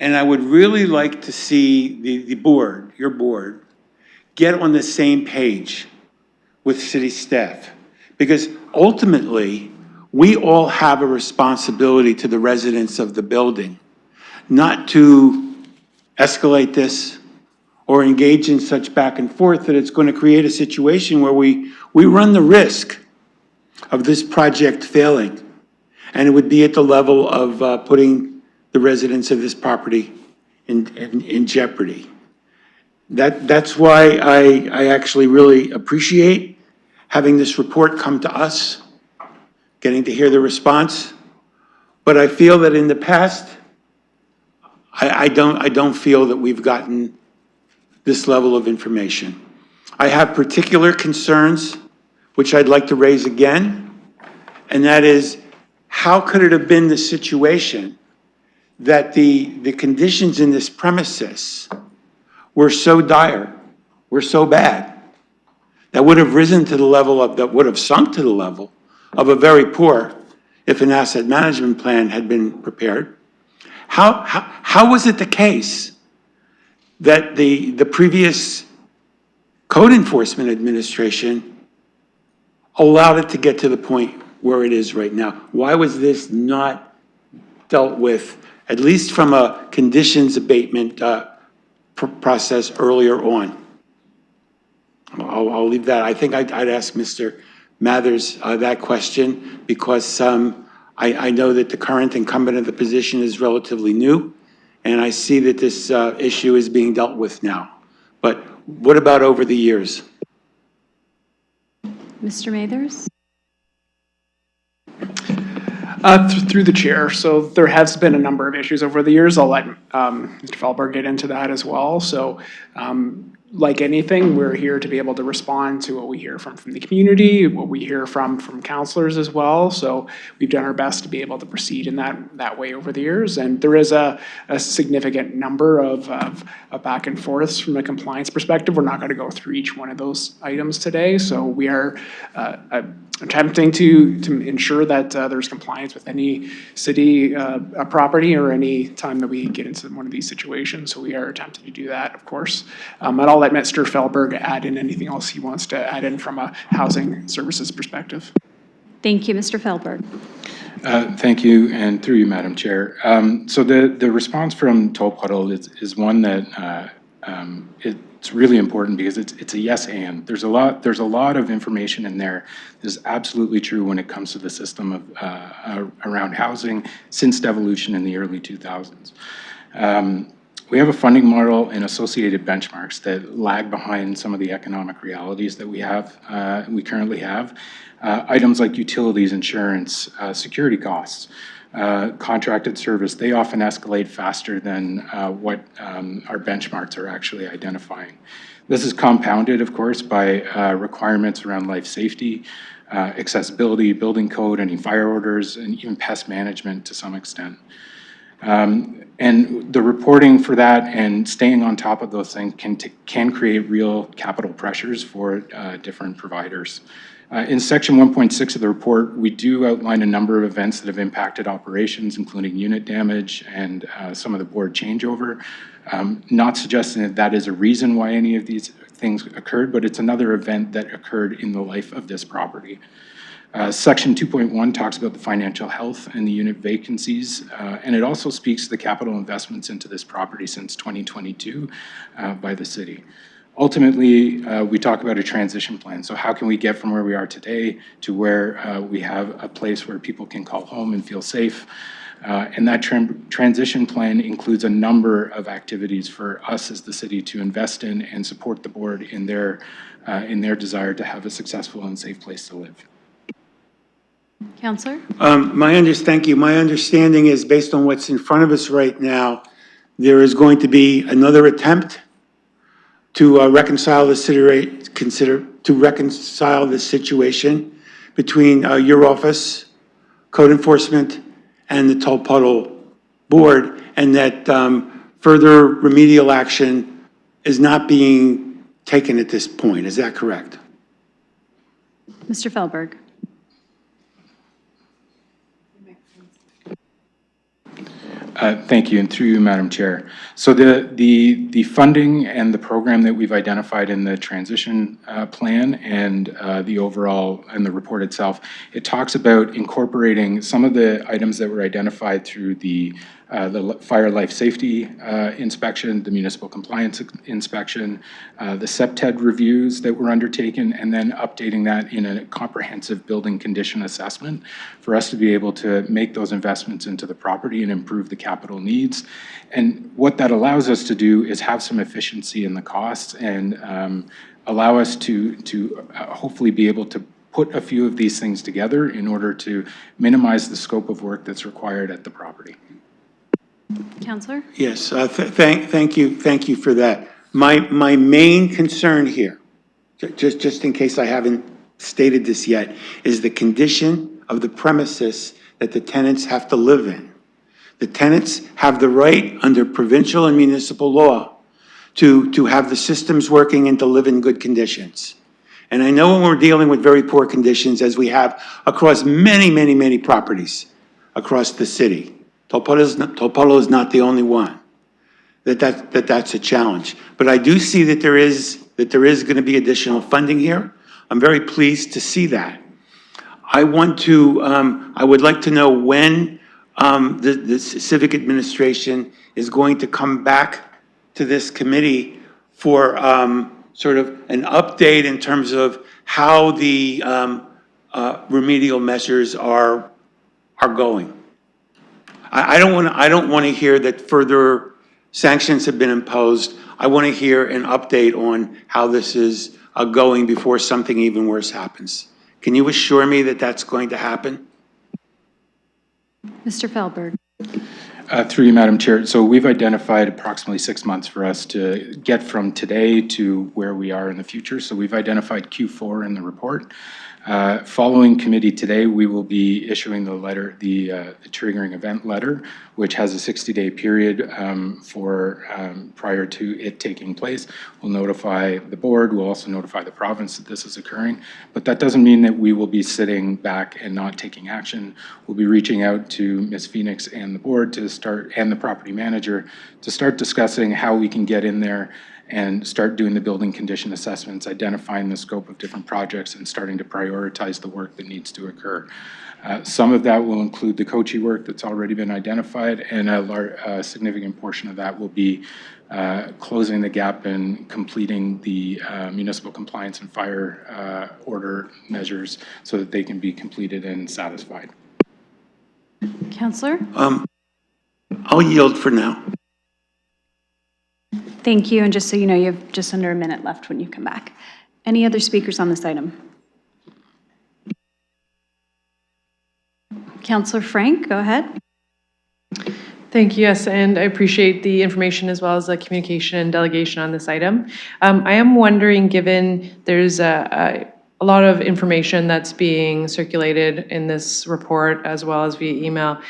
And I would really like to see the board, your board, get on the same page with city staff. Because ultimately, we all have a responsibility to the residents of the building, not to escalate this or engage in such back and forth that it's going to create a situation where we run the risk of this project failing. And it would be at the level of putting the residents of this property in jeopardy. That's why I actually really appreciate having this report come to us, getting to hear the response. But I feel that in the past, I don't feel that we've gotten this level of information. I have particular concerns, which I'd like to raise again, and that is, how could it have been the situation that the conditions in this premises were so dire, were so bad, that would have risen to the level of, that would have sunk to the level of a very poor, if an asset management plan had been prepared? How was it the case that the previous code enforcement administration allowed it to get to the point where it is right now? Why was this not dealt with, at least from a conditions abatement process earlier on? I'll leave that. I think I'd ask Mr. Mathers that question, because I know that the current incumbent of the position is relatively new, and I see that this issue is being dealt with now. But what about over the years? Mr. Mathers? Through the chair. So there has been a number of issues over the years. I'll let Mr. Feldberg get into that as well. So like anything, we're here to be able to respond to what we hear from the community, what we hear from counselors as well. So we've done our best to be able to proceed in that way over the years. And there is a significant number of back and forths from a compliance perspective. We're not going to go through each one of those items today. So we are attempting to ensure that there's compliance with any city property or any time that we get into one of these situations. So we are attempting to do that, of course. And I'll let Mr. Feldberg add in anything else he wants to add in from a housing services perspective. Thank you, Mr. Feldberg. Thank you, and through you, Madam Chair. So the response from Toll Puddle is one that it's really important, because it's a yes and. There's a lot of information in there that is absolutely true when it comes to the system of around housing since devolution in the early 2000s. We have a funding model and associated benchmarks that lag behind some of the economic realities that we currently have. Items like utilities, insurance, security costs, contracted service, they often escalate faster than what our benchmarks are actually identifying. This is compounded, of course, by requirements around life safety, accessibility, building code, any fire orders, and even pest management to some extent. And the reporting for that and staying on top of those things can create real capital pressures for different providers. In section 1.6 of the report, we do outline a number of events that have impacted operations, including unit damage and some of the board changeover. Not suggesting that that is a reason why any of these things occurred, but it's another event that occurred in the life of this property. Section 2.1 talks about the financial health and the unit vacancies, and it also speaks to the capital investments into this property since 2022 by the city. Ultimately, we talk about a transition plan. So how can we get from where we are today to where we have a place where people can call home and feel safe? And that transition plan includes a number of activities for us as the city to invest in and support the board in their desire to have a successful and safe place to live. Counselor? Thank you. My understanding is, based on what's in front of us right now, there is going to be another attempt to reconcile the situation between your office, code enforcement, and the Tulpuddle board, and that further remedial action is not being taken at this point. Is that correct? Mr. Feldberg? Thank you, and through you, Madam Chair. So the funding and the program that we've identified in the transition plan and the overall and the report itself, it talks about incorporating some of the items that were identified through the fire life safety inspection, the municipal compliance inspection, the SEPTED reviews that were undertaken, and then updating that in a comprehensive building condition assessment for us to be able to make those investments into the property and improve the capital needs. And what that allows us to do is have some efficiency in the costs and allow us to hopefully be able to put a few of these things together in order to minimize the scope of work that's required at the property. Counselor? Yes, thank you for that. My main concern here, just in case I haven't stated this yet, is the condition of the premises that the tenants have to live in. The tenants have the right under provincial and municipal law to have the systems working and to live in good conditions. And I know when we're dealing with very poor conditions, as we have across many properties across the city. Tulpuddle is not the only one that's a challenge. But I do see that there is going to be additional funding here. I'm very pleased to see that. I would like to know when the civic administration is going to come back to this committee for sort of an update in terms of how the remedial measures are going. I don't want to hear that further sanctions have been imposed. I want to hear an update on how this is going before something even worse happens. Can you assure me that that's going to happen? Mr. Feldberg? Through you, Madam Chair. So we've identified approximately 6 months for us to get from today to where we are in the future. So we've identified Q4 in the report. Following committee today, we will be issuing the letter, the triggering event letter, which has a 60-day period prior to it taking place. We'll notify the board. We'll also notify the province that this is occurring. But that doesn't mean that we will be sitting back and not taking action. We'll be reaching out to Ms. Phoenix and the board and the property manager to start discussing how we can get in there and start doing the building condition assessments, identifying the scope of different projects and starting to prioritize the work that needs to occur. Some of that will include the Kochi work that's already been identified, and a significant portion of that will be closing the gap and completing the municipal compliance and fire order measures so that they can be completed and satisfied. Counselor? I'll yield for now. Thank you, and just so you know, you have just under a minute left when you come back. Any other speakers on this item? Councillor Frank, go ahead. Thank you, yes, and I appreciate the information as well as the communication and delegation on this item. I am wondering, given there's a lot of information that's being circulated in this report as well as via email,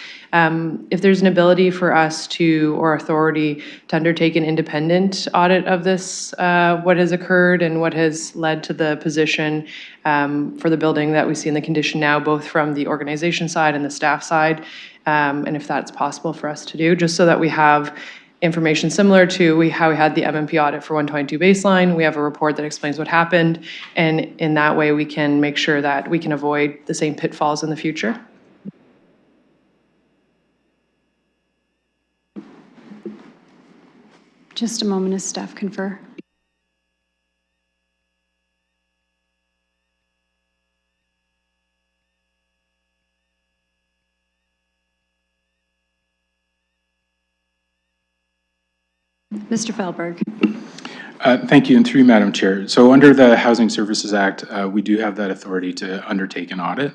if there's an ability for us or authority to undertake an independent audit of this, what has occurred and what has led to the position for the building that we see in the condition now, both from the organization side and the staff side, and if that's possible for us to do, just so that we have information similar to how we had the MMP audit for 122 baseline. We have a report that explains what happened, and in that way we can make sure that we can avoid the same pitfalls in the future. Just a moment as staff confer. Mr. Feldberg. Thank you, and through you, Madam Chair. So under the Housing Services Act, we do have that authority to undertake an audit.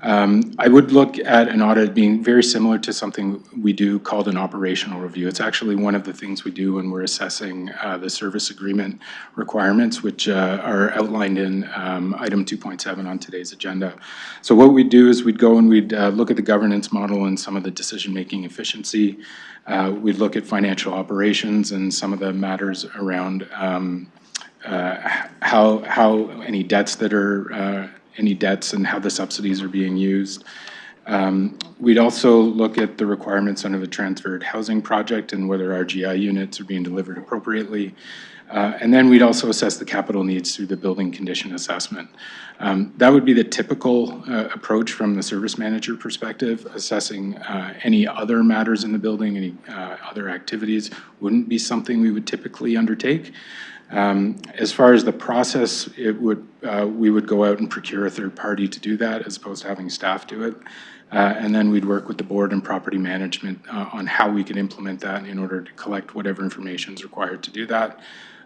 I would look at an audit being very similar to something we do called an operational review. It's actually one of the things we do when we're assessing the service agreement requirements, which are outlined in item 2.7 on today's agenda. So what we'd do is we'd go and we'd look at the governance model and some of the decision-making efficiency. We'd look at financial operations and some of the matters around how any debts that are any debts and how the subsidies are being used. We'd also look at the requirements under the transferred housing project and whether our GI units are being delivered appropriately. And then we'd also assess the capital needs through the building condition assessment. That would be the typical approach from the service manager perspective. Assessing any other matters in the building, any other activities wouldn't be something we would typically undertake. As far as the process, we would go out and procure a third party to do that as opposed to having staff do it. And then we'd work with the board and property management on how we could implement that in order to collect whatever information is required to do that.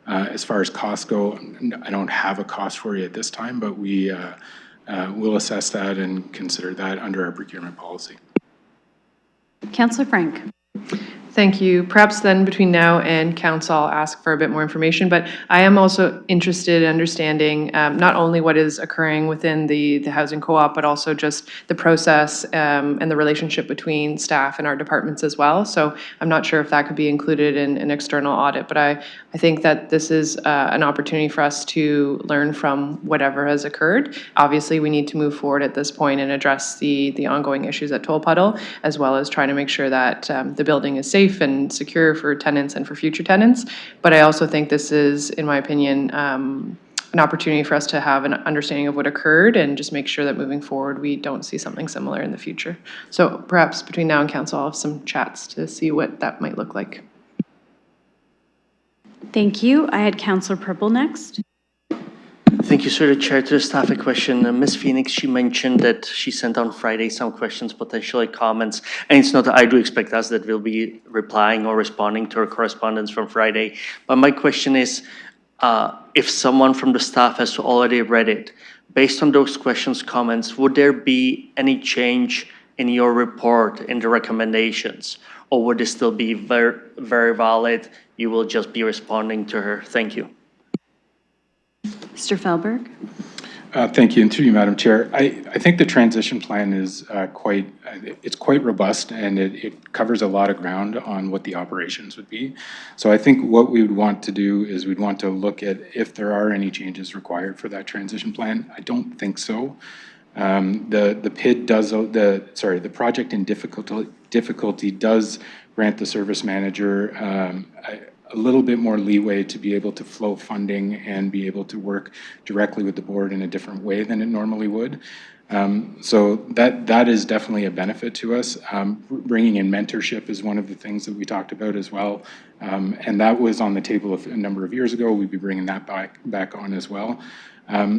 As far as costs go, I don't have a cost for you at this time, but we will assess that and consider that under our procurement policy. Councillor Frank. Thank you. Perhaps then between now and council, I'll ask for a bit more information, but I am also interested in understanding not only what is occurring within the housing co-op, but also just the process and the relationship between staff and our departments as well. So I'm not sure if that could be included in an external audit, but I think that this is an opportunity for us to learn from whatever has occurred. Obviously, we need to move forward at this point and address the ongoing issues at Toll Puddle, as well as trying to make sure that the building is safe and secure for tenants and for future tenants. But I also think this is, in my opinion, an opportunity for us to have an understanding of what occurred and just make sure that moving forward we don't see something similar in the future. So perhaps between now and council, I'll have some chats to see what that might look like. Thank you. I had Councillor Purple next. Thank you, sir. The chair, to the staff, a question. Ms. Phoenix, she mentioned that she sent on Friday some questions, potentially comments, and it's not that I do expect us that we'll be replying or responding to her correspondence from Friday. But my question is, if someone from the staff has already read it, based on those questions, comments, would there be any change in your report, in the recommendations, or would it still be very, very valid? You will just be responding to her. Thank you. Mr. Feldberg. Thank you, and through you, Madam Chair. I think the transition plan is quite robust, and it covers a lot of ground on what the operations would be. So I think what we would want to do is we'd want to look at if there are any changes required for that transition plan. I don't think so. The PID does, the project in difficulty does grant the service manager a little bit more leeway to be able to flow funding and be able to work directly with the board in a different way than it normally would. So that is definitely a benefit to us. Bringing in mentorship is one of the things that we talked about as well. And that was on the table a number of years ago. We'd be bringing that back on as well.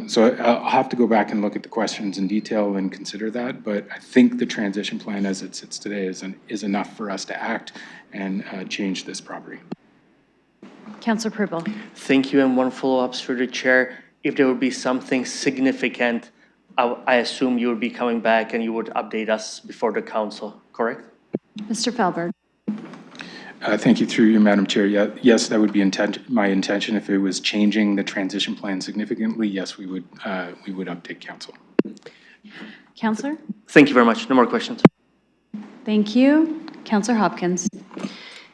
So I'll have to go back and look at the questions in detail and consider that, but I think the transition plan as it sits today is enough for us to act and change this property. Councillor Purple. Thank you, and one follow-up through the chair. If there would be something significant, I assume you would be coming back and you would update us before the council, correct? Mr. Feldberg. Thank you, through you, Madam Chair. Yes, that would be my intention. If it was changing the transition plan significantly, yes, we would update council. Councillor. Thank you very much. No more questions. Thank you. Councillor Hopkins.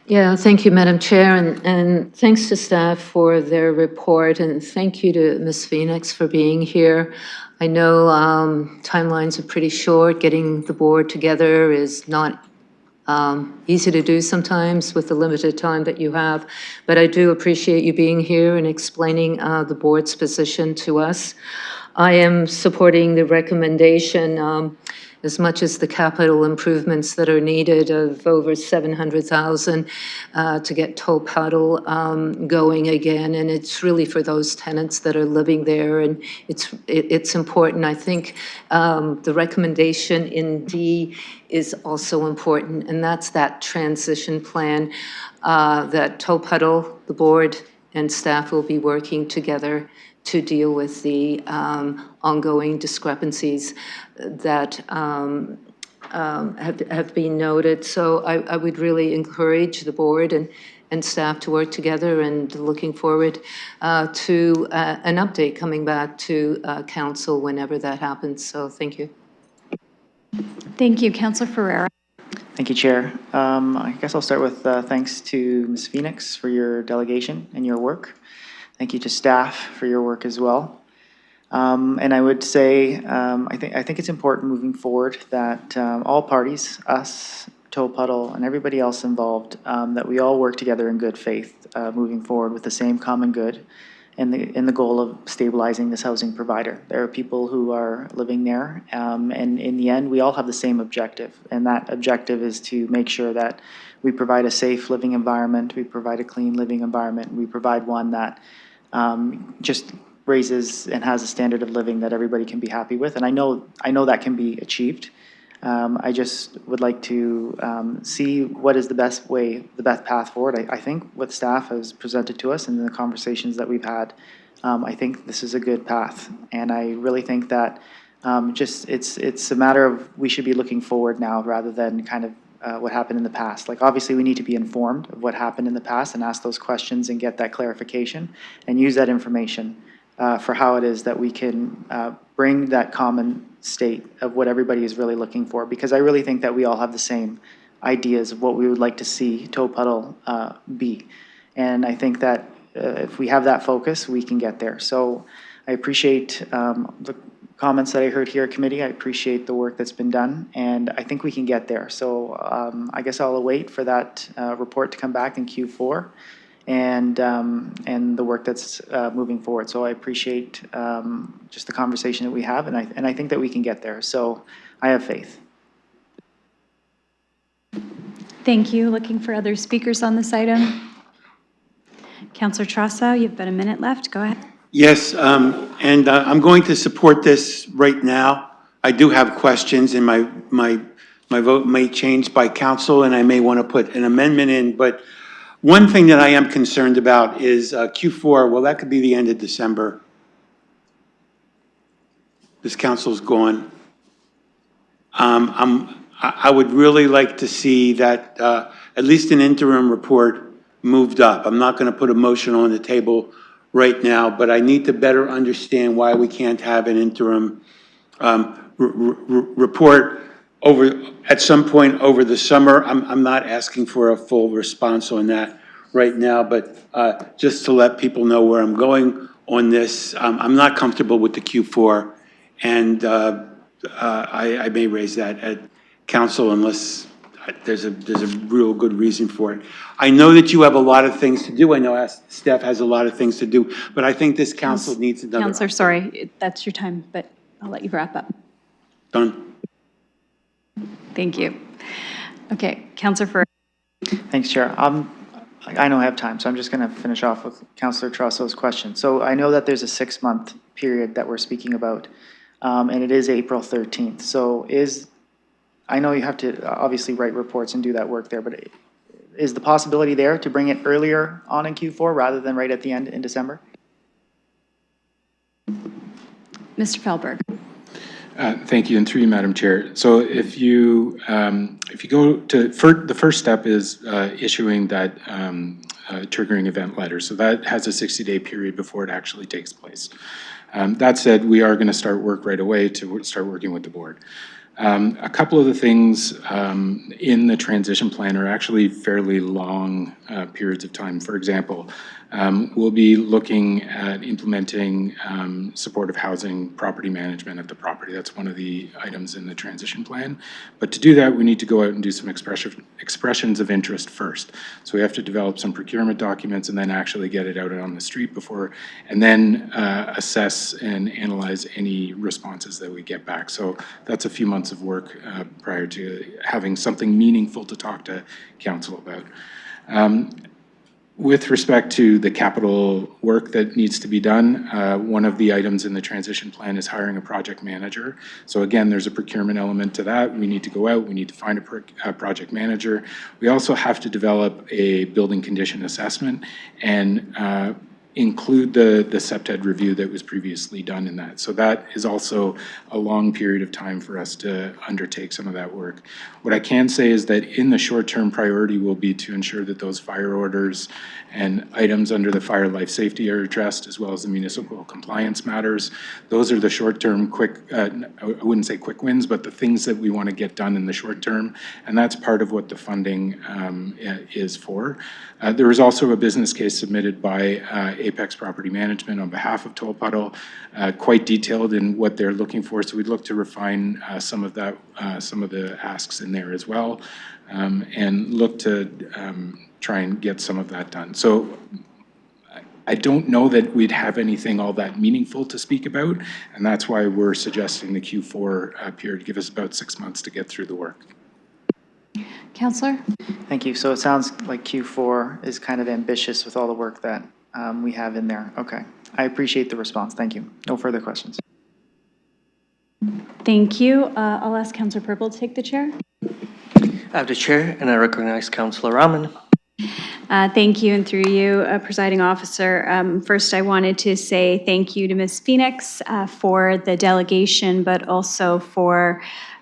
Yeah, thank you, Madam Chair, and thanks to staff for their report, and thank you to Ms. Phoenix for being here. I know timelines are pretty short. Getting the board together is not easy to do sometimes with the limited time that you have, but I do appreciate you being here and explaining the board's position to us. I am supporting the recommendation. as much as the capital improvements that are needed of over 700,000 to get Toll Puddle going again. And it's really for those tenants that are living there, and it's important. I think the recommendation in D is also important, and that's that transition plan that Toll Puddle, the board, and staff will be working together to deal with the ongoing discrepancies that have been noted. So I would really encourage the board and staff to work together, and looking forward to an update coming back to council whenever that happens. So thank you. Thank you. Councillor Ferreira. Thank you, Chair. I guess I'll start with thanks to Ms. Phoenix for your delegation and your work. Thank you to staff for your work as well. And I would say, I think it's important moving forward that all parties, us, Toll Puddle, and everybody else involved, that we all work together in good faith, moving forward with the same common good and the goal of stabilizing this housing provider. There are people who are living there, and in the end, we all have the same objective, and that objective is to make sure that we provide a safe living environment, we provide a clean living environment, we provide one that just raises and has a standard of living that everybody can be happy with. And I know that can be achieved. I just would like to see what is the best way, the best path forward. I think what staff has presented to us and the conversations that we've had, I think this is a good path. And I really think that it's a matter of we should be looking forward now rather than kind of what happened in the past. Like, obviously, we need to be informed of what happened in the past and ask those questions and get that clarification and use that information for how it is that we can bring that common state of what everybody is really looking for. Because I really think that we all have the same ideas of what we would like to see Toll Puddle be. And I think that if we have that focus, we can get there. So I appreciate the comments that I heard here at committee. I appreciate the work that's been done, and I think we can get there. So I guess I'll await for that report to come back in Q4 and the work that's moving forward. So I appreciate just the conversation that we have, and I think that we can get there. So I have faith. Thank you. Looking for other speakers on this item. Councillor Trosso, you've got a minute left. Go ahead. Yes, and I'm going to support this right now. I do have questions, and my vote may change by council, and I may want to put an amendment in. But one thing that I am concerned about is Q4. Well, that could be the end of December. This council's gone. I would really like to see that at least an interim report moved up. I'm not going to put a motion on the table right now, but I need to better understand why we can't have an interim report at some point over the summer. I'm not asking for a full response on that right now, but just to let people know where I'm going on this. I'm not comfortable with the Q4, and I may raise that at council unless there's a real good reason for it. I know that you have a lot of things to do. I know staff has a lot of things to do, but I think this council needs another. Councillor, sorry, that's your time, but I'll let you wrap up. Done. Thank you. Okay, Councillor Ferreira. Thanks, Chair. I know I have time, so I'm just going to finish off with Councillor Trosso's question. So I know that there's a 6-month period that we're speaking about, and it is April 13th. So I know you have to obviously write reports and do that work there, but is the possibility there to bring it earlier on in Q4 rather than right at the end in December? Mr. Feldberg. Thank you, and through you, Madam Chair. So if you go to, the first step is issuing that triggering event letter. So that has a 60-day period before it actually takes place. That said, we are going to start work right away to start working with the board. A couple of the things in the transition plan are actually fairly long periods of time. For example, We'll be looking at implementing supportive housing property management at the property. That's one of the items in the transition plan. But to do that, we need to go out and do some expressions of interest first. So we have to develop some procurement documents and then actually get it out on the street before, and then assess and analyze any responses that we get back. So that's a few months of work prior to having something meaningful to talk to council about. With respect to the capital work that needs to be done, one of the items in the transition plan is hiring a project manager. So again, there's a procurement element to that. We need to go out, we need to find a project manager. We also have to develop a building condition assessment and include the SEPTED review that was previously done in that. So that is also a long period of time for us to undertake some of that work. What I can say is that in the short-term priority will be to ensure that those fire orders and items under the fire life safety are addressed, as well as the municipal compliance matters. Those are the short-term quick, I wouldn't say quick wins, but the things that we want to get done in the short term. And that's part of what the funding is for. There is also a business case submitted by Apex Property Management on behalf of Toll Puddle, quite detailed in what they're looking for. So we'd look to refine some of that, some of the asks in there as well, and look to try and get some of that done. So I don't know that we'd have anything all that meaningful to speak about, and that's why we're suggesting the Q4 period. Give us about 6 months to get through the work. Councillor? Thank you. So it sounds like Q4 is kind of ambitious with all the work that we have in there. Okay. I appreciate the response. Thank you. No further questions. Thank you. I'll ask Councillor Purple to take the chair. I have the chair, and I recognize Councillor Rahman. Thank you, and through you, Presiding Officer. First, I wanted to say thank you to Ms. Phoenix for the delegation, but also for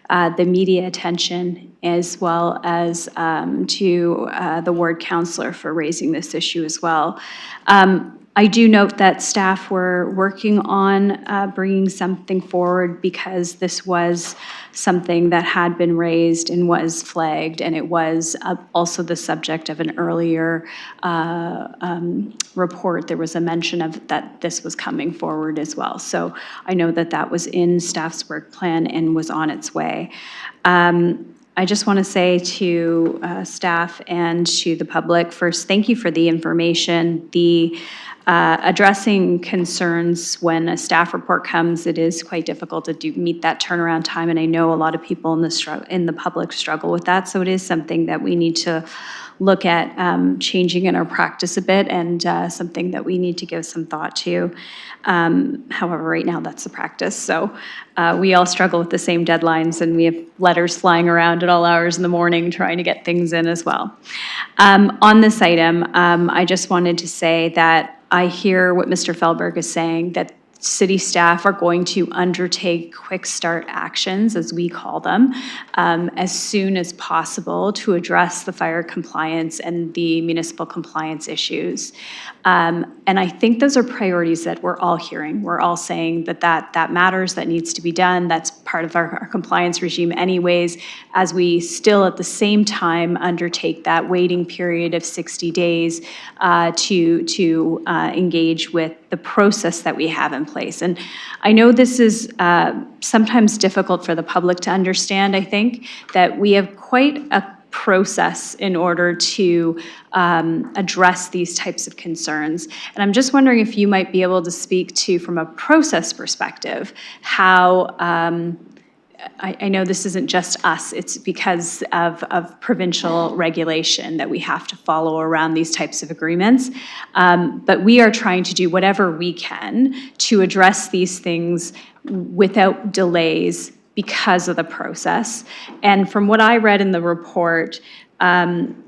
the media attention, as well as to the ward councillor for raising this issue as well. I do note that staff were working on bringing something forward because this was something that had been raised and was flagged, and it was also the subject of an earlier report. There was a mention of that this was coming forward as well. So I know that that was in staff's work plan and was on its way. I just want to say to staff and to the public, first, thank you for the information. The addressing concerns when a staff report comes, it is quite difficult to meet that turnaround time, and I know a lot of people in the public struggle with that, so it is something that we need to look at changing in our practice a bit, and something that we need to give some thought to. However, right now that's the practice, so we all struggle with the same deadlines, and we have letters flying around at all hours in the morning trying to get things in as well. On this item, I just wanted to say that I hear what Mr. Fehlberg is saying, that city staff are going to undertake quick start actions, as we call them, as soon as possible to address the fire compliance and the municipal compliance issues. And I think those are priorities that we're all hearing. We're all saying that matters, that needs to be done. That's part of our compliance regime anyways, as we still at the same time undertake that waiting period of 60 days to engage with the process that we have in place. And I know this is sometimes difficult for the public to understand, I think, that we have quite a process in order to address these types of concerns. And I'm just wondering if you might be able to speak to, from a process perspective, how I know this isn't just us, it's because of provincial regulation that we have to follow around these types of agreements. But we are trying to do whatever we can to address these things without delays because of the process. And from what I read in the report,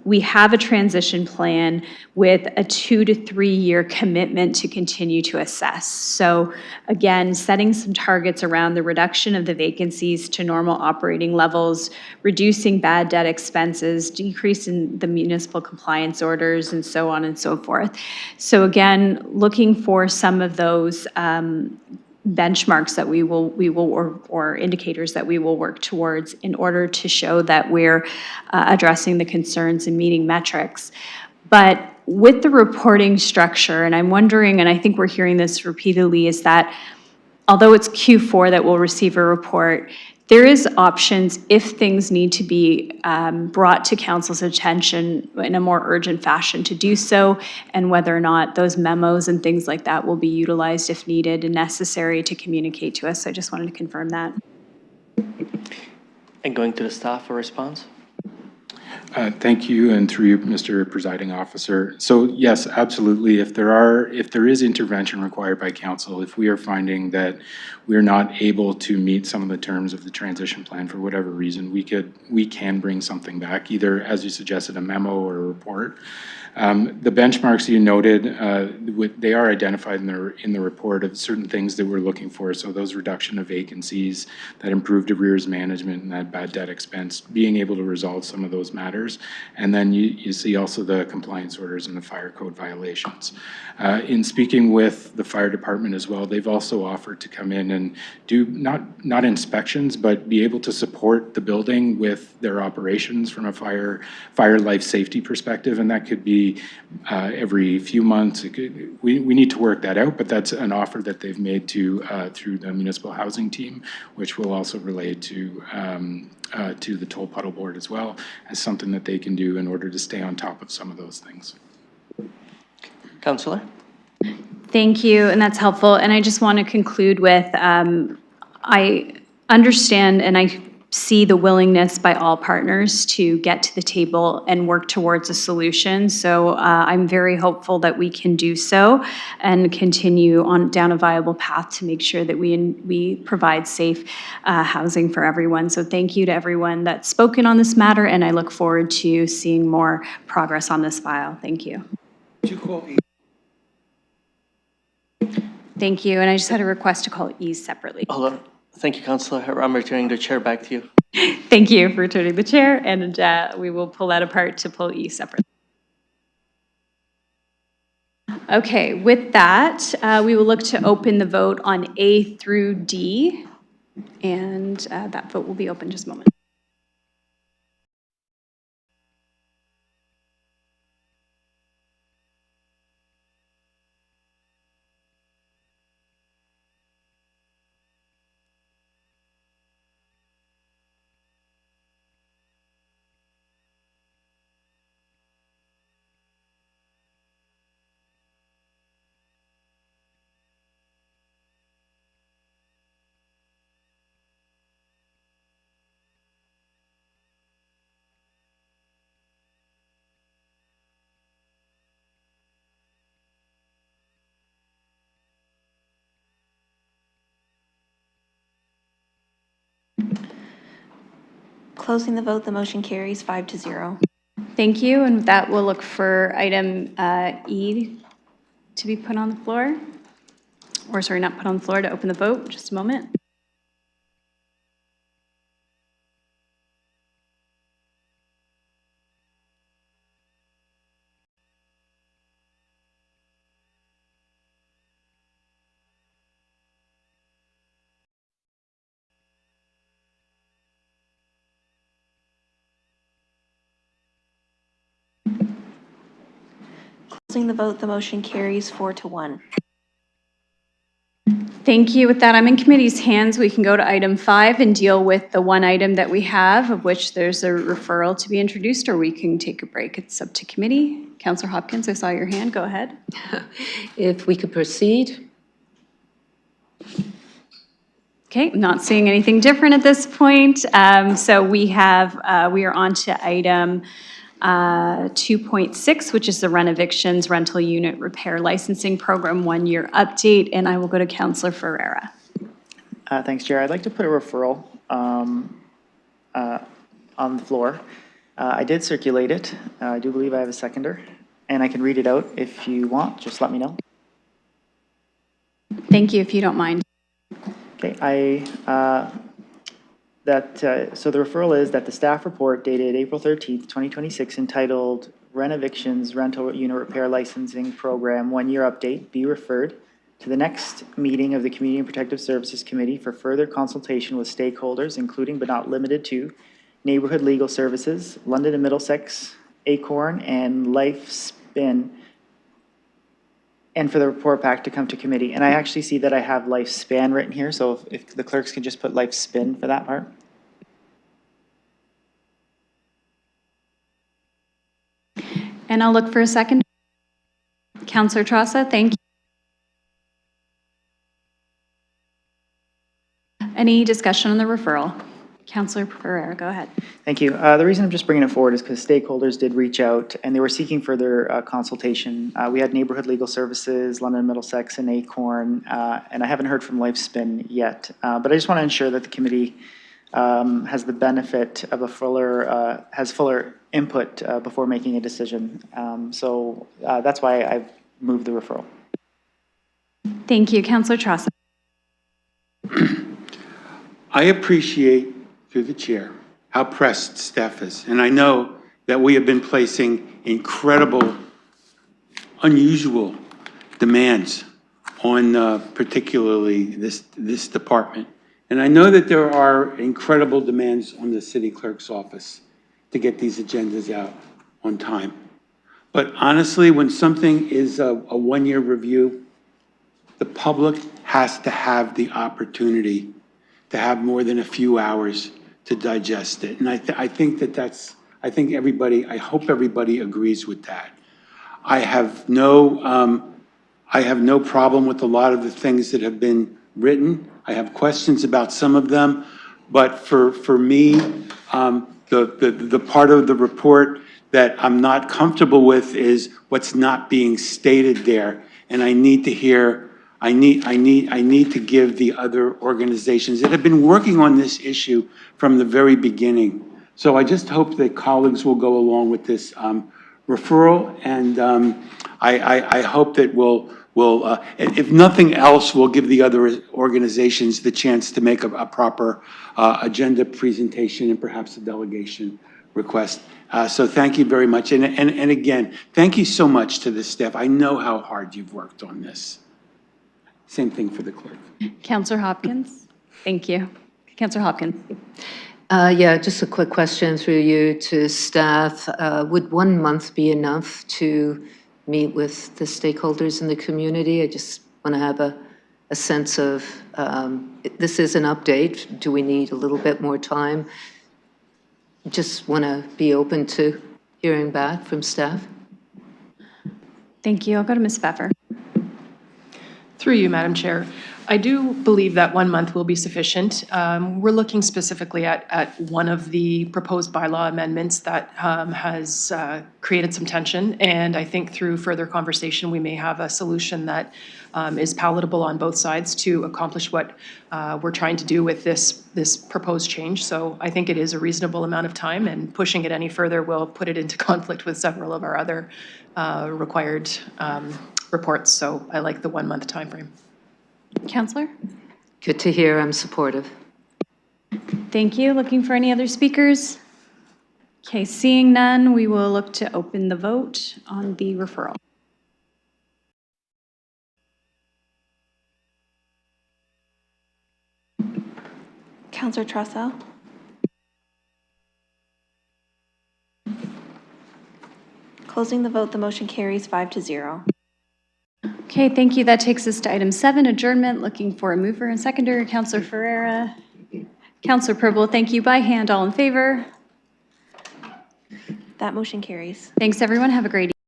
we have a transition plan with a 2 to 3 year commitment to continue to assess. So again, setting some targets around the reduction of the vacancies to normal operating levels, reducing bad debt expenses, decreasing the municipal compliance orders, and so on and so forth. So again, looking for some of those benchmarks that we will or indicators that we will work towards in order to show that we're addressing the concerns and meeting metrics. But with the reporting structure, and I'm wondering, and I think we're hearing this repeatedly, is that although it's Q4 that will receive a report, there is options if things need to be brought to council's attention in a more urgent fashion to do so, and whether or not those memos and things like that will be utilized if needed and necessary to communicate to us. So I just wanted to confirm that. And going to the staff for response? Thank you, and through you, Mr. Presiding Officer. So yes, absolutely. If there is intervention required by council, if we are finding that we're not able to meet some of the terms of the transition plan for whatever reason, we can bring something back, either as you suggested, a memo or a report. The benchmarks you noted, they are identified in the report of certain things that we're looking for. So those reduction of vacancies, that improved arrears management, and that bad debt expense, being able to resolve some of those matters. And then you see also the compliance orders and the fire code violations. In speaking with the fire department as well, they've also offered to come in and do not inspections, but be able to support the building with their operations from a fire life safety perspective, and that could be every few months. We need to work that out, but that's an offer that they've made to through the municipal housing team, which will also relate to the Toll Puddle Board as well, as something that they can do in order to stay on top of some of those things. Councillor? Thank you, and that's helpful. And I just want to conclude with, I understand and I see the willingness by all partners to get to the table and work towards a solution. So I'm very hopeful that we can do so and continue on down a viable path to make sure that we provide safe housing for everyone. So thank you to everyone that's spoken on this matter, and I look forward to seeing more progress on this file. Thank you. Thank you, and I just had a request to call E separately. Hold on. Thank you, Councillor. I'm returning the chair back to you. Thank you for returning the chair, and we will pull that apart to pull E separately. Okay, with that, we will look to open the vote on A through D, and that vote will be open in just a moment. Closing the vote, the motion carries 5-0. Thank you, and with that, we'll look for item E to be put on the floor. Or sorry, not put on the floor, to open the vote. Just a moment. Closing the vote, the motion carries 4-1. Thank you. With that, I'm in committee's hands. We can go to item 5 and deal with the one item that we have, of which there's a referral to be introduced, or we can take a break. It's up to committee. Councillor Hopkins, I saw your hand. Go ahead. If we could proceed. Okay, not seeing anything different at this point. So we are on to item 2.6, which is the Renovictions Rental Unit Repair Licensing Program 1-year update, and I will go to Councillor Ferreira. Thanks, Chair. I'd like to put a referral on the floor. I did circulate it. I do believe I have a seconder, and I can read it out if you want. Just let me know. Thank you, if you don't mind. Okay, so the referral is that the staff report dated April 13th, 2026, entitled Renovictions Rental Unit Repair Licensing Program 1-year update be referred to the next meeting of the Community and Protective Services Committee for further consultation with stakeholders, including but not limited to Neighbourhood Legal Services, London and Middlesex, Acorn, and been, and for the report back to come to committee. And I actually see that I have lifespan written here, so if the clerks can just put lifespin for that part. And I'll look for a second. Counselor Trassa, thank you. Any discussion on the referral? Counselor Pereira, go ahead. Thank you. The reason I'm just bringing it forward is because stakeholders did reach out and they were seeking further consultation. We had Neighborhood Legal Services, London Middlesex, and Acorn, and I haven't heard from Lifespin yet. But I just want to ensure that the committee has the benefit of a fuller, has fuller input before making a decision. So that's why I've moved the referral. Thank you. Counselor Trassa. I appreciate, through the chair, how pressed staff is. And I know that we have been placing incredible, unusual demands on particularly this department. And I know that there are incredible demands on the city clerk's office to get these agendas out on time. But honestly, when something is a one-year review, the public has to have the opportunity to have more than a few hours to digest it. And I think I hope everybody agrees with that. I have no problem with a lot of the things that have been written. I have questions about some of them, but for me, the part of the report that I'm not comfortable with is what's not being stated there. And I need to hear, I need to give the other organizations that have been working on this issue from the very beginning. So I just hope that colleagues will go along with this referral, and I hope that we'll, if nothing else, we'll give the other organizations the chance to make a proper agenda presentation and perhaps a delegation request. So thank you very much. And again, thank you so much to the staff. I know how hard you've worked on this. Same thing for the clerk. Counselor Hopkins. Thank you. Counselor Hopkins. Yeah, just a quick question through you to staff. Would 1 month be enough to meet with the stakeholders in the community? I just want to have a sense of, this is an update. Do we need a little bit more time? Just want to be open to hearing back from staff. Thank you. I'll go to Ms. Pfeffer. Through you, Madam Chair. I do believe that 1 month will be sufficient. We're looking specifically at one of the proposed bylaw amendments that has created some tension, and I think through further conversation, we may have a solution that is palatable on both sides to accomplish what we're trying to do with this proposed change. So I think it is a reasonable amount of time, and pushing it any further will put it into conflict with several of our other required reports. So I like the 1 month timeframe. Counselor? Good to hear. I'm supportive. Thank you. Looking for any other speakers? Okay, seeing none, we will look to open the vote on the referral. Counselor Tressa? Closing the vote, the motion carries 5-0. Okay, thank you. That takes us to item 7, adjournment. Looking for a mover and seconder. Counselor Ferreira. Counselor Purple, thank you. By hand, all in favor. That motion carries. Thanks, everyone. Have a great evening.